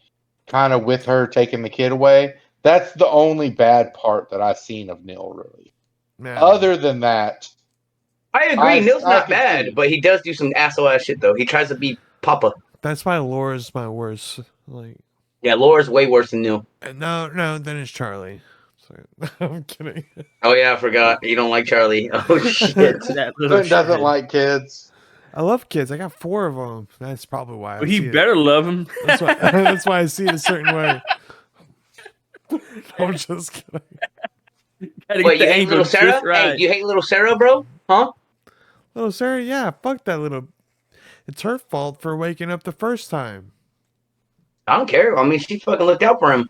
kind of with her taking the kid away. That's the only bad part that I've seen of Neil, really. Man, Other than that, I agree. Neil's I not can bad, see. but he does do some asshole ass shit though. He tries to be Papa. that's why Laura's my worst. Like, Yeah, Laura's way worse than Neil. no, then it's Charlie. So, I'm kidding. Oh yeah, I forgot. You don't like Charlie. Oh shit. That little Clint doesn't shit. like kids. I love kids. I got 4 of them. That's probably why. I Well, he see it. better love him. That's why. That's why I see it a certain way. I'm just kidding. Gotta Wait, get you the hate angle little just Sarah? right. Hey, you hate little Sarah, bro? Huh? Oh, Sarah, yeah, fuck that little. It's her fault for waking up the first time. I don't care. I mean, she fucking looked out for him.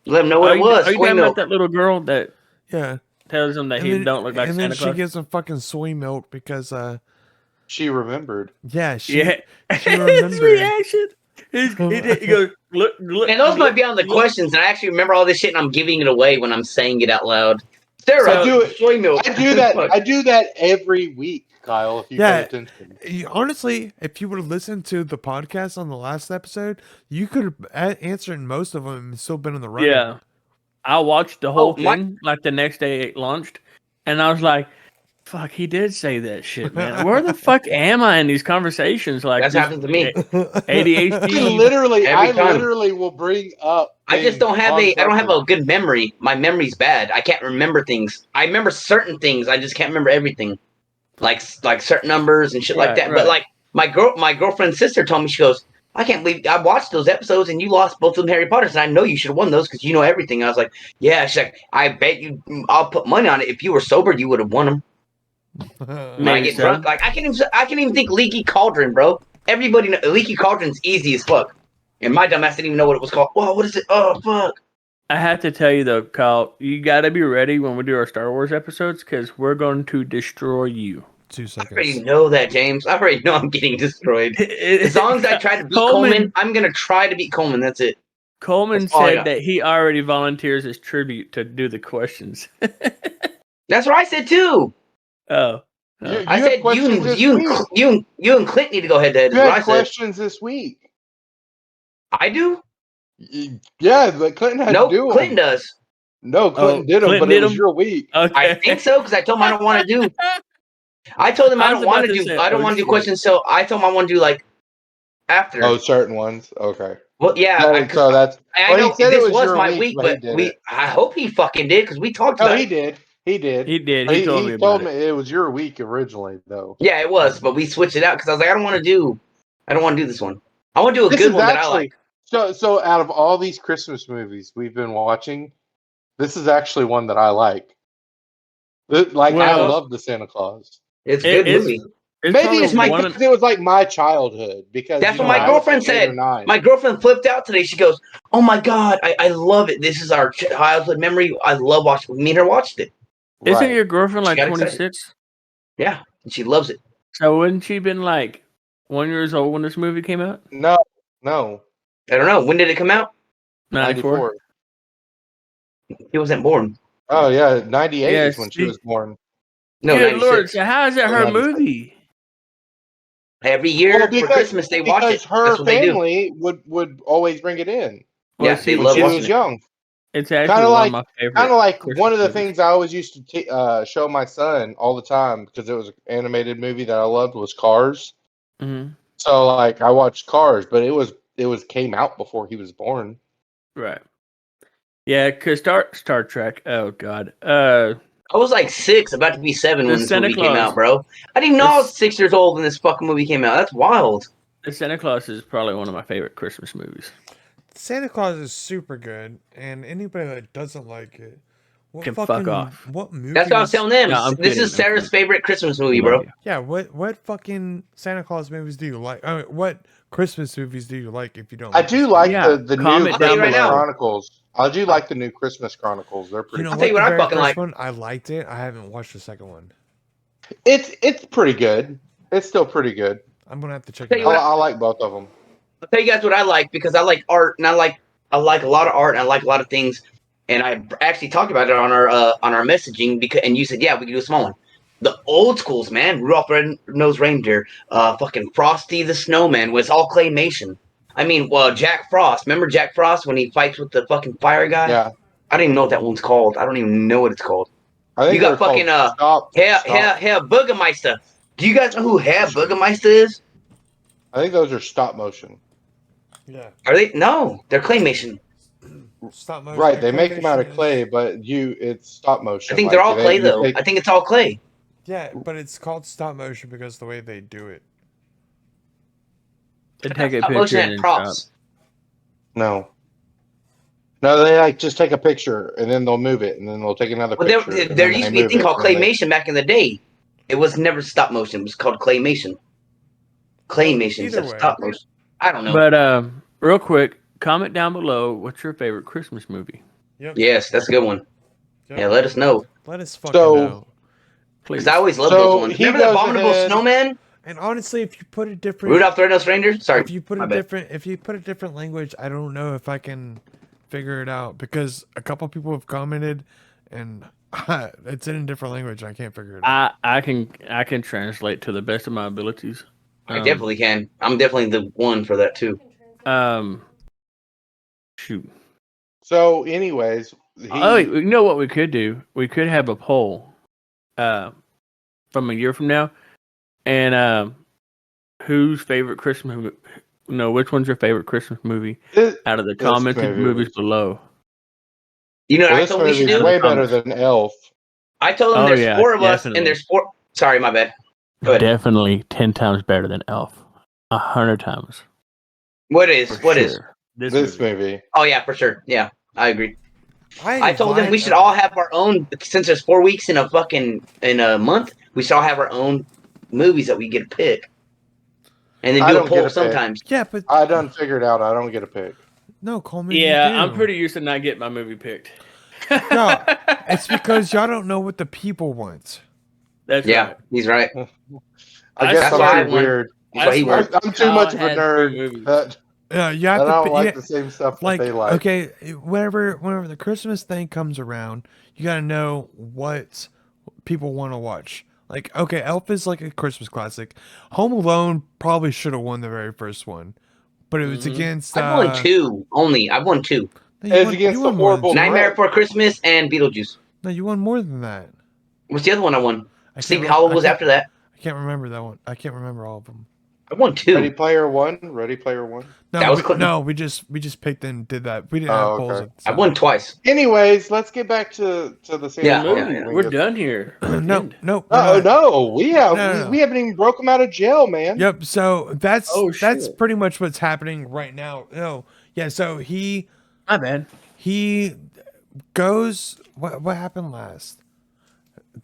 Let him know what Are it you, was. are you Soy talking milk. about that little girl that Yeah. tells him that he then- don't look like and Santa then she Claus? gives him fucking soy milk because She remembered. yeah, she Yeah. she His remembered. reaction. He goes, look. And those might be on the questions, and I actually remember all this shit, and I'm giving it away when I'm saying it out loud. Sarah, I do it. soy milk. I do that. Fuck. I do that every week, Kyle. If you Yeah. pay attention. Honestly, if you would have listened to the podcast on the last episode, you could have answered most of them and still been in the running. Yeah. I watched the whole Oh, my- thing like the next day it launched, and I was like, "Fuck, he did say that shit, man. Where the fuck am I in these conversations?" Like That's this happened to me. ADHD. I Every time. literally will bring up. I just things don't have on I don't have a purpose. good memory. My memory's bad. I can't remember things. I remember certain things. I just can't remember everything. Like certain numbers and shit like Right, that. right. But like my girlfriend's sister told me, she goes, I can't believe I watched those episodes and you lost both of them Harry Potters, and I know you should have won those because you know everything. I was like, yeah. She's like, I bet you. I'll put money on it. If you were sober, you would have won them. When I Maybe get so. drunk, like I can't even think Leaky Cauldron, bro. Everybody know Leaky Cauldron's easy as fuck. And my dumbass didn't even know what it was called. Whoa, what is it? Oh fuck. I have to tell you though, Kyle, you got to be ready when we do our Star Wars episodes because we're going to destroy you. 2 I seconds. already know that, James. I already know I'm getting destroyed. As long as I try to beat Coleman, I'm gonna try to beat Coleman. That's it. Coleman That's all I said got. that he already volunteers as tribute to do the questions. That's what I said too. Oh, You I have said questions this you week. and Clint need to go head to head. You Is what had I said. questions this week. I do. Yeah, but Clinton had No, to do Clinton them. does. No, Clinton did them, Clinton but it did was 'em? your week. okay. I think so because I told him I don't want to do. I told him I I was don't want about to to do. say, I don't oh, want to do shit. questions. So I told him I want to do like after. Oh, certain ones. Okay. Well, yeah. No, so that's. I well, he know said it this was was your my week, week, but he but did we. it. I hope he fucking did because we talked No, about he it. did. He did. He did. He told me about told it. me it was your week originally, though. Yeah, it was, but we switched it out because I was like, I don't want to do this one. I want to do a This good is one that I actually like. so. Out of all these Christmas movies we've been watching, this is actually one that I like. Like I Well, love the Santa Claus. It's a It good is- movie. It's Maybe probably it's my one of- because it was like my childhood. Because That's you what know, my I was girlfriend like 8 or said. 9. My girlfriend flipped out today. She goes, "Oh my god, I love it. This is our childhood memory. I love watching." Me and her watched it. Isn't Right. your girlfriend She like got excited. 26? Yeah, and she loves it. So wouldn't she been like 1 year old when this movie came out? No. I don't know when did it come out. 94. He wasn't born. Oh yeah, 98 Yeah, is when she see- was born. No, Good 96. Lord, so how is it her 96. movie? Every year Well, for Christmas they watch because it. her That's what they do. family would always bring it in Well, Yeah, see, they when love she watching was it. young. It's actually Kinda one like- of my favorite. Kind of like Christmas one of the movies. things I always used to show my son all the time because it was an animated movie that I loved was Cars. Mhm. So like I watched Cars, but it was came out before he was born. Right. Yeah, because Star Trek. Oh God. I was like 6, about to be 7 The when this Santa movie came Claus. out, bro. I didn't even know I was This- 6 years old when this fucking movie came out. That's wild. The Santa Claus is probably one of my favorite Christmas movies. Santa Claus is super good, and anybody that doesn't like it, what Can fuck off. What movie? That's what I was telling them. No, I'm This kidding, is I'm Sarah's kidding. favorite Christmas movie, Love bro. you. Yeah, what fucking Santa Claus movies do you like? I mean, what Christmas movies do you like if you don't? I do like Yeah, the new comment down Christmas below. Chronicles. I do like the new Christmas Chronicles. They're You pretty. know I'll what? tell you what the I very fucking first like. one, I liked it. I haven't watched the second one. It's pretty good. It's still pretty good. I'm gonna have to check Tell it you out. what, I like both of them. I'll tell you guys what I like because I like art and I like a lot of art and I like a lot of things. And I actually talked about it on our messaging because and you said yeah we can do a small one. The old schools, man. Rudolph the Red-Nosed Reindeer, fucking Frosty the Snowman was all claymation. I mean, well, Jack Frost. Remember Jack Frost when he fights with the fucking fire guy? Yeah, I don't even know what that one's called. I don't even know what it's called. I think You got they're called fucking, Stop. Herr Bürgermeister. Do you guys know who Herr Bürgermeister is? I think those are stop motion. Yeah, Are they? No, they're claymation. stop motion. Right, they make them out of claymation clay, is- but it's stop motion. I think they're all clay you though. take- I think it's all clay. Yeah, but it's called stop motion because the way they do it. They take a Stop picture motion and and then props. No, they like just take a picture and then they'll move it and then they'll take another Well, picture. there and there then used they to be a move thing it, called and then they- claymation back in the day. It was never stop motion. It was called claymation. Claymation Either instead of way. stop motion. I don't know. But real quick, comment down below what's your favorite Christmas movie, Yep. Yes, that's a good one. Yep. Yeah, let us know. Let us fucking So- know. please. Because I always love So those ones. he Remember the goes Abominable ahead- Snowman? And honestly, if you put a different, Rudolph the Red-Nosed Reindeer? Sorry. if you put my a bad. different, if you put a different language, I don't know if I can figure it out because a couple people have commented, and It's in a different language. I can't figure it out. I can translate to the best of my abilities. I definitely can. I'm definitely the one for that too. Shoot. So, anyways, Oh, you know what we could do? We could have a poll, from a year from now, and whose favorite Christmas movie? No, which one's your favorite Christmas movie out of the commented movies below? You know what I this told them we should movie is do? way better than Elf. I told them Oh, there's yeah, 4 of us, definitely. and there's 4. Sorry, my bad. Go ahead. Definitely 10 times better than Elf. 100 times. What is? For What is? sure. This movie. Oh yeah, for sure. Yeah, I agree. I told them we should all have our own. Since there's 4 weeks in a month, we should all have our own movies that we get to pick, and then I do a don't get poll a pick. sometimes. Yeah, but I done figured out I don't get a pick. no, Coleman. you Yeah, do. I'm pretty used to not getting my movie picked. No, it's because y'all don't know what the people want. That's Yeah, right. he's right. I I guess swear I I'm too won. weird. That's why he swear won. I'm too Kyle much of a had 3 nerd. movies. That Yeah, you I have to. don't pi- like yeah, the same stuff like that they like. okay, whenever the Christmas thing comes around, you gotta know what people want to watch. Like, okay, Elf is like a Christmas classic. Home Alone probably should have won the very first one, but it was Mhm. against. I've won 2 only. I've won 2. No, It's against the more than horrible- two. Nightmare Before Christmas and Beetlejuice. No, you won more than that. What's the other one I won? I can't Sleepy re- Hollow I was can't- after that. I can't remember that one. I can't remember all of them. I won 2. Ready Player One. Ready Player One. No, That was Clinton. no, we just picked and did that. We didn't Oh, have polls. okay. At the I won twice. Anyways, let's get back to the same Yeah, movie. yeah. We're done here. time. No, no, we're Oh not. no, we have No. we haven't even broke him out of jail, man. Yep. So that's Oh, that's shit. pretty much what's happening right now. No, yeah. So he My bad. goes. What happened last?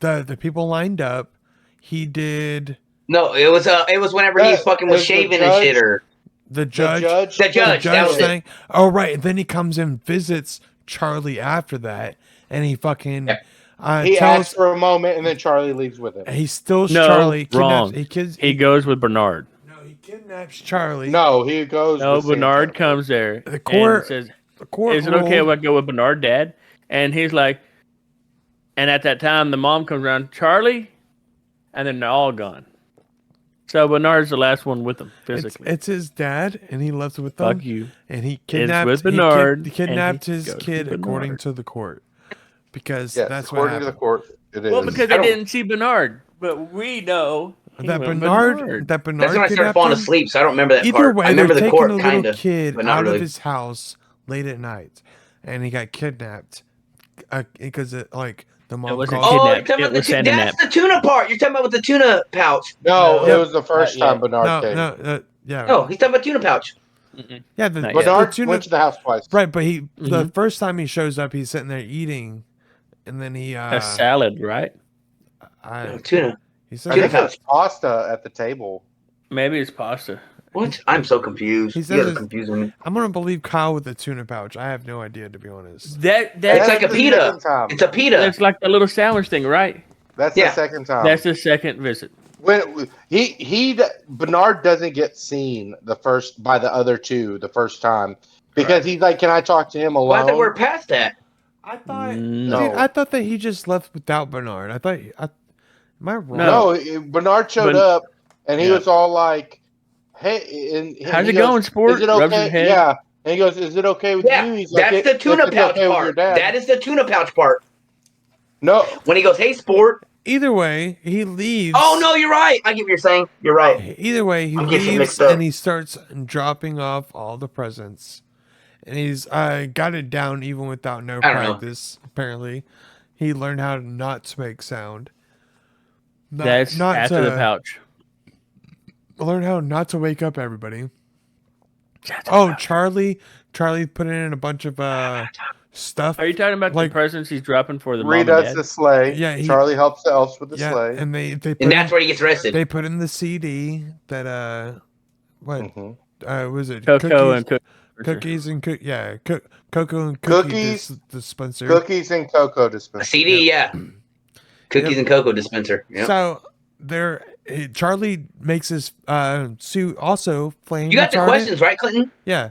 The people lined up. He did No, it was whenever he That- fucking was the shaving and judge- shit, or the judge. The judge, that was it. thing. Oh right. And then he comes and visits Charlie after that, and he fucking Yeah. He tells. asks for a moment, and then Charlie leaves with him. He still No, Charlie. wrong. He He goes with Bernard. no, he kidnaps Charlie. No, he goes. No, with Bernard Santa. comes there The court- and says, The court "Is it okay if ruled- I go with Bernard, Dad?" And he's like, and at that time, the mom comes around, Charlie, and then they're all gone. So Bernard's the last one with them physically. It's his dad, and he left with them. Fuck you. And he kidnapped with Bernard, He kidnapped and he his goes kid with according Bernard. to the court, because Yes, that's what according to the happened. court, it is. Well, because I they don't- didn't see Bernard, but we know he That went Bernard, Bernard. that Bernard that's when I started kidnapped falling him. asleep. So I don't remember that Either part. way, I remember they're the taking court a kind little of, kid but not out really. of his house late at night, and he got kidnapped because like the mom wasn't called. Oh, you're kidnapped. talking It about was the Santa that's nap. the tuna part. You're talking about with the tuna pouch. no, No. it was the first Not time yet. Bernard came. Yeah, Oh, he's talking about tuna pouch. yeah. The, Not the yet. Bernard tuna- went to the house twice. right, but the Mm-hmm. first time he shows up, he's sitting there eating, and then he A salad, right? No, tuna. he I said Tuna think it was pasta at the table. Maybe it's pasta. What? I'm so confused. He You says guys are it's- confusing me. I'm gonna believe Kyle with the tuna pouch. I have no idea, to be honest. That It's That's like a the pita. second time. It's a pita. that's like the little sandwich thing, right? That's Yeah. the second time. That's the second visit. When Bernard doesn't get seen by the other two the first time because he's like, "Can I talk to him Well, alone?" I thought we're past that. I thought, No. dude, I thought that he just left without Bernard. Am I wrong? No, Bernard showed But- up and he Yeah. was all like, "Hey, and How's he it goes, going, sport? Is it Rubs okay?" his head. Yeah, and he goes, "Is it okay with Yeah, you?" He's like, that's the tuna "If it's pouch okay with your part. dad." That is the tuna pouch part. No, When he goes, "Hey, sport." Either way, he leaves. Oh no, you're right. I get what you're saying. You're right. Either way, he I'm getting leaves mixed up. and he starts dropping off all the presents, and he's got it down even without no I don't know. practice. Apparently, he learned how to not to make sound. Not, That's not after to the pouch. learn how not to wake up everybody. Oh, Charlie put in a bunch of stuff. Are you talking about Like- the presents he's dropping for the mom Reed and does dad? the sleigh. Yeah, Charlie helps the elves with the Yeah, sleigh. and they put And that's in, where he gets arrested. they put in the CD that what Mhm. was it Cocoa and cookies and cocoa and Cookies, dispenser. Cookies and cocoa A dispenser. CD, yeah. Cookies and cocoa dispenser. Yep. So Charlie makes his suit also flame You got the retardant. questions right, Clinton? Yeah.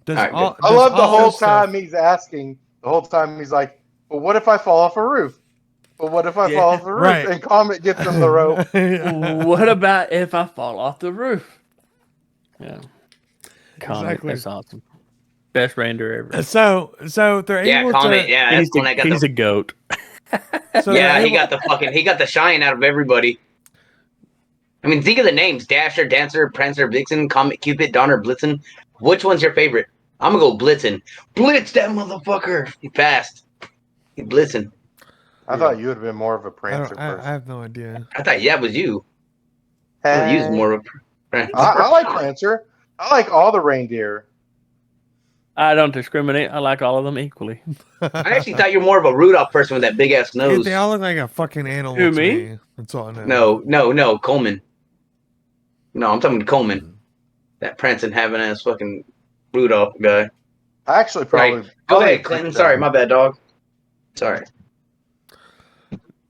Does All right, all, I does love the all whole this stuff. time he's asking. The whole time he's like, "Well, what if I fall off a roof? But what if I Yeah, fall off the roof right. and Comet gets him the rope? What about if I fall off the roof? Yeah. Comet, Exactly. that's awesome. Best reindeer ever. So they're Yeah, able Comet. to. Yeah, that's the one that got He's the. a goat. So Yeah, they're he able- got the fucking. He got the shine out of everybody. I mean, think of the names: Dasher, Dancer, Prancer, Vixen, Comet, Cupid, Donner, Blitzen. Which one's your favorite? I'm gonna go Blitzen. Blitz that motherfucker! He fast. He blitzing. I thought you would have been more of a I, Prancer don't, I person. have no idea. I thought yeah, it was you. I was more of a Prancer. I like Prancer. I like all the reindeer. I don't discriminate. I like all of them equally. I actually thought you were more of a Rudolph person with that big ass nose. They all look like a fucking animal Who, to me? me. That's all I know. No, Coleman. No, I'm talking Coleman. That prancing, having ass fucking Rudolph guy. I actually probably. Go probably ahead, Clinton. Sorry, my bad, dog. Sorry.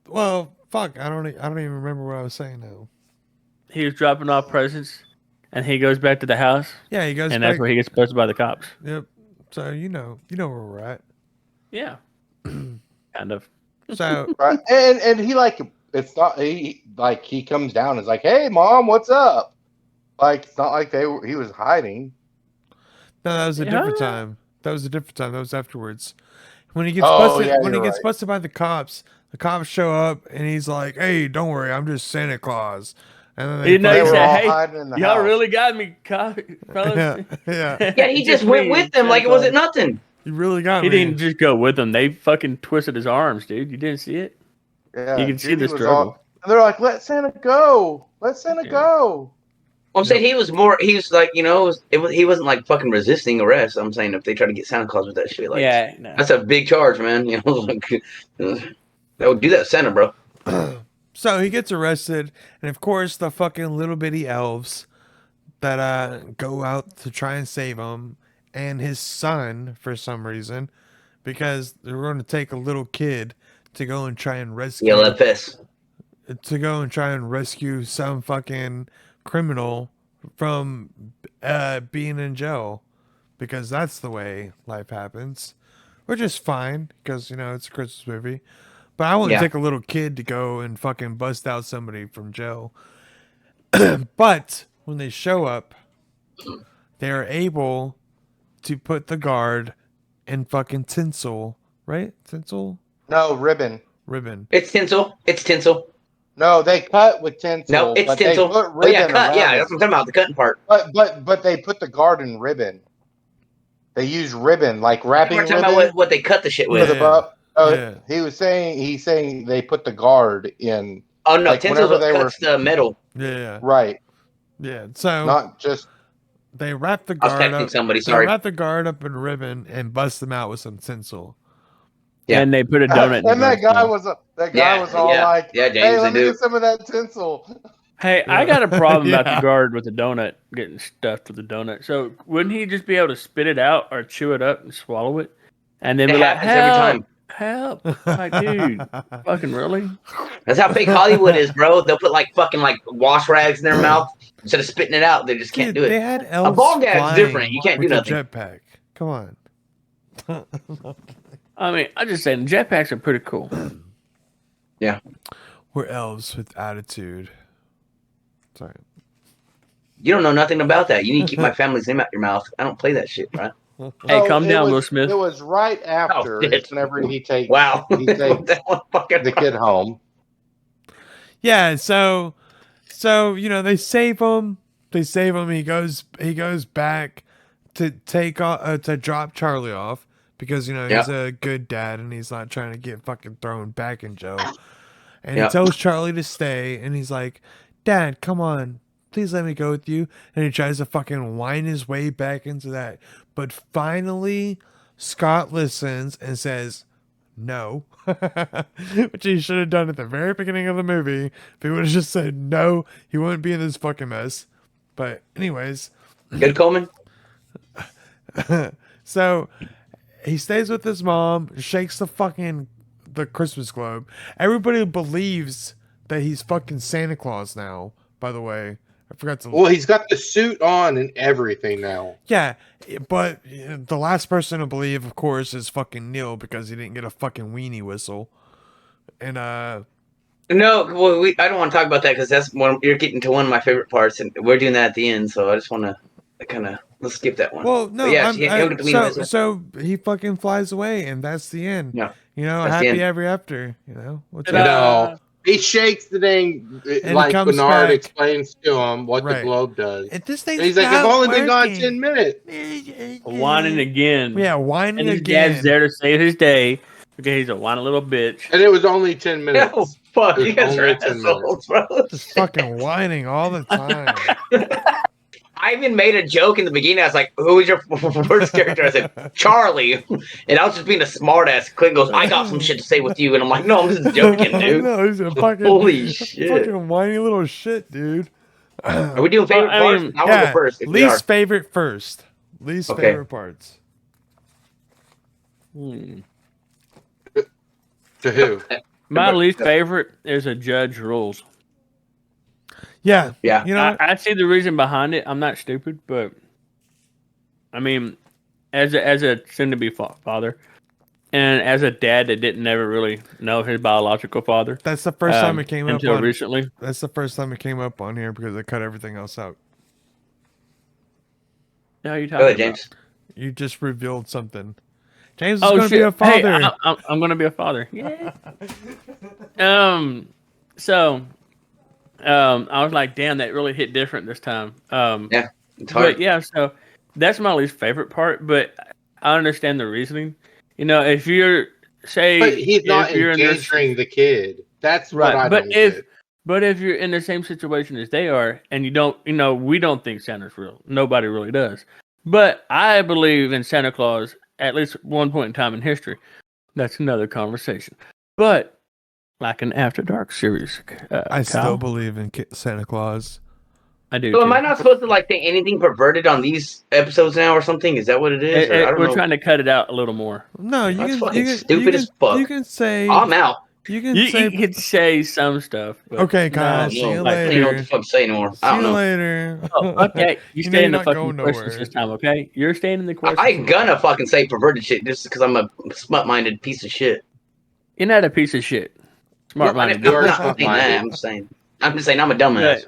Well, fuck. I don't even remember what I was saying now. He was dropping off presents, and he goes back to the house, Yeah, he goes and back. that's where he gets busted by the cops. Yep. So you know where we're at. Yeah. Kind of. So Right, and he like it's not he comes down and is like, "Hey, mom, what's up?" Like it's not like he was hiding. no, that was a Yeah. different time. That was a different time. That was afterwards. When he gets Oh, busted, yeah, when he you're gets right. busted by the cops show up and he's like, "Hey, don't worry, I'm just Santa Claus." And then He knows They he were said, all "Hey, hiding in the y'all house. really got me, fellas." yeah. Yeah, he just went me, with them Santa like it wasn't Claus. nothing. You really got He me. didn't just go with them. They fucking twisted his arms, dude. You didn't see it? Yeah, You can see Judy the was struggle. and they're like, "Let Santa go! Let Santa Yeah. go!" I'm saying he was more. He was like, he wasn't like fucking resisting arrest. I'm saying if they try to get Santa Claus with that shit, like, Yeah, no. that's a big charge, man. You know, like, that would do that, Santa, bro. So he gets arrested, and of course the fucking little bitty elves that go out to try and save him and his son for some reason, because they're going to take a little kid to go and try and rescue ELFS. some fucking criminal from being in jail, because that's the way life happens, which is fine because it's a Christmas movie. But I wouldn't Yeah. take a little kid to go and fucking bust out somebody from jail. But when they show up, they are able to put the guard in fucking tinsel, right? Tinsel No ribbon. ribbon. It's tinsel. It's tinsel. No, they cut with tinsel. No, it's but tinsel. They put Oh yeah, ribbon cut. Yeah, around that's it. what I'm talking about. The cutting part. But they put the guard in ribbon. They use ribbon like wrapping We're talking ribbon. about what they cut the shit for with. the bow. Yeah. He's saying they put the guard in Oh no, like tinsel whenever they cuts the metal. Yeah. right, Yeah. So not just they wrap the I was guard texting up. somebody. They Sorry. wrap the guard up in ribbon and bust them out with some tinsel. Yeah. And they put a donut in the and that guy guard's mouth. was all yeah, like, yeah, "Hey, James, let they me do. get some of that tinsel." Hey, I got a problem about Yeah. the guard with the donut getting stuffed with the donut. So wouldn't he just be able to spit it out or chew it up and swallow it, and then It be like, happens every "Help, time. help!" Like, dude, fucking really? That's how fake Hollywood is, bro. They'll put like fucking like wash rags in their mouth instead of spitting it out. They just can't Dude, do they it. had elves ball gag's flying different. You can't do with a nothing. jetpack. Come on. I mean, I just saying, jetpacks are pretty cool. We're elves with attitude. Sorry. You don't know nothing about that. You need to keep my family's name out your mouth. I don't play that shit, right? Hey, No, calm it down, was- Will Smith. It was right after. shit. It's whenever he takes Wow. he takes That one fucking the kid home. Yeah, so they save him. They save him. He goes back to to drop Charlie off because he's a good dad and he's not trying to get fucking thrown back in jail. And he Yeah. tells Charlie to stay and he's like, "Dad, come on. Please let me go with you." And he tries to fucking whine his way back into that. But finally, Scott listens and says, "No," which he should have done at the very beginning of the movie. If he would have just said no, he wouldn't be in this fucking mess. But anyways, good, Coleman. so he stays with his mom, shakes the Christmas globe. Everybody believes that he's fucking Santa Claus now. By the way, I forgot to. Well, he's got the suit on and everything now. Yeah, but the last person to believe, of course, is fucking Neil because he didn't get a fucking weenie whistle. And No, well, I don't want to talk about that because that's you're getting to one of my favorite parts, and we're doing that at the end. So I just want to kind of let's skip that one. well, no, But yeah, he'll get to meet him. so he fucking flies away, and that's the end. Yeah, You know, that's the happy end. ever after. You know, what's Ta-da! up? No, he shakes the thing And like comes Bernard back. explains to him what Right. the globe does. And this thing's And he's like, not "I've only been gone working." 10 minutes." Whining again. Yeah, whining And his again. dad's there to save his day because he's a whiny little bitch. And it was only 10 minutes. Oh fuck, There's you guys are only 10 assholes, bro. Just fucking whining all the time. I even made a joke in the beginning. I was like, "Who was your first character?" I said Charlie, and I was just being a smartass. Clint goes, "I got some shit to say with you," and I'm like, "No, I'm just joking, dude." No, he's a fucking Holy shit! fucking whiny little shit, dude. Are we doing favorite Well, I parts? mean, I want to go first. If we least are. favorite first. Least Okay. favorite parts. To who? My least favorite is a judge rules. Yeah. Yeah. You know, I see the reason behind it. I'm not stupid, but I mean, as a soon-to-be father, and as a dad that didn't never really know his biological father that's the first time it came up until on. recently. That's the first time it came up on here because they cut everything else out. How are you Go talking ahead, about? James. You just revealed something. James is Oh going to shit! be a father. Hey, I'm going to be a father. Yeah. So, I was like, damn, that really hit different this time. It's hard. But yeah, so that's my least favorite part. But I understand the reasoning. You know, if you're But he's not if you're in this- endangering the kid. That's what I but don't if get. but if you're in the same situation as they are, and you don't, you know, we don't think Santa's real. Nobody really does. But I believe in Santa Claus at least one point in time in history. That's another conversation. But like an After Dark series, I still Kyle, believe in Santa Claus. I do. So am too. I not supposed to like think anything perverted on these episodes now or something? Is that what it is? Or I don't We're know. trying to cut it out a little more. No, you That's can. fucking You can stupid as fuck. You can say. I'm out. You can You say. can say some stuff. But Okay, Kyle. no, See you I don't know what later. the fuck to say anymore. See I don't you know. later. Oh, fuck that. You You know stay you're in the not fucking going questions nowhere. this time, okay? You're staying in the questions. I ain't gonna fucking say perverted shit just because I'm a smut-minded piece of shit. You're not a piece of shit. Smart minded. You are I'm not saying smart-minded. that. I'm just saying I'm a dumbass.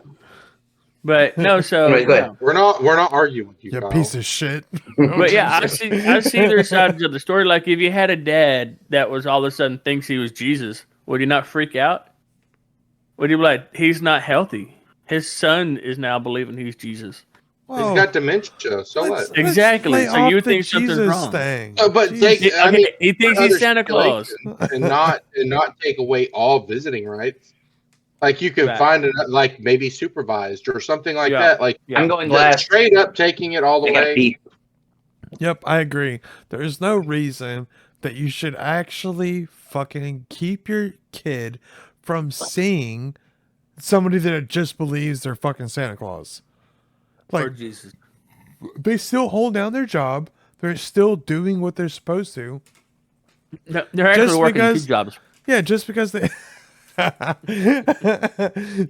But no, so Anyway, go ahead. We're not arguing with you, You Kyle. piece of shit. But yeah, I see their sides of the story. Like if you had a dad that was all of a sudden thinks he was Jesus, would you not freak out? Would you be like, he's not healthy? His son is now believing he's Jesus. He's got dementia. So what? Exactly. So you think something's wrong. Thing. But Jeez. take, I mean, He thinks other he's Santa Claus. stipulation and not take away all visiting rights. Like you can Right. find it like maybe supervised or something like Yeah. that. Like Yeah. I'm going but last. straight up taking it all the I gotta way. pee. Yep, I agree. There is no reason that you should actually fucking keep your kid from seeing somebody that just believes they're fucking Santa Claus. Or Like, Jesus. they still hold down their job. They're still doing what they're supposed to. No, they're actually Just working because- two jobs. Yeah, just because they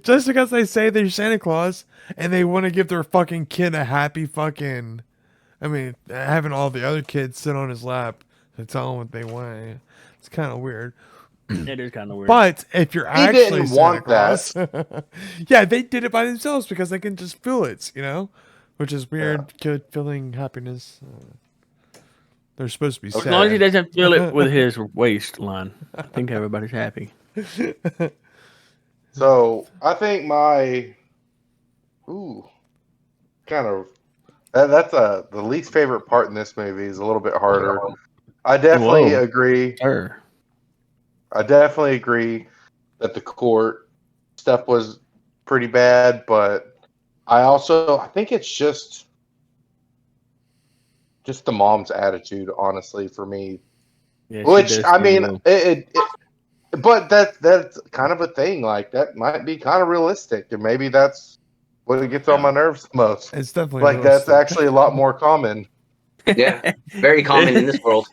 just because they say they're Santa Claus and they want to give their fucking kid a happy fucking, I mean, having all the other kids sit on his lap and tell them what they want. It's kind of weird. It is kind of weird. But if you're He actually didn't Santa want Claus, yeah, they did it by themselves because they can just feel it, you know, which is weird. Kid feeling happiness. They're supposed to be as sad. long as he doesn't feel it with his waistline, I think everybody's happy. So I think my kind of that's the least favorite part in this movie is a little bit harder. I definitely Whoa. agree. Sure. I definitely agree that the court stuff was pretty bad, but I think it's just the mom's attitude, honestly, for me. Yeah, she Which does I seem mean, low. but that's kind of a thing. Like that might be kind of realistic, and maybe that's what gets on my nerves the most. It's definitely Like that's realistic. actually a lot more common. Yeah, very common in this world.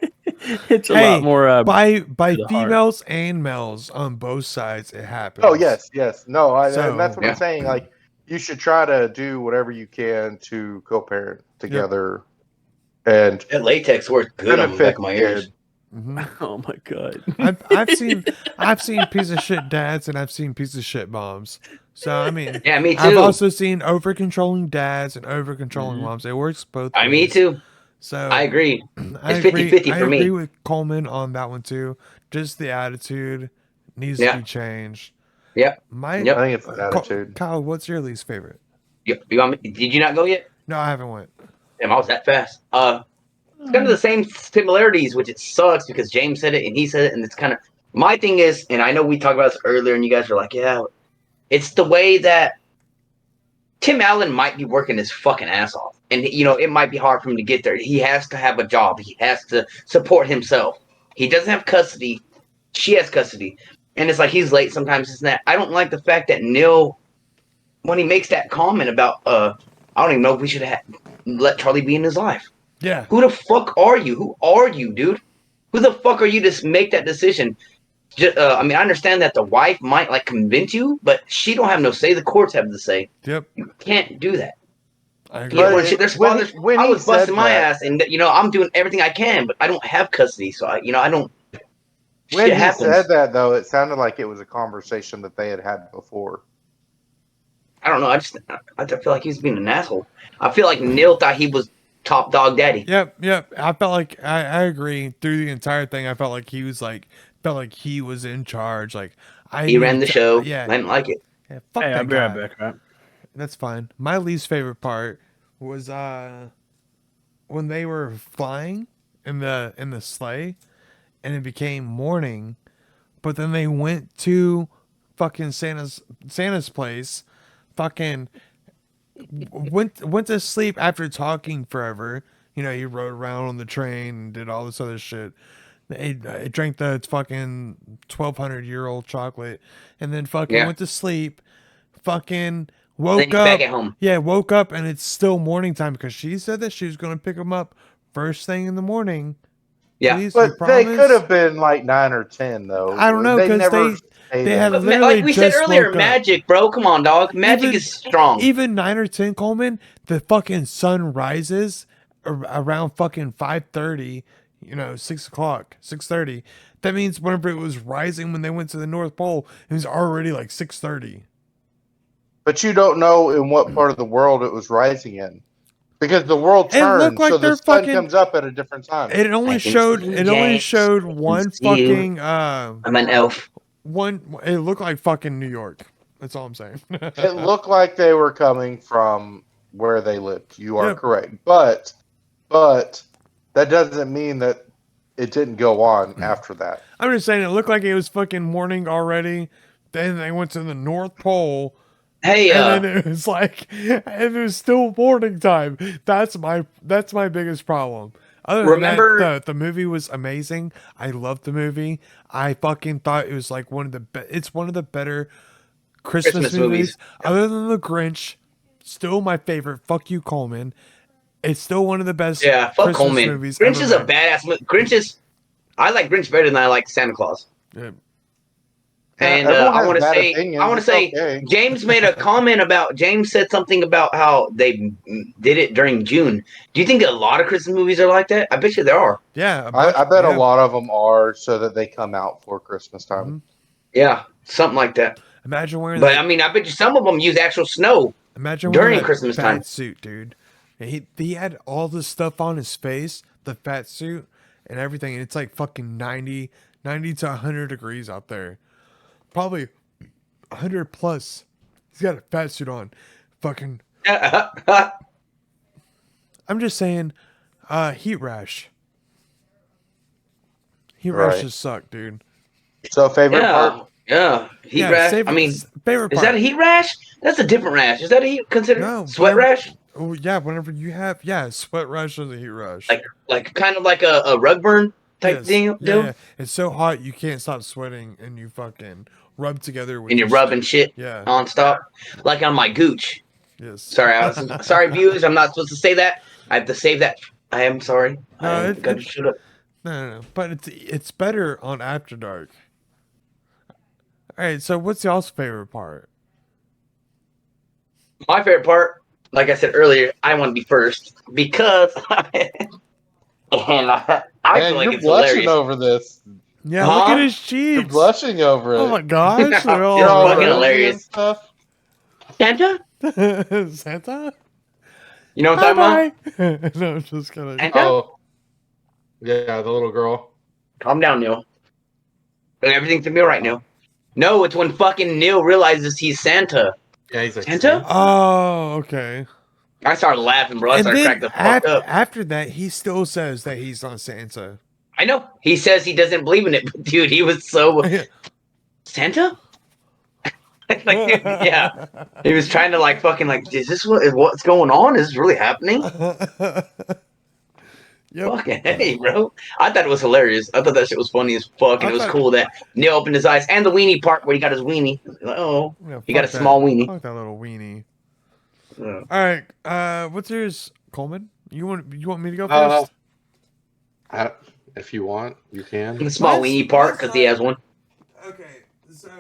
It's a Hey, lot more. by to the heart. females and males on both sides. It happens. Oh yes. No, So- and that's what Yeah. I'm saying. Like you should try to do whatever you can to co-parent together, and That latex works good on the benefit back of my the ears. kid. Mhm. Oh my god. I've seen piece of shit dads and I've seen piece of shit moms. So I mean, Yeah, me too. I've also seen over controlling dads and over controlling Mhm. moms. It works both I ways. me too. So I agree. I It's agree. 50-50 I for me. agree with Coleman on that one too. Just the attitude needs to Yeah. be changed. Yep. My Yep. I think it's an attitude. Kyle, what's your least favorite? You want me, did you not go yet? No, I haven't went. Damn, I was that fast. It's kind of the same similarities, which it sucks because James said it and he said it, and it's kind of my thing is, and I know we talked about this earlier, and you guys were like, yeah, it's the way that Tim Allen might be working his fucking ass off, and it might be hard for him to get there. He has to have a job. He has to support himself. He doesn't have custody. She has custody, and it's like he's late sometimes. It's that I don't like the fact that Neil, when he makes that comment about, I don't even know if we should have let Charlie be in his life. Yeah. Who the fuck are you? Who are you, dude? Who the fuck are you to make that decision? I mean, I understand that the wife might like convince you, but she don't have no say. The courts have the say. Yep. You can't do that. I agree. Yeah, But there's when fathers. when I he was busting said my that- ass, and I'm doing everything I can, but I don't have custody, so I don't. When Shit he happens. said that, though, it sounded like it was a conversation that they had before. I don't know. I feel like he's being an asshole. I feel like Neil thought he was top dog daddy. Yep. I felt like I agree through the entire thing. I felt like he was in charge. Like He ran the show. Yeah. I didn't like it. Yeah, fuck Hey, that I'll be guy. right back, right? That's fine. My least favorite part was when they were flying in the sleigh and it became morning, but then they went to fucking Santa's place, fucking went to sleep after talking forever. He rode around on the train and did all this other shit. They drank the fucking 1,200-year-old chocolate and then fucking Yeah. went to sleep. Fucking Then woke he's up. back at home. Yeah, woke up and it's still morning time because she said that she was going to pick him up first thing in the morning. Yeah. Please, you But they promise? could have been like 9 or 10, though. I don't know, 'cause never they stated had that. But literally like we said just earlier, woke up. magic, bro. Come on, dog. Magic Even- is strong. Even 9 or 10, Coleman, the fucking sun rises around fucking 5:30, 6 o'clock, 6:30. That means whenever it was rising when they went to the North Pole, it was already like 6:30. But you don't know in what part of the world it was rising in. Because the world It looked turns, like so they're the sun fucking- comes up at a different time. It only I can showed see you, it only James. showed I can one see you. fucking I'm an elf. it looked like fucking New York. That's all I'm saying. It looked like they were coming from where they lived. You are Yep. correct. But that doesn't mean that it didn't go on after that. I'm just saying it looked like it was fucking morning already. Then they went to the North Pole. Hey, And then it was like, and it was still morning time. That's my biggest problem. Other than Remember- that, the movie was amazing. I loved the movie. I fucking thought it was like it's one of the better Christmas Christmas movies. movies. Other than The Grinch, still my favorite. Fuck you, Coleman. It's still one of the best yeah, fuck Christmas Coleman. movies Grinch ever is a made. badass movie. I like Grinch better than I like Santa Claus. Yeah. And Everyone I has want to bad say, opinions. It's okay. James made a comment about. James said something about how they did it during June. Do you think a lot of Christmas movies are like that? I bet you there are. Yeah, I bet yeah. a lot of them are so that they come out for Christmas time. Mhm. Yeah, something like that. Imagine wearing But that. I mean, I bet you some of them use actual snow. Imagine during wearing that Christmas fat time. suit, dude. And he had all this stuff on his face, the fat suit and everything. And it's like fucking 90 to 100 degrees out there. Probably 100 plus. He's got a fat suit on. Fucking, I'm just saying, heat rash. Heat Right. rashes suck, dude. So favorite part? Yeah. Heat Yeah, rash. favorite- I mean, favorite is part. that a heat rash? That's a different rash. Is that a heat considered No, sweat whenever- rash? Oh yeah, whenever you have sweat rash or the heat rash. Like kind of like a rug burn type Yes. deal. Yeah. It's so hot you can't stop sweating and you fucking rub together with And you're your rubbing shit Yeah. nonstop, like on my gooch. Yes. Sorry, sorry, viewers. I'm not supposed to say that. I have to save that. I am sorry. No, I it- got to it- shoot up. No. But it's better on After Dark. All right. So what's y'all's favorite part? My favorite part, like I said earlier, I want to be first because and I I Man, feel like you're it's blushing hilarious. over this. Yeah, look Huh? at his You're cheeks. blushing over it. Oh my gosh, they're all It's You're all fucking rosy hilarious. and stuff. Santa? Santa. You know what I'm talking about? Bye. No, I'm just kidding. Santa? Oh, Yeah, the little girl. Calm down, Neil. Everything's to me right now. No, it's when fucking Neil realizes he's Santa. Yeah, he's like Santa? Oh, okay. I started laughing, bro. I And started then cracking the fuck up. after that, he still says that he's not Santa. I know. He says he doesn't believe in it, but dude, he was so Santa? Like, dude, yeah. He was trying to like fucking like, is this what's going on? Is this really happening? Yep. Fucking hey, bro. I thought it was hilarious. I thought that shit was funny as fuck, and I it was thought- cool that Neil opened his eyes and the weenie part where he got his weenie. Like, oh, Yeah, he got a fuck that. small weenie. Fuck that little weenie. Yeah. All right. What's yours, Coleman? You want me to go Uh, first? If you want, you can. The small Mine's- weenie part mine's because he not- has one. Okay. So,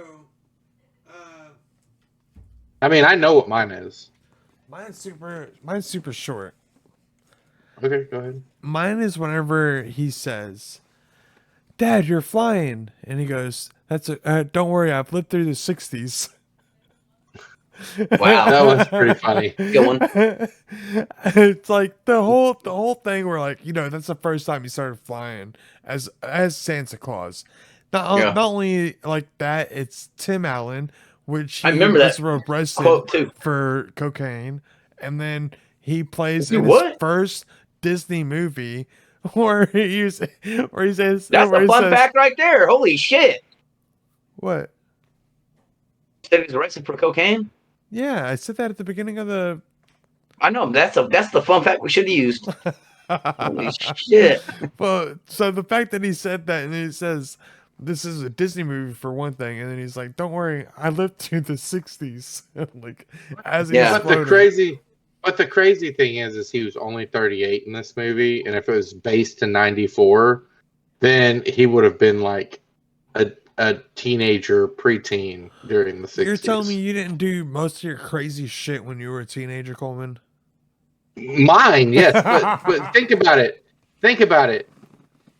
I mean, I know what mine is. mine's super short. Okay, go ahead. Mine is whenever he says, "Dad, you're flying," and he goes, don't worry, I've lived through the '60s." Wow. That was pretty funny. Good one. It's like the whole thing where, like, that's the first time he started flying as Santa Claus. Yeah. Not only like that, it's Tim Allen, which I he remember was that arrested quote too. for cocaine, and then he plays You in his what? first Disney movie where he says That's where a he fun says- fact right there. Holy shit. What? Said he was arrested for cocaine? Yeah, I said that at the beginning of the. I know. That's the fun fact we should have used. Holy shit. Well, so the fact that he said that, and then he says this is a Disney movie for one thing, and then he's like, "Don't worry, I lived through the '60s." Like, as he's Yeah. But the crazy thing is he was only 38 in this movie, and if it was based in '94, then he would have been like a teenager, preteen during the '60s. You're telling me you didn't do most of your crazy shit when you were a teenager, Coleman? Mine, yes, but think about it. Think about it.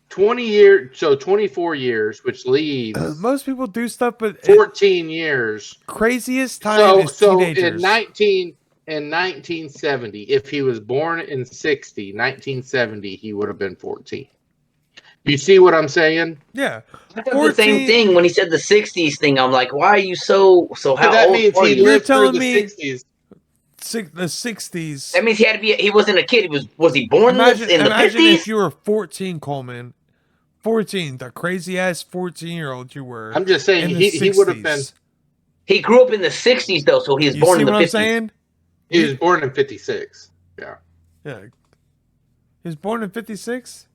20 years, so 24 years, which leaves Most people do stuff, but 14 years. craziest time is So teenagers. in 1970, if he was born in 1970, he would have been 14. You see what I'm saying? Yeah, I thought the same 14 thing when he said the 60s thing. I'm like, why are you so how that old means are he you? lived through telling the me- 60s. the '60s. That means he had to be. He wasn't a kid. Was he born Imagine in the if 50s? you were 14, Coleman. 14, the crazy ass 14-year-old you were. I'm just saying in the he would have been. 60s. He grew up in the 60s though, so he was You born see in the what I'm 50s. saying? He was born in 56. Yeah. He was born in 56?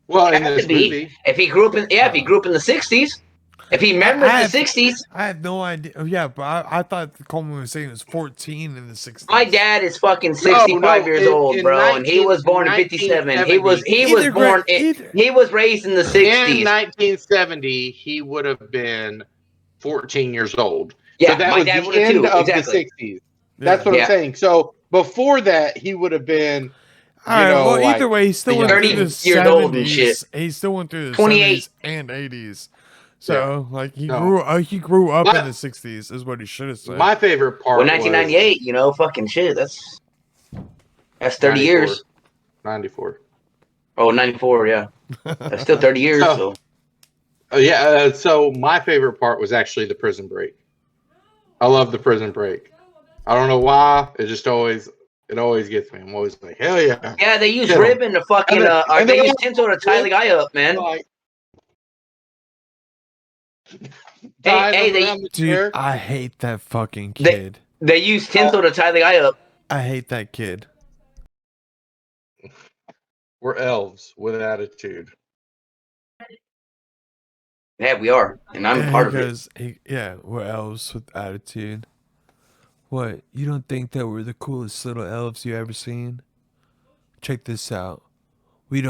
Well, in Had this to be. movie, If he grew up in if he grew up in the 60s, if he remembers I the 60s, I have no idea. Oh, yeah, but I thought Coleman was saying it was 14 in the 60s. my dad is fucking 65 years old, bro, and he was born in 57. He was Either born great- either- he was raised in the in 60s. 1970, he would have been 14 years old. Yeah, so that my was dad the would have end too. of Exactly. the 60s. Yeah. That's what Yeah. I'm saying. So before that, he would have been. All right, know, well, like, either way, he still went 30 through the years old and 70s. shit. He still went through the 28. 70s and 80s. So, like, he No. grew up My- in the 60s, is what he should have said. My favorite part Well, 1998, you know, fucking shit. That's 30 years. 94. Oh, 94, yeah. That's still 30 years. So- So So my favorite part was actually the prison break. I love the prison break. I don't know why. It always gets me. I'm always like, hell yeah. yeah, they use Yeah. ribbon to fucking And then- and they then- use tinsel to tie the guy up, man. Like, Hey, they- around the Dude, chair. I hate that fucking They- kid. They use tinsel to tie the guy up. I hate that kid. We're elves with attitude. Yeah, we are, and I'm part of it. Because we're elves with attitude. What? You don't think that we're the coolest little elves you ever seen? Check this out. We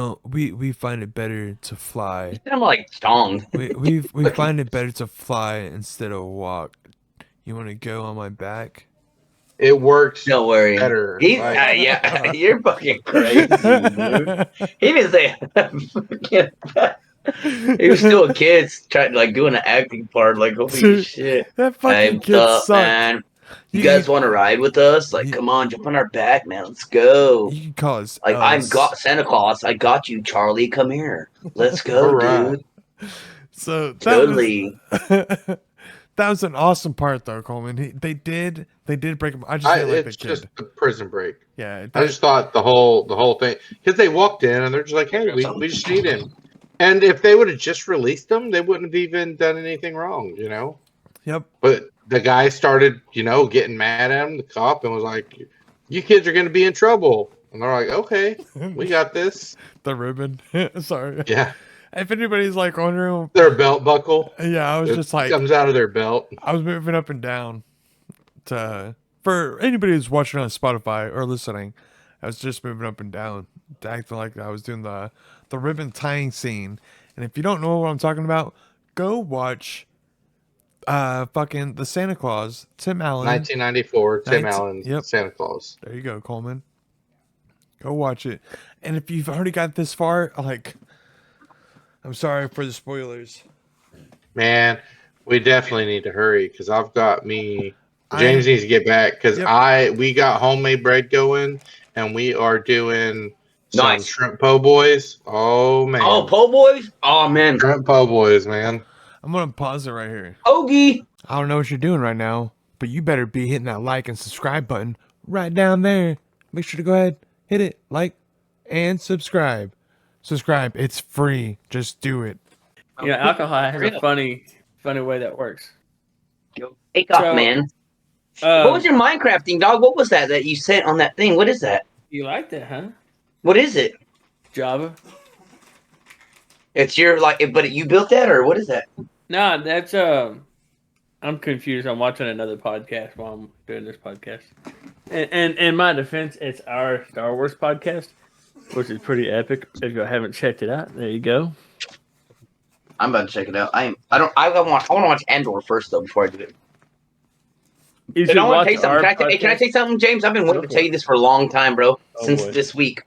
find it better to fly. I'm like stoned. We find it better to fly instead of walk. You want to go on my back? it works Don't worry. better. He's Like, yeah, you're fucking crazy, dude. He didn't say. He was still a kid, trying like doing an acting part. Like, holy Dude, shit! that fucking Hey, kid what's up, sucked. man? You You- guys want to ride with us? Like, you- come on, jump on our back, man. Let's go. You can call us. Like, I've us. got Santa Claus. I got you, Charlie. Come here. Let's go, All right. dude. So that Totally. was that was an awesome part though, Coleman. They did break him. I just didn't like the it's kid. just the prison break. Yeah, I just thought the whole thing, because they walked in and they're just like, hey, we just need him. And if they would have just released him, they wouldn't have even done anything wrong, you know? Yep. But the guy started, getting mad at him, the cop, and was like, you kids are going to be in trouble. And they're like, okay, we got this. The ribbon. Sorry. Yeah. If anybody's like wondering, Their belt buckle. yeah, I was It just like, comes out of their belt. I was moving up and down to for anybody who's watching on Spotify or listening. I was just moving up and down, acting like I was doing the ribbon tying scene. And if you don't know what I'm talking about, go watch fucking the Santa Claus, Tim Allen. 1994, Tim 19 Allen, yep. Santa Claus. There you go, Coleman. Go watch it. And if you've already got this far, like, I'm sorry for the spoilers. Man, we definitely need to hurry because I've got me. James needs to get back because we got homemade bread going and we are doing some shrimp po' boys. Oh man! Oh, po' boys! Oh man! Shrimp po' boys, man. I'm gonna pause it right here. Hoagie! I don't know what you're doing right now, but you better be hitting that like and subscribe button right down there. Make sure to go ahead, hit it, like, and subscribe. Subscribe. It's free. Just do it. You know, alcohol has a funny way that works. Take off, man. What was your Minecraft thing, dog? What was that you sent on that thing? What is that? You like that, huh? What is it? Java. It's your but you built that or what is that? No, that's I'm confused. I'm watching another podcast while I'm doing this podcast. And in my defense, it's our Star Wars podcast, which is pretty epic. If you haven't checked it out, there you go. I'm about to check it out. I want to watch Andor first though before I do it. You And I want to watch tell you something. our Can I podcast. say something, James? I've been waiting to tell you this for a long time, bro. Oh, Since boy. this week.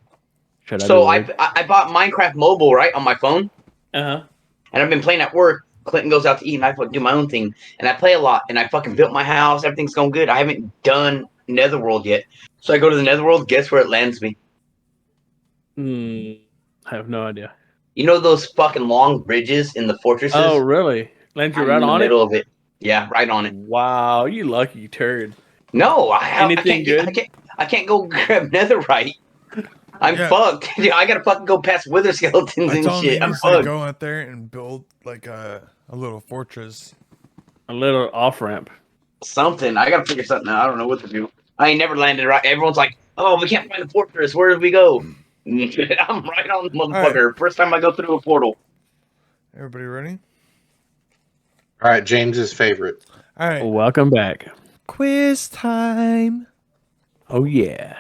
Should So do I it? bought Minecraft Mobile right on my phone, Uh-huh. and I've been playing at work. Clinton goes out to eat, and I do my own thing, and I play a lot. And I fucking built my house. Everything's going good. I haven't done Netherworld yet, so I go to the Netherworld. Guess where it lands me? I have no idea. You know those fucking long bridges in the fortresses? Oh, really? Land you I'm right in the on it? middle of it. Yeah, right on it. Wow, you lucky turd. No, Anything good? I can't go grab netherite. I'm Yeah. fucked. Dude, I gotta fucking go past wither skeletons I and told him he shit. I'm needs to fucked. go out there and build like a little fortress. A little off ramp. Something. I gotta figure something out. I don't know what to do. I ain't never landed right. Everyone's like, "Oh, we can't find the fortress. Where did we go?" I'm right on the motherfucker. First time I go through a portal. Everybody ready? All right, James's favorite. All right. Welcome back. Quiz time. Oh yeah.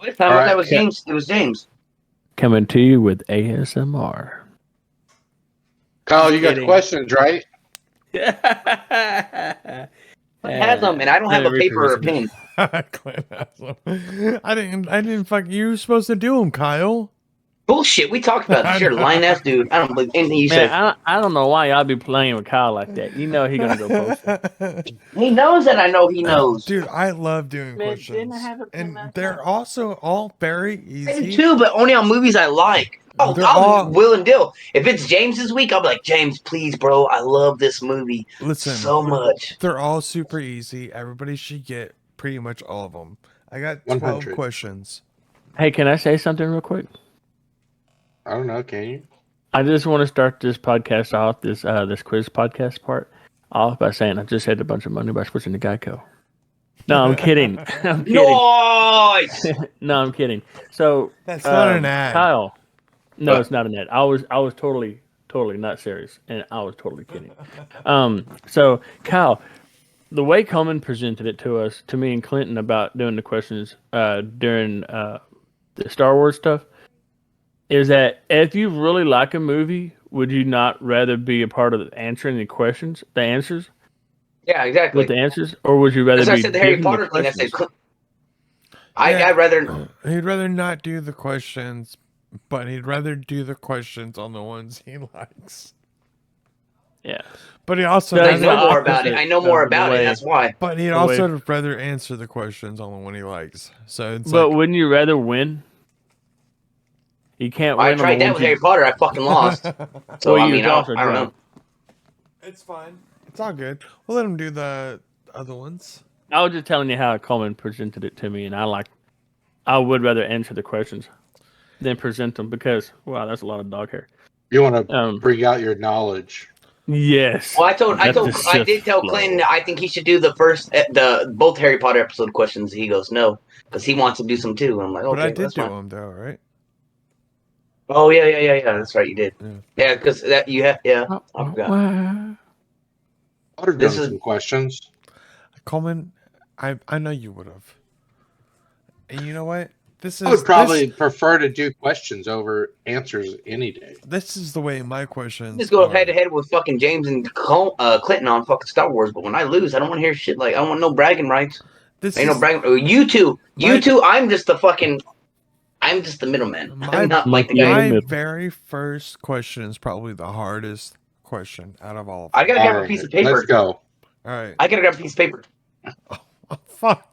This time All that right, was yeah. James. It was James. Coming to you with ASMR. Kyle, you got Kidding. questions, right? I I have them, and I don't have a paper or a pen. Clint has them. I didn't fuck. You were supposed to do them, Kyle. Bullshit. We talked about this. You're a lying ass dude. I don't believe anything you Man, said. I don't know why y'all be playing with Kyle like that. You know he gonna go post. He knows that I know he knows. Dude, I love doing Man, questions, didn't I have it and planned they're also all very I do easy. too, but only on movies I like. Oh, They're I'll all- will and deal. If it's James's week, I'll be like, James, please, bro. I love this movie Listen, so much. they're all super easy. Everybody should get pretty much all of them. I got 12 100. questions. Hey, can I say something real quick? I don't know. Can you? I just want to start this podcast off, this quiz podcast part off by saying I just had a bunch of money by switching to Geico. No, I'm kidding. I'm kidding. Nice. No, I'm kidding. So That's not an ad. Kyle. No, What? it's not an ad. I was totally not serious, and I was totally kidding. So Kyle, the way Coleman presented it to us, to me and Clinton about doing the questions during the Star Wars stuff, is that if you really like a movie, would you not rather be a part of answering the questions, the answers? Yeah, exactly. with the answers, or would you rather That's why I be said the Harry given Potter thing. I questions? said, Yeah. I'd rather. He'd rather not do the questions, but he'd rather do the questions on the ones he likes. Yeah. But he also So I That's know the more about it. opposite I know more of the about it. way- That's why. But he'd the also way- rather answer the questions on the one he likes. So it's But like, wouldn't you rather win? You can't win. I on the tried that ones with you- Harry Potter. I fucking lost. So Well, I you mean, was I also don't know. drunk. it's fine. It's all good. We'll let him do the other ones. I was just telling you how Coleman presented it to me, and I would rather answer the questions than present them because wow, that's a lot of dog hair. You want to Um, bring out your knowledge. yes. Well, I Let the did Sith tell flow. Clinton I think he should do both Harry Potter episode questions. He goes no because he wants to do some too. I'm like, okay, But I did that's do fine. them though, right? Oh yeah. That's right, you did. Yeah. Yeah, because that you have. Yeah, I forgot. Wow. I would have This done is- some questions. Coleman, I know you would have. And you know what? This is I would probably prefer to do questions over answers any day. this is the way my questions Just go are. head to head with fucking James and Clinton on fucking Star Wars. But when I lose, I don't want to hear shit like I don't want no bragging rights. This Ain't is no bragging. You two. I'm just the middleman. My- I'm not like the Yeah, guy. in the my middle. very first question is probably the hardest question out of all of I them. gotta grab a Alright, piece of paper. Let's go. All right. I gotta grab a piece of paper. Oh, fuck.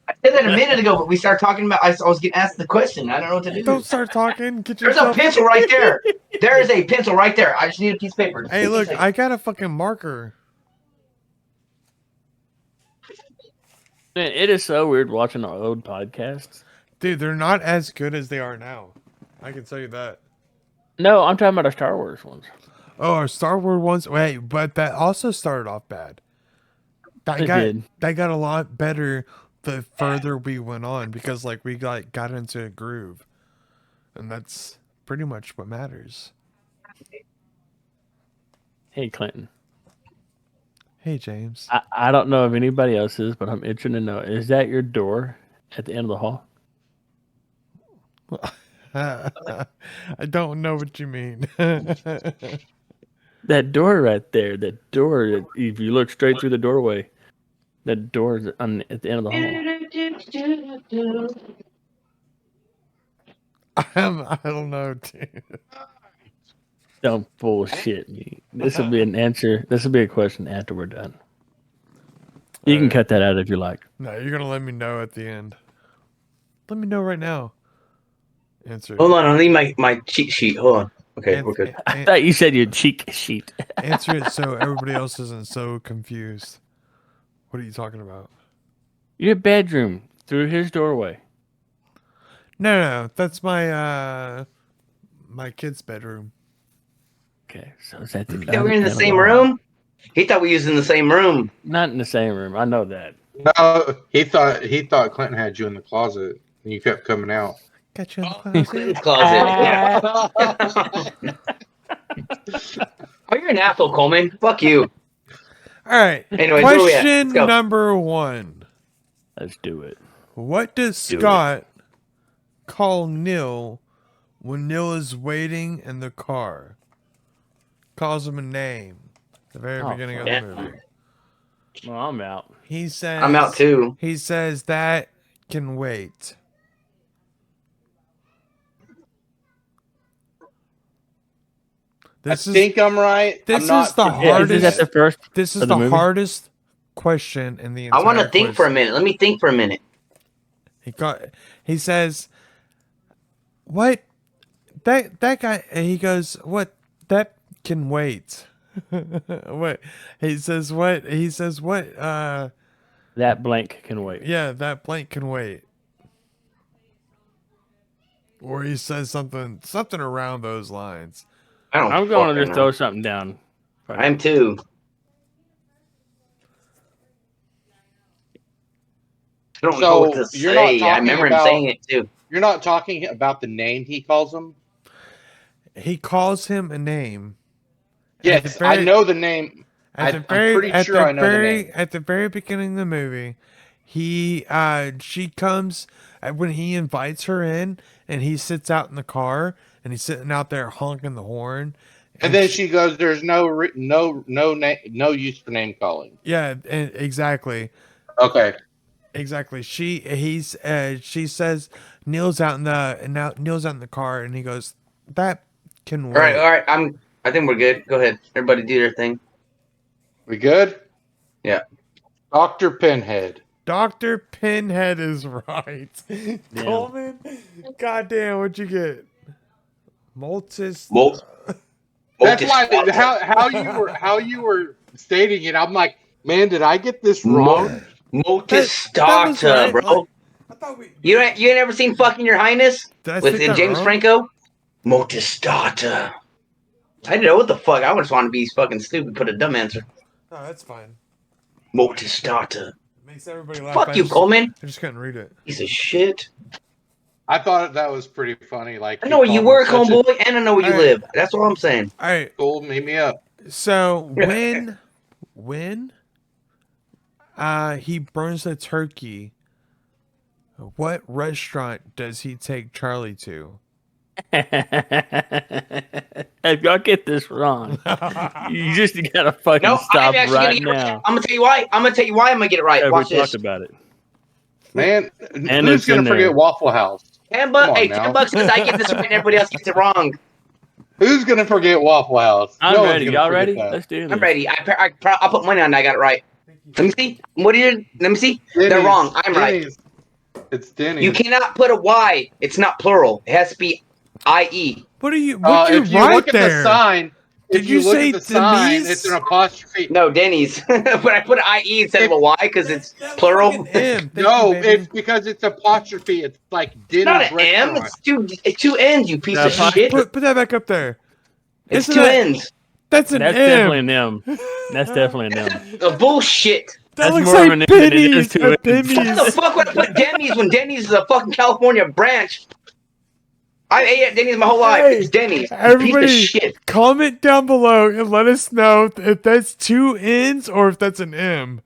I said that a minute ago, but we started talking about. I was getting asked the question. I don't know what to do. Don't start talking. Get There's a yourself. pencil right there. There is a pencil right there. I just need a piece of paper. Hey, look, I got a fucking marker. Man, it is so weird watching our old podcasts. Dude, they're not as good as they are now. I can tell you that. No, I'm talking about our Star Wars ones. Oh, our Star Wars ones. Wait, but that also started off bad. It did. That got a lot better the further we went on because like we got into a groove. And that's pretty much what matters. Hey, Clinton. Hey, James. I don't know if anybody else is, but I'm itching to know. Is that your door at the end of the hall? I don't know what you mean. That door right there. That door. If you look straight through the doorway, that door is at the end of the hall. I don't know, dude. Don't bullshit me. This will be an answer. This will be a question after we're done. You can cut that out if you like. No, you're gonna let me know at the end. Let me know right now. Answer. Hold on, I need my cheat sheet. Hold on. Okay, An- we're good. I thought you said your cheek sheet. answer it so everybody else isn't so confused. What are you talking about? Your bedroom through his doorway. No, that's my my kid's bedroom. Okay, so is that the? Yeah, we're in the same room. He thought we was in the same room. Not in the same room. I know that. No, he thought Clinton had you in the closet, and you kept coming out. Got you in the closet. Clinton's closet. Yeah. Oh, you're an asshole, Coleman. Fuck you. All right. Anyways, where we at? Question Let's go. number 1. Let's do it. What does Do it. Scott call Neil when Neil is waiting in the car? Calls him a name. At the very Oh, beginning of yeah. the movie. Well, I'm out. He says I'm out too. He says that can wait. I think I'm right. this I'm not is the convinced. Yeah, hardest- is that the first? This is of the the movie? hardest question in the I entire want to think quiz. for a minute. Let me think for a minute. He says, "What? That guy?" And he goes, "What? That can wait." What? He says, "What?" He says, "What?" That blank can wait. Yeah, that blank can wait. Or he says something around those lines. I don't. I'm going to fucking just know. throw something down. I'm too. I don't know what to So, you're not say. I talking remember him about- saying it too. You're not talking about the name he calls him? He calls him a name. Yes, I know the name. At I'm the very, pretty at sure the I know the very, name. at the very beginning of the movie, she comes when he invites her in, and he sits out in the car, and he's sitting out there honking the horn. And then she goes, "There's no use for name calling." Yeah, and exactly. Okay. Exactly. She says Neil's out in the car, and he goes, "That can wait." All right. I think we're good. Go ahead. Everybody do their thing. We good? Yeah. Dr. Pinhead. Dr. Pinhead is right. Coleman, goddamn, what'd you get? Multis. That's why how you were stating it. I'm like, man, did I get this wrong? Multistata, right. bro. Like, I thought You ain't never seen Fucking Your Highness Did I with speak that James wrong? Franco? Multistata. I didn't know what the fuck. I just want to be fucking stupid. Put a dumb answer. No, that's fine. Multistata. It makes everybody laugh. Fuck you, Coleman. I just couldn't read it. Piece of shit. I thought that was pretty funny. Like, I know where you work, homeboy, and I know where you All right. live. That's all I'm saying. All right. Cool, meet me up. So when he burns the turkey, what restaurant does he take Charlie to? If y'all get this wrong, you just gotta fucking No, stop I'm actually right gonna get it now. right. I'm gonna tell you why. I'm gonna get it right. Yeah, we Watch talked this. about it. Man, And who's it's in gonna forget there. Waffle House? $10. Come on Hey, now. $10 because I get this right and everybody else gets it wrong. Who's gonna forget Waffle House? I'm No one's ready. gonna Y'all forget ready? that. Let's do this. I'm ready. I'll put money on it. I got it right. Let me see. Let me see. They're Denny's. wrong. I'm right. Denny's. It's Denny's. You cannot put a Y. It's not plural. It has to be IE. What are you? What if you write look at there? the sign, Did if you you look say at the sign, Denise? it's an apostrophe. No, Denny's. But I put an IE instead of a Y because it's That's plural. fucking M. Thank No, you, baby. it's because it's apostrophe. It's like Denny's Not an M. restaurant. It's two N's, you piece No, of shit. Put that back up there. It's Isn't two that- N's. That's an That's M. definitely an M. That's definitely an M. Bullshit. That That's looks more of like an M than it is Benny's. to it. What the Benny's. fuck would I put Denny's when Denny's is a fucking California branch? I ate at Denny's my whole life. Hey, It's Denny's. You piece everybody- of shit. Comment down below and let us know if that's two N's or if that's an M.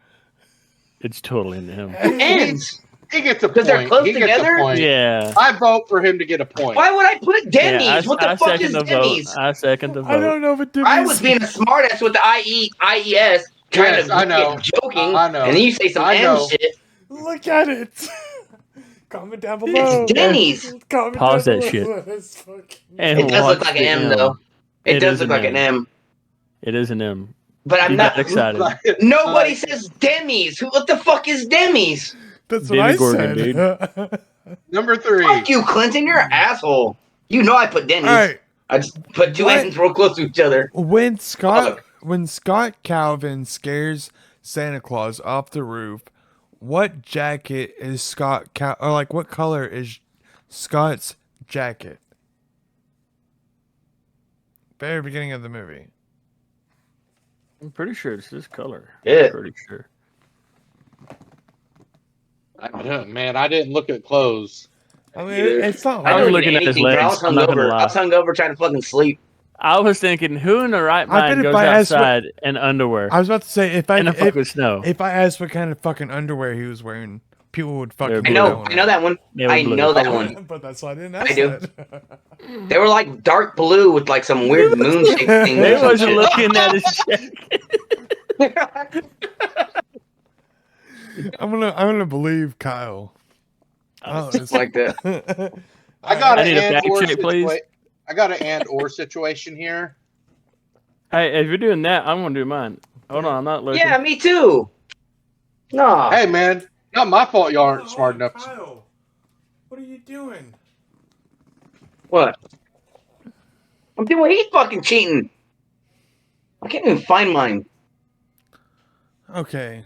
It's totally an M. Ends. He gets a point. 'Cause they're close He gets together? a point. Yeah. I vote for him to get a point. Why would I put Denny's? Yeah, What the fuck is second the Denny's? vote. I second the vote. I don't know what Denny's. I was being a smartass with the IES, trying Yes, to I know. get joking, I know. and then you say some I M know. shit. Look at it. Comment down below. It's Denny's. Comment Pause down that below. shit. That's fucking- And It does look watch like an the M, though. It It does is look an like an M. It is an M. But I'm You not got excited. Nobody says Demi's. What the fuck is Demi's? That's what Demi I Gordon, said. Number 3. Fuck you, Clinton. You're an asshole. You know I put Denny's. All right. I just put two What? N's real close to each other. When Scott Calvin scares Santa Claus off the roof, what jacket is what color is Scott's jacket? Very beginning of the movie. I'm pretty sure it's this color. Yeah. I'm pretty sure. Man, I didn't look at clothes. I mean, Either. it's not I was hard. looking at his anything, bro. legs. I'm not gonna lie. I was hungover trying to fucking sleep. I was thinking, who in the right I bet mind if goes I asked what- outside in underwear I was about to say in the fucking snow? if I asked what kind of fucking underwear he was wearing, people would fucking. They're know blue. I know that one. They were I blue. know that one. But that's why I didn't ask. I do. That. They were like dark blue with like some weird moon shaped thing. They or some wasn't shit. looking at his jacket. I'm gonna believe Kyle. Oh, It's like that. I got I an need a and fact or check, please. situation. I got an and or situation here. Hey, if you're doing that, I'm gonna do mine. Hold on, I'm not looking. Yeah, me too. No. Hey, man, not my fault. Y'all aren't smart enough. Kyle, what are you doing? What? I'm doing. He's fucking cheating. I can't even find mine. Okay,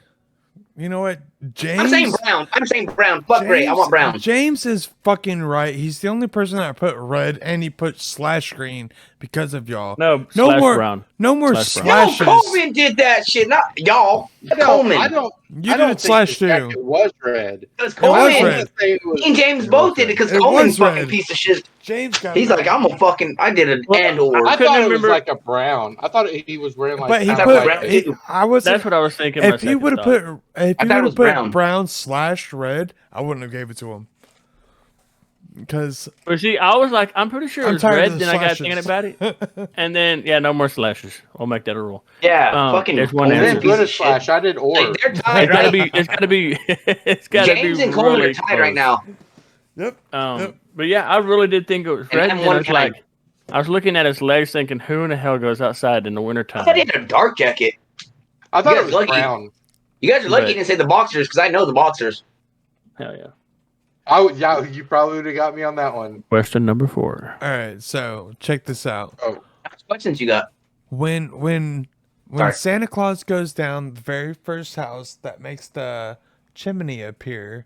you know what, James? I'm saying brown. I'm saying brown. Fuck gray. I want brown. James is fucking right. He's the only person that put red, and he put slash green because of y'all. No, No slash more brown. No more Slash brown. No, slashes. Coleman did that shit. Not y'all. I Coleman. don't. You I did don't it think slash the too. jacket was red. Because It was Coleman. red. Me and James both did it because It Coleman's was fucking red. piece of shit. James got. He's red. like, I'm a fucking. I did an Well, and or. I couldn't thought it was remember- like a brown. I thought he was wearing like. But he kind of put. brown like too. I was. That's what I was thinking. If he would have if I he thought it would was have put brown. brown slash red, I wouldn't have gave it to him. because But see, I was like, I'm pretty sure it I'm was tired red. of the Then I got slashes. thinking about it, and then no more slashes. We'll make that a rule. Yeah, fucking. there's one I answer. didn't piece put of a slash. I did or. Like, they're tied, It's gotta right? be. It's gotta be. It's gotta James be and Coleman really are tied right close. now. Yep. Yep. But yeah, I really did think it was And red. I'm And I one was behind. like, I was looking at his legs, thinking, who in the hell goes outside in the I wintertime? thought he had a dark jacket. I thought You it guys was lucky. brown. You guys are lucky But- you didn't say the boxers because I know the boxers. Hell yeah. I would. Yeah, you probably would have got me on that one. Question number 4. All right, so check this out. How much questions you got? When Sorry. Santa Claus goes down the very first house that makes the chimney appear,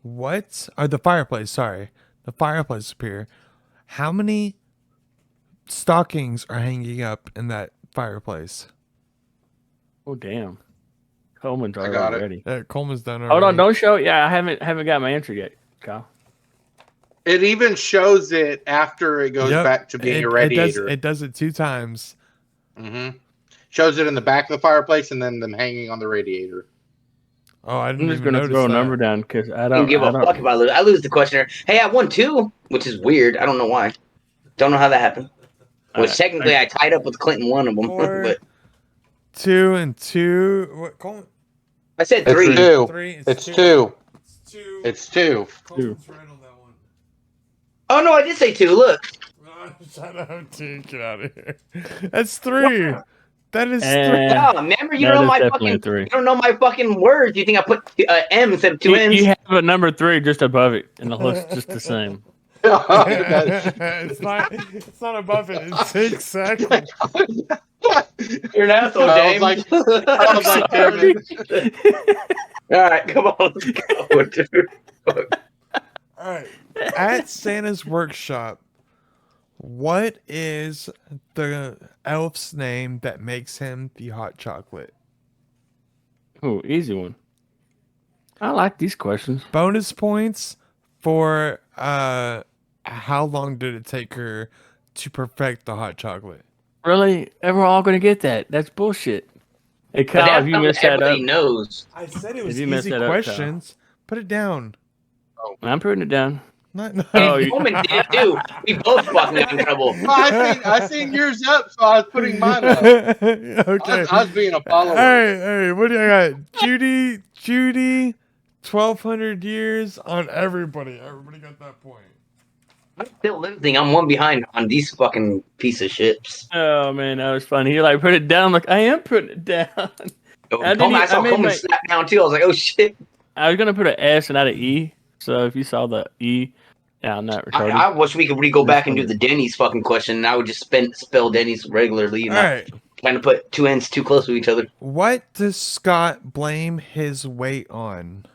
the fireplace, sorry. The fireplace appear. How many stockings are hanging up in that fireplace? Oh damn. Coleman's I got it. already. Coleman's done already. Hold on, don't show it. Yeah, I haven't got my answer yet, Kyle. It even shows it after it goes Yep, back to being it, a radiator. It does it 2 times. Shows it in the back of the fireplace and then them hanging on the radiator. Oh, I I'm didn't just even gonna notice throw a that. number down because I I don't don't give I a don't- fuck if I lose. I lose the questionnaire. Hey, I won 2, which is weird. I don't know why. Don't know how that happened. Which Alright, technically I tied up with Clinton one of them. 4, But 2 and 2. What? Coleman? I said It's 3. 2. 3. It's 2. It's 2. It's 2. Coleman's right on that one. Oh no, I did say 2. Look. Shut up, dude. Get out of here. That's 3. That is 3. And Oh, remember you that don't know is my definitely fucking 3. you don't know my fucking words. You think I put M instead of 2 M's? You have a number 3 just above it, and it looks just the same. It's not above it. It's exactly. You're an asshole, I James. was like, damn it. All right, come on, let's go, dude. All right. At Santa's workshop, what is the elf's name that makes him the hot chocolate? Oh, easy one. I like these questions. Bonus points for how long did it take her to perfect the hot chocolate? Really? And we're all gonna get that? That's bullshit. Hey, But Kyle, that's if you something messed that up, everybody knows. I said it If was you messed easy that up, Kyle. questions. Put it down. I'm putting it down. Not, Oh, And you- Coleman did too. We both fucking got in trouble. I seen yours up, so I was putting mine up. Okay. I was being a follower. All right. What do I got? Judy, 1,200 years on everybody. Everybody got that point. I'm still losing. I'm one behind on these fucking piece of ships. Oh man, that was funny. He like put it down. Like I am putting it down. I saw I made Coleman my- snap down too. I was like, oh shit. I was gonna put an S and not an E. So if you saw the E, yeah, I'm not retarded. I wish we could go back and do the Denny's fucking question, and I would just spell Denny's regularly, All not right. trying to put 2 N's too close to each other. What does Scott blame his weight on?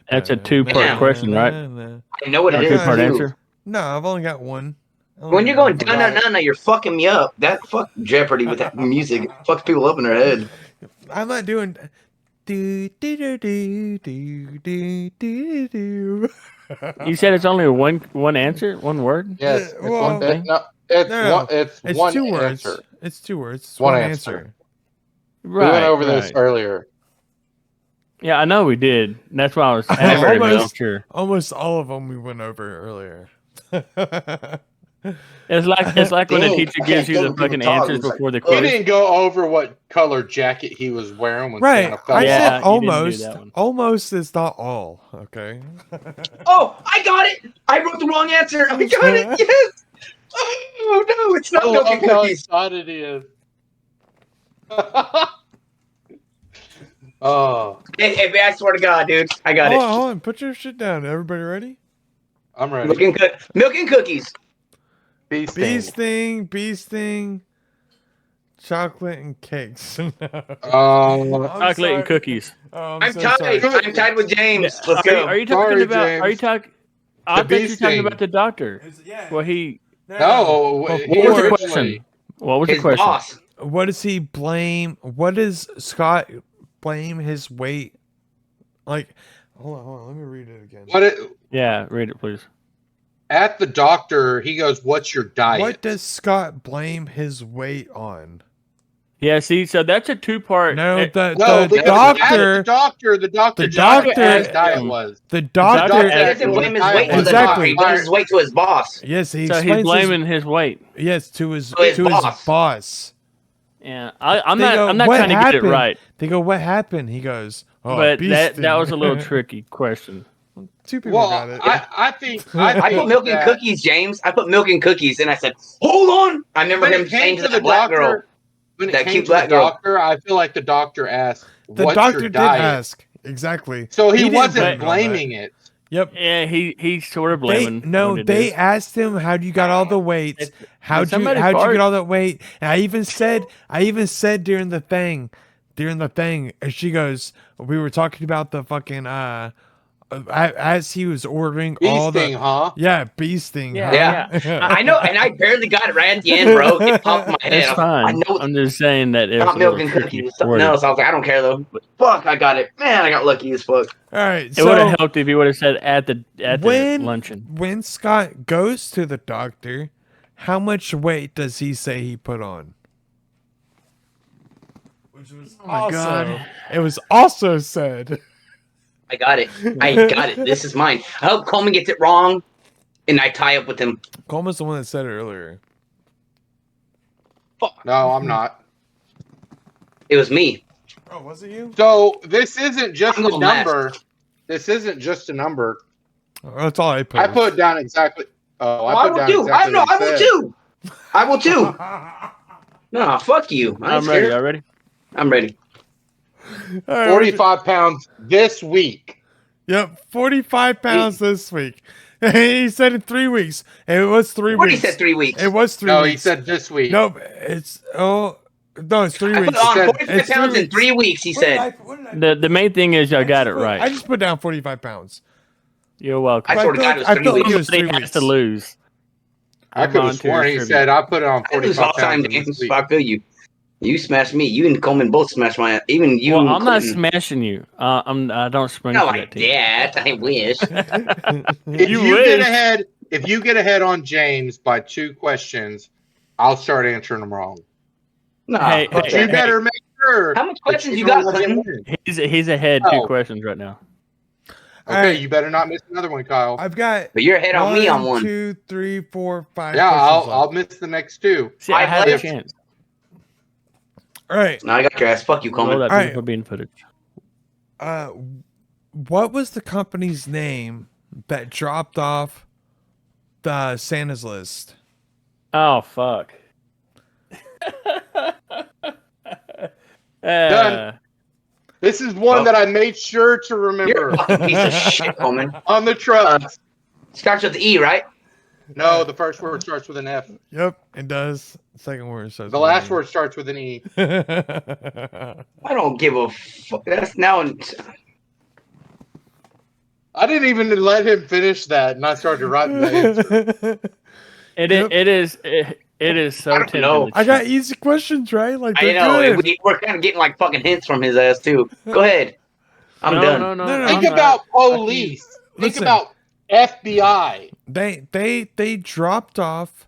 That's a two-part question, right? I know what it A is. two-part too. answer. No, I've only got one. When you're going no, you're fucking me up. That fuck Jeopardy with that music it fucks people up in their head. I'm not doing. Do do do do do do do do. You said it's only one answer, one word. Yes. Yeah, well, It's one. No, it's no, one. It's It's one 2 words. answer. It's 2 words. It's One one answer. answer. We went over this right. earlier. Yeah, I know we did. That's why I was I asking almost- about sure. Almost all of them we went over earlier. It's like when the Dang, teacher I gives can't you the tell fucking people talk. answers It's like, before the He quiz. didn't go over what color jacket he was wearing when Right. Santa fell I Yeah, said you didn't do almost. that one. Almost is not all. Okay. Oh, I got it! I wrote the wrong answer. I got it. Yes. Oh no, it's not I milk and love how cookies. excited he is. Oh, Hey, I swear to God, dude, I got Hold it. on, hold on. Put your shit down. Everybody ready? I'm ready. Milk and cookies. Bee Bee sting. sting, chocolate and cakes. No. Um, I'm Chocolate and sorry. cookies. Oh, I'm so tied. sorry. I'm tied with James. Let's Are, go. are you talking Sorry, about? Are you James. talking? I The thought bee you were talking sting. about the doctor. Yeah. Well, he. no. What he What was the originally- question? What was the His question? boss. What does he blame? What does Scott blame his weight? Like, hold on. Let me read it again. What it, Yeah, read it, please. at the doctor, he goes, "What's your diet?" What does Scott blame his weight on? Yeah, see, so that's a two-part. No, the because doctor. the doctor The just asked doctor- what his diet was. The He doctor. doesn't blame his weight to the Exactly. doctor. He blames his weight to his boss. Yes, he So he's explains blaming his weight. yes to his To his boss. boss. Yeah, I'm They not. go, I'm not "What trying to get it happened?" right, They go, "What happened?" He goes, "Oh, but bee that sting." was a little tricky question. Two people got Well, it. I think I put milk and that cookies, James. I put milk and cookies, and I said, "Hold on." I remember when him it came saying to to the that black doctor, girl. when it that came cute to the black girl. doctor, I feel like the doctor asked, The "What's doctor your did diet?" ask exactly. So he didn't wasn't blame it on that. blaming it. Yep. Yeah, he's sort of They, blaming. no, what it they is. asked him, "How'd you got all the weights? It's- How'd you somebody how'd you fart. get all that weight?" And I even said during the thing, and she goes, "We were talking about the fucking as he was ordering Bee all sting, huh? bee sting." Yeah, huh? I know, and I barely got it right at the end, bro. It popped in my head. It's I was like, fine. I know I'm just saying that it's not a milk little and tricky cookies. Something wording. else. I was like, I don't care though. But fuck, I got it. Man, I got lucky as fuck. All right, It would have so helped if you would have said at the when luncheon. when Scott goes to the doctor, how much weight does he say he put on? Which was my God. It was also said. I got it. I got it. This is mine. I hope Coleman gets it wrong, and I tie up with him. Coleman's the one that said it earlier. No, I'm not. It was me. Oh, was it you? So this isn't just I'm a going last. number. This isn't just a number. Oh, that's all I put. I put down exactly. Oh, I I put will down too. exactly. I what will it said. too. I will too. No, fuck you. I ain't I'm ready. scared. Y'all ready? I'm ready. 45 pounds this week. Yep, 45 pounds this week. He said in 3 weeks. It was 3 What he weeks. said 3 weeks. It was 3 No, weeks. he said this week. Nope. It's no, it's 3 I weeks. put on said- 45 it's 3 pounds in weeks. 3 weeks, he said. The main thing is y'all got it I right. just put down 45 pounds. You're welcome. I swear to feel God, it was I 3 feel like weeks. it was 3 Somebody has to weeks. lose. I could have sworn he said I put it on I lose 45 all the time, pounds in this James. week. I feel you. You smashed me. You and Coleman both smashed my ass. Even you. Well, and I'm not Clinton. smashing you. I don't spring Not for like that team. that. I wish. If You you wish. get ahead on James by 2 questions, I'll start answering them wrong. No. Hey, fuck But hey, you that. better make sure. How much that questions you don't got, let him Clinton? win. He's ahead 2 Oh. questions right now. Okay, Alright. you better not miss another one, Kyle. I've got But you're ahead on me on one. 2, 3, 4, 5 Yeah, questions I'll left. miss the next 2. See, I I had a left. chance. All right. No, I got your ass. Fuck you, Roll Coleman. that All right. beautiful bean footage. What was the company's name that dropped off the Santa's list? Oh fuck. Done. This is one Oh. that I made sure to You're remember a fucking piece of shit, Coleman. on the truck. Starts with E, right? No, the first word starts with an F. Yep, it does. Second word starts. The with last an word starts with an E. E. I don't give a fuck. That's now. I didn't even let him finish that, and I started writing the answer. It is so I don't tempting know. to I got cheat. easy questions, right? Like I they're know. good. We're kind of getting like fucking hints from his ass too. Go ahead. I'm no, done. No, no, No, no, no. Think I'm not. about police. Think Listen. about FBI. They dropped off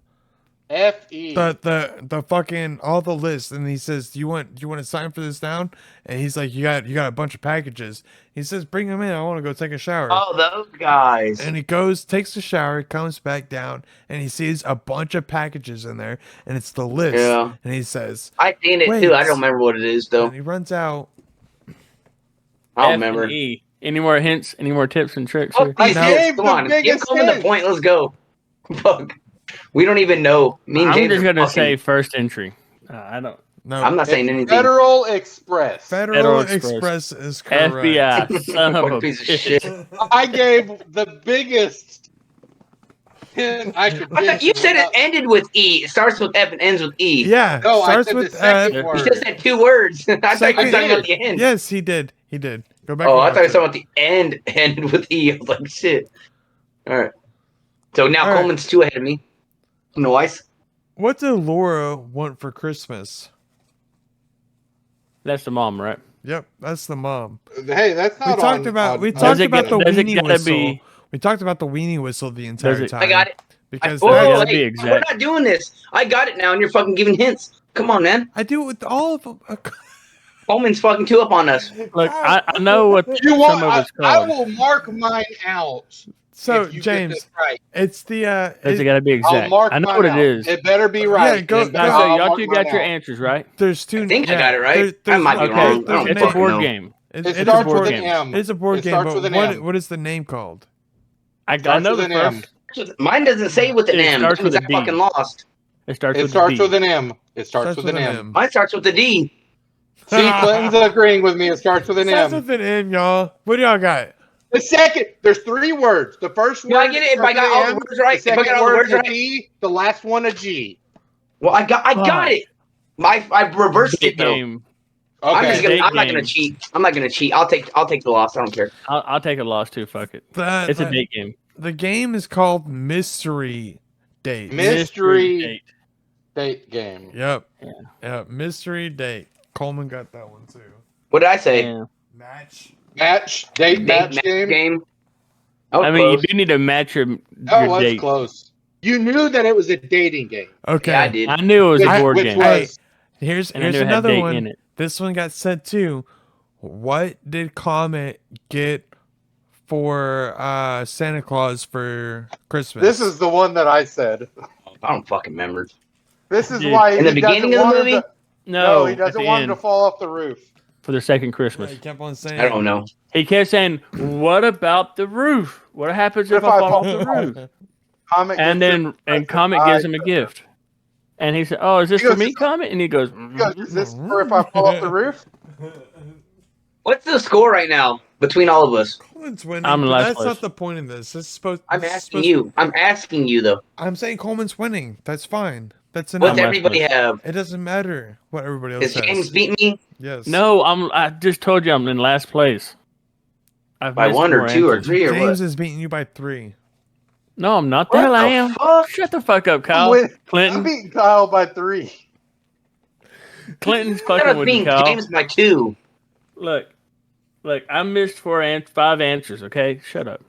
FE. the fucking all the lists, and he says, "Do you want to sign for this down?" And he's like, "You got a bunch of packages." He says, "Bring them in. I want to go take a shower." Oh, those guys. And he goes, takes a shower, comes back down, and he sees a bunch of packages in there, and it's the list. Yeah. And he says, I seen it Wait. too. I don't remember what it is though. and he runs out. I don't F remember. and E. Any more hints? Any more tips and tricks Fuck here? these No. kids. Gave Come the on, give biggest Coleman the hint. point. Let's go. Fuck. We don't even know. Me and I'm James just are gonna fucking- say first entry. I don't. No, I'm not saying It's anything. Federal Express. Federal Federal Express is correct. FBI. Son of What a a piece of bitch. shit. I gave the biggest hint I could I give. thought you said it ended with E. It starts with F and ends with E. Yeah, No, I starts said the with second You word. just said 2 words. I thought you were Second- talking about the end. Yes, he did. He did. Go back. Oh, and I thought you were watch talking about the end ended with E. I was like, shit. All right. So now All right. Coleman's 2 ahead of me. Noise. What did Laura want for Christmas? That's the mom, right? Yep, that's the mom. Hey, that's We not talked on- about on- we on- talked it about get- the does it weenie gotta whistle. be- We talked about the weenie whistle the entire Does it- time. I got it. Because Oh, Yeah, that's- gotta be hey, exact. we're not doing this. I got it now, and you're fucking giving hints. Come on, man. I do it with all of them. Coleman's fucking two up on us. Look, I know what You some want? of it's I called. will mark mine out. So if you get James, this right. it's the Does it got to be I'll exact? mark I know mine what it out. is. It better be right. Yeah, go- And Now, go- so I'll y'all mark two mine got your out. answers, right? there's two. I think I yeah, got it right. I there's might be Okay, wrong. I don't it's a fucking board know. game. It's, It it's a starts board with an game. M. It's a board It game. starts But with an what M. what is the name called? I Starts know with the an first. M. Mine doesn't say with an It M. starts That with means a I D. fucking lost. It starts It with starts a D. with an M. It starts with an M. Mine starts with a D. See, Clinton's agreeing with me. It starts with an Starts M. with an M, y'all. What do y'all got? The second, there's 3 words. The first Yeah, I word get it. If I starts got with all an the M, words right, the if I second got all the word's words a right. D, the last one a G. Well, I got it. I reversed Date it though. game. I'm Okay. just gonna. Date I'm not gonna game. cheat. I'm not gonna cheat. I'll take the loss. I don't care. I'll take a loss too. Fuck it. It's a date game. The game is called Mystery Date. Mystery date. date game. Yep. Yeah. Yep. Mystery Date. Coleman got that one too. What did I say? Yeah. Match. Match, date match game. Oh, I mean, you close. do need to match your That was date. close. You knew that it was a dating game. Okay. Yeah, I did. I knew it was a Which- board which game. was- Here's And I knew it had another date one. in it. This one got sent too. What did Comet get for Santa Claus for Christmas? This is the one that I said. I don't fucking remember. This is Dude. why In the he beginning doesn't of the want him movie? to- No, he at doesn't the want him end, to fall off the roof. for their second Yeah, Christmas. he kept on saying. I don't know. He kept saying, "What about the roof? What happens if I fall off the roof?" Comet And gets then him and present. Comet gives him a gift. And he said, "Oh, is this He for goes, me, Comet?" And he goes, He goes, is this for if I fall off the roof? What's the score right now between all of us? Coleman's winning. I'm in but last that's place. not the point of this. This is supposed. I'm this is asking supposed- you. I'm asking you though. I'm saying Coleman's winning. That's fine. That's What's enough. last everybody place. have? It doesn't matter what everybody else Has says. James beat me Yes. "No, I just told you I'm in last place. I've by missed 1 or more 2 or answers." 3 or James what? is beating you by 3. No, I'm not. The What hell I the am. fuck? Shut the fuck up, Kyle. I'm Clinton. beating Kyle by 3. Clinton's I fucking was with you, beating Kyle. James by 2. Look, I missed 5 answers. Okay, shut up.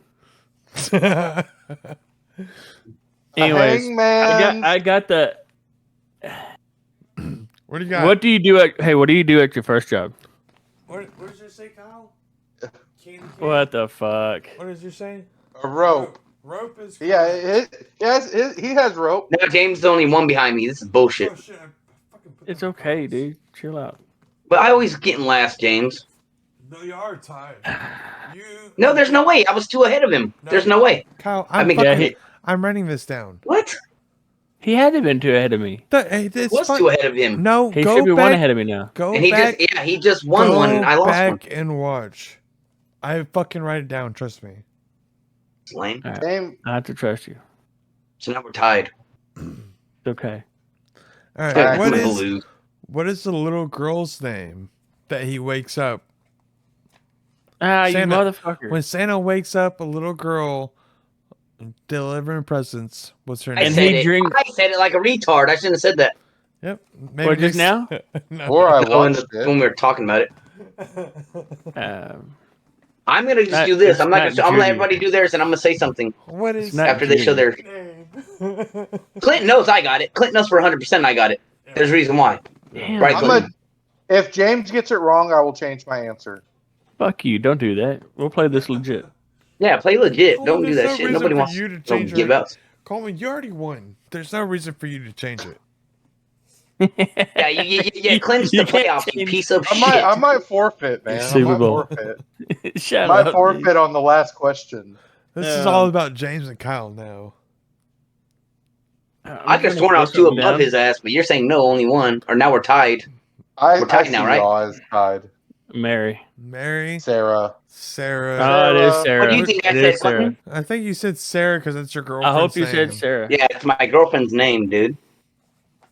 Anyways, Hangman. I got the. What do you got? What do you do what do you do at your first job? What did you say, Kyle? What the fuck? What did you say? A rope. Rope is. Yeah, he has rope. No, James is the only one behind me. This is bullshit. Oh, shit. I fucking put It's that- okay, dude. Chill out. But I always get in last, James. No, you are tired. You. No, there's no way. I was 2 ahead of him. There's no way. Kyle, I I'm mean, fucking, yeah, I'm writing this down. What? He had to have been 2 ahead of me. Hey, I it's was fine. 2 ahead of him. No, He go should be back. 1 ahead of me now. Go And he back. he just won go one and I lost back one. and watch. I fucking write it down. Trust me. It's lame. Same. I have to trust you. So now we're tied. It's okay. All right. Back What We'll is lose. what is the little girl's name that he wakes up? Ah, you Santa- motherfucker. When Santa wakes up, a little girl delivering presents. What's her I name? And said he it. drink- I said it like a retard. I shouldn't have said that. Yep. What, just now? No. Or I No, when, watched it. when we were talking about it. Um, I'm gonna just That- do this. it's I'm not. not Gonna, I'm gonna let Judy. everybody do theirs, and I'm gonna say something What is not after they show their. name? Clinton knows I got it. Clinton knows for 100% I got it. There's a reason why. damn, Right, I'm Clinton. if James gets it wrong, I will change my answer. fuck you. Don't do that. We'll play this legit. Yeah, play legit. Well, Don't do there's that no shit. reason Nobody for wants you to to change give your- up. Coleman, you already won. There's no reason for you to change it. Yeah, you clinched the You can't playoffs, you change- piece of I shit. might forfeit, man. Super I might Bowl. forfeit. Shut I might up. forfeit on the last question. This is Um, all about James and Kyle now. I could have sworn I was 2 above his ass, but you're saying no, only 1. Or now we're tied. We're tied I now, see right? y'all as tied. Mary. Mary, Sarah. Sarah. Oh, it is Sarah. Sarah. What do you think I It said, is Sarah. Clinton? I think you said Sarah because that's your I girlfriend. hope you said Sarah. Yeah, it's my girlfriend's name, dude.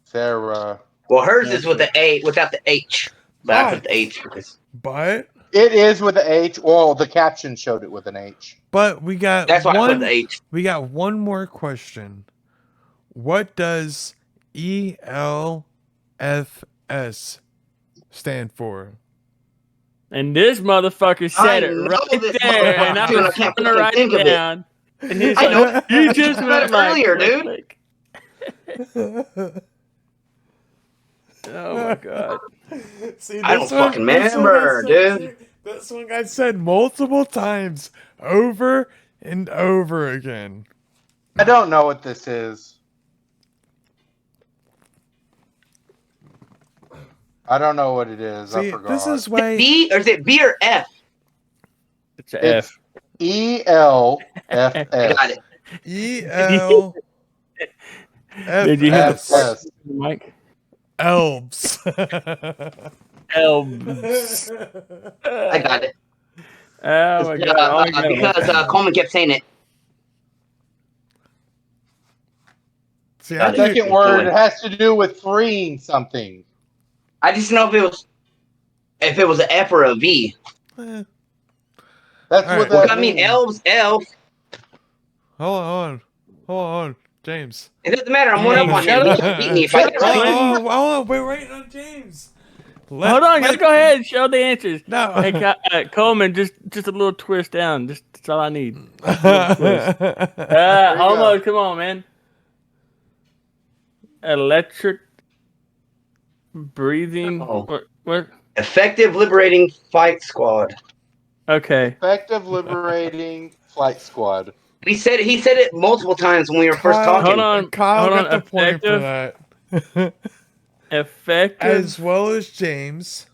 Sarah. Well, hers is with the A without the H. But I put the H because But It is with an H. Well, the caption showed it with an H. we got that's why I put one. the H. We got one more question. What does ELFS stand for? And this motherfucker said I it know right this there, and motherfucker, I'm dude, I just can't gonna fucking write think it of it. down. And he's I like, know. You I just said went it like, earlier, dude. like- Oh my god. See, I don't this one- fucking this one got remember, said- dude. This one got said multiple times, over and over again. I don't know what this is. I don't know what it is. I See, forgot. this is Is it why. B or is it B or F? It's a F. It's ELFS. I got it. E-L. Did you have FS. Mike? Elves. Elves. I got it. Oh my god. Oh my god. Because Coleman kept saying it. See, Got I it. think, Second word has to do with freeing something. I just know if it was an F or a V. eh, That's All what right. that I mean, means. elves, elf. hold on, James. It doesn't matter. I'm Hey, one up on shut him. He up. can't beat me if I get it right. Oh, we're waiting on James. Hold on, just go ahead and show the answers. No. Hey, Coleman, just a little twist down. That's all I need. Twist. Almost, come on, man. Electric breathing. Uh-oh. What? Effective liberating fight squad. Okay. Effective liberating flight squad. He said it multiple times when we were first Kyle- talking. Hold on. Kyle hold got on. the point for that. Effective. As well as James.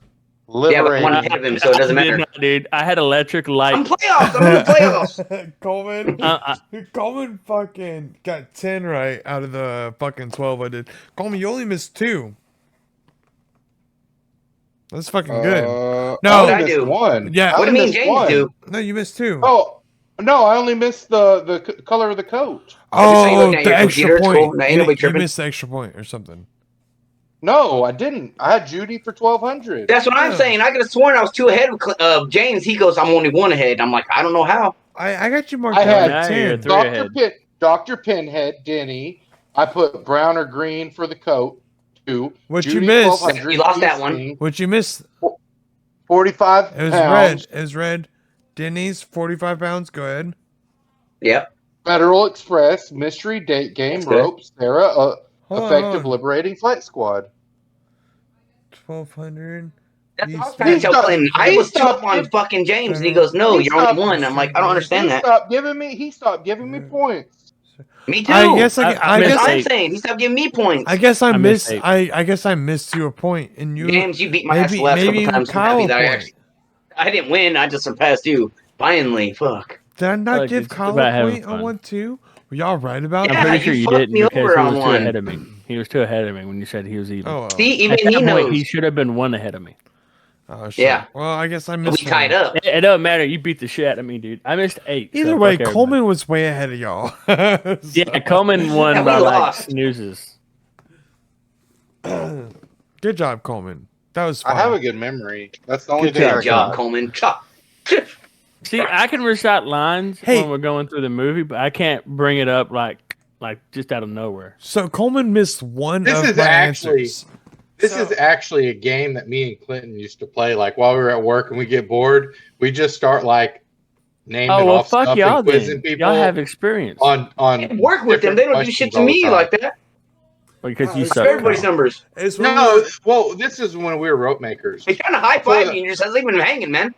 Yeah, but one Liberating. ahead of him, so it doesn't I did matter. not, dude. I had electric light. I'm playoffs. I'm in the playoffs. Coleman. Coleman fucking got 10 right out of the fucking 12 I did. Coleman, you only missed 2. That's fucking good. No, No. I What'd I only missed do? one. Yeah. I What do only you mean, missed James one. do? No, you missed 2. Oh no, I only missed the color of the coat. I just saw you Oh, looking at the your extra computer. It's point. cool. Now, ain't You, nobody you tripping. missed the extra point or something. No, I didn't. I had Judy for 1,200. That's what I'm Yeah. saying. I could have sworn I was 2 ahead of James. He goes, I'm only 1 ahead. I'm like, I don't know how. I got you marked I down had at Now you're 10. three. Dr. Pinhead, Denny. I put brown or green for the coat. 2. What you Judy, missed? 1,200. You lost that one. Easting, What you missed? 45 It was pounds. red. It was red. Denny's 45 pounds. Go ahead. Yep. Federal Express, Mystery Date Game, That's good. Rope, Sarah, Hold on, Effective hold on. Liberating Flight Squad. 1,200. That's what I was He trying to tell stopped- Clinton. I he was 2 up stopped on giving- fucking James, and he goes, no, He you're only stopped- 1. I'm like, I don't understand He that. stopped giving me points. Me too. I guess I I guess That's missed what I'm eight. saying. He stopped giving me points. I guess I I missed. missed I guess I missed you a point, and you James, you beat my ass maybe the last maybe couple times. I'm Kyle happy a that point. I didn't win. I just surpassed you. Finally. Fuck. Did I not Look, give it's Kyle about a having point on fun. 1 2? Were y'all right about I'm Yeah, that? pretty sure you you fucked didn't me because over he on was too one. ahead of me. He was too ahead of me when you said he was even. Oh, well. See, even At that he point, knows. he should have been 1 ahead of me. Oh, shit. Yeah. Well, I guess I we missed. tied one. up. It doesn't matter. You beat the shit out of me, dude. I missed 8. so Either fuck way, everybody. Coleman was way ahead of y'all. Yeah, Coleman won Yeah, we by like lost. snoozes. Good job, Coleman. That was I fun. have a good memory. That's the only Good thing I Good job, got. Coleman. Chop. See, I can recite lines Hey. when we're going through the movie, but I can't bring it up like just out of nowhere. So Coleman missed one This of is my actually- answers. This So- is actually a game that me and Clinton used to play. Like while we were at work and we get bored, we just start like naming Oh well, off fuck stuff y'all and quizzing then. people Y'all have experience on I work with them. They don't do shit to me like that. because you It's suck. everybody's Kyle. numbers. It's when No, we- well, this is when we were rope makers. He's trying to high five you and you're just leaving him hanging, man.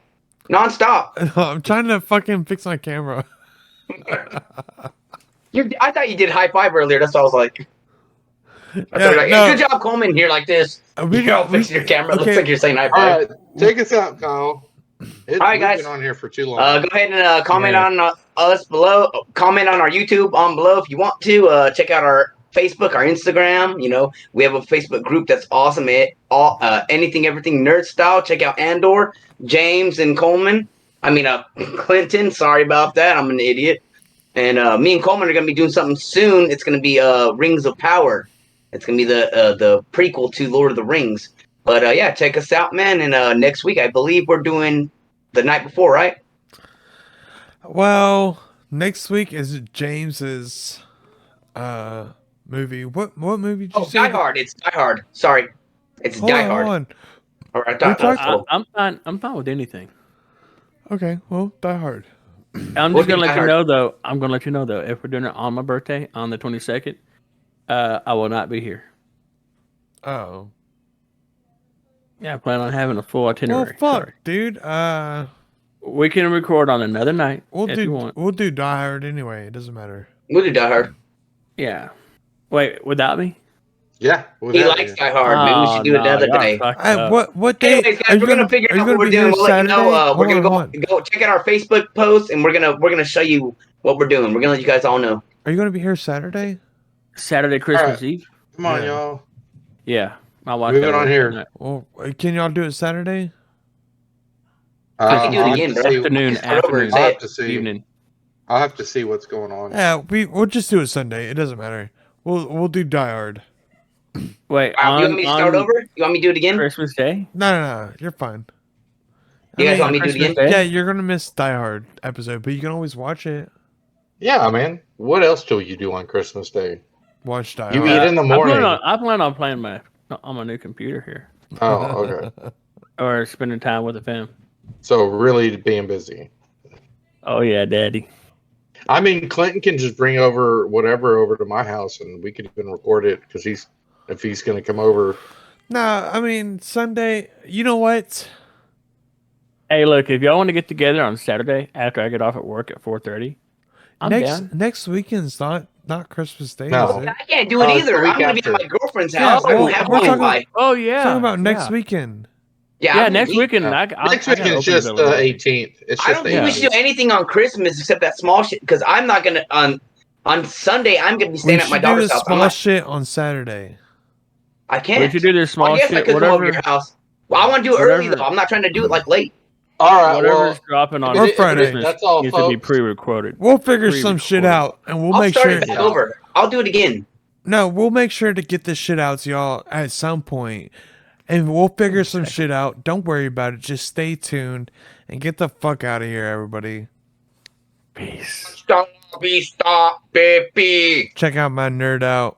Non-stop. I'm trying to fucking fix my camera. I thought you did high five earlier. That's why I was like, I thought Yeah, like, no. hey, good job, Coleman. Here like this. You're all fixing your camera. It looks like you're saying high All five. right, take us out, Kyle. All right, we've guys. been on here for too long. Go ahead and comment Yeah. on us below. Comment on our YouTube on below if you want to. Check out our Facebook, our Instagram. You know, we have a Facebook group that's awesome. Anything, everything nerd style. Check out Andor, James, and Coleman. I mean, Clinton. Sorry about that. I'm an idiot. And me and Coleman are gonna be doing something soon. It's gonna be Rings of Power. It's gonna be the prequel to Lord of the Rings. But yeah, check us out, man. And next week, I believe we're doing the night before, right? Well, next week is James's movie. What movie did you Oh, say? Die Hard. It's Die Hard. Sorry, it's Hold Die on, Hard. hold on. All right, We talked- I'm fine. I'm fine with anything. Okay, well, Die Hard. I'm We'll just gonna do let Die you Hard. know though. I'm gonna let you know though. If we're doing it on my birthday on the 22nd, I will not be here. Oh. Yeah, I plan on having a full Well, itinerary. fuck, Sorry. dude. We can record on another night We'll if you want. do Die Hard anyway. It doesn't matter. We'll do Die Hard. Yeah. Wait, without me? Yeah, He without likes you. Die Hard. Maybe we should do it another y'all day. fucked Hey, up. what day? Anyways, guys, we're gonna figure out what we're doing. We'll let you know. We're gonna go check out our Facebook post, and we're gonna show you what we're doing. We're gonna let you guys all know. Are you gonna be here Saturday? Saturday, Christmas Alright. Eve? Come on, Yeah. y'all. Yeah. My wife Moving got on work here. that night. Well, can y'all do it Saturday? I can do it I'll again, have to bro. see- Afternoon, Start over and afternoon, I'll say have it. to see. evening. I'll have to see what's going on. Yeah, we'll just do it Sunday. It doesn't matter. We'll do Die Hard. Wait, You want me to start on over? You want me to do it again? Christmas Day? No, you're fine. You guys want me to do it Christmas again? Day? Yeah, you're gonna miss Die Hard episode, but you can always watch it. Yeah, man. What else do you do on Christmas Day? Watch Die You Hard. eat in the morning. I plan on playing on my new computer here. Oh, okay. Or spending time with the fam. So really being busy. Oh yeah, daddy. I mean, Clinton can just bring over whatever over to my house, and we could even record it because if he's going to come over. Nah, I mean Sunday. You know what? Hey, look, if y'all want to get together on Saturday after I get off at work at 4:30, I'm down. Next weekend's not Christmas Day. No. Is it? I can't do it Oh, it's the either. week I'm gonna be after. at my girlfriend's Yeah, house. I well, don't have we're Wi-Fi. Oh yeah. Talking about yeah. next weekend. Yeah, Yeah, I'm next gonna be- weekend. Next I got weekend is open just the availability. 18th. It's I just don't the think we 18th. should do anything on Christmas except that small shit because I'm not gonna on Sunday. I'm gonna be We staying at my should do daughter's the house. small shit on Saturday. I We can't. should do this Well, small I guess I shit. could come over Whatever, your house. Well, I want to do it early Whatever. though. I'm not trying to do it like late. All right, whatever's well, dropping on if it- Christmas Friday. that's all, needs to be folks. pre-recorded. We'll figure some shit Pre-recorded. out, and we'll I'll make start sure. it back over. I'll do it again. No, we'll make sure to get this shit out to y'all at some point, and we'll figure some shit out. Don't worry about it. Just stay tuned and get the fuck out of here, everybody. Peace. Stop, baby. Check out my nerd out.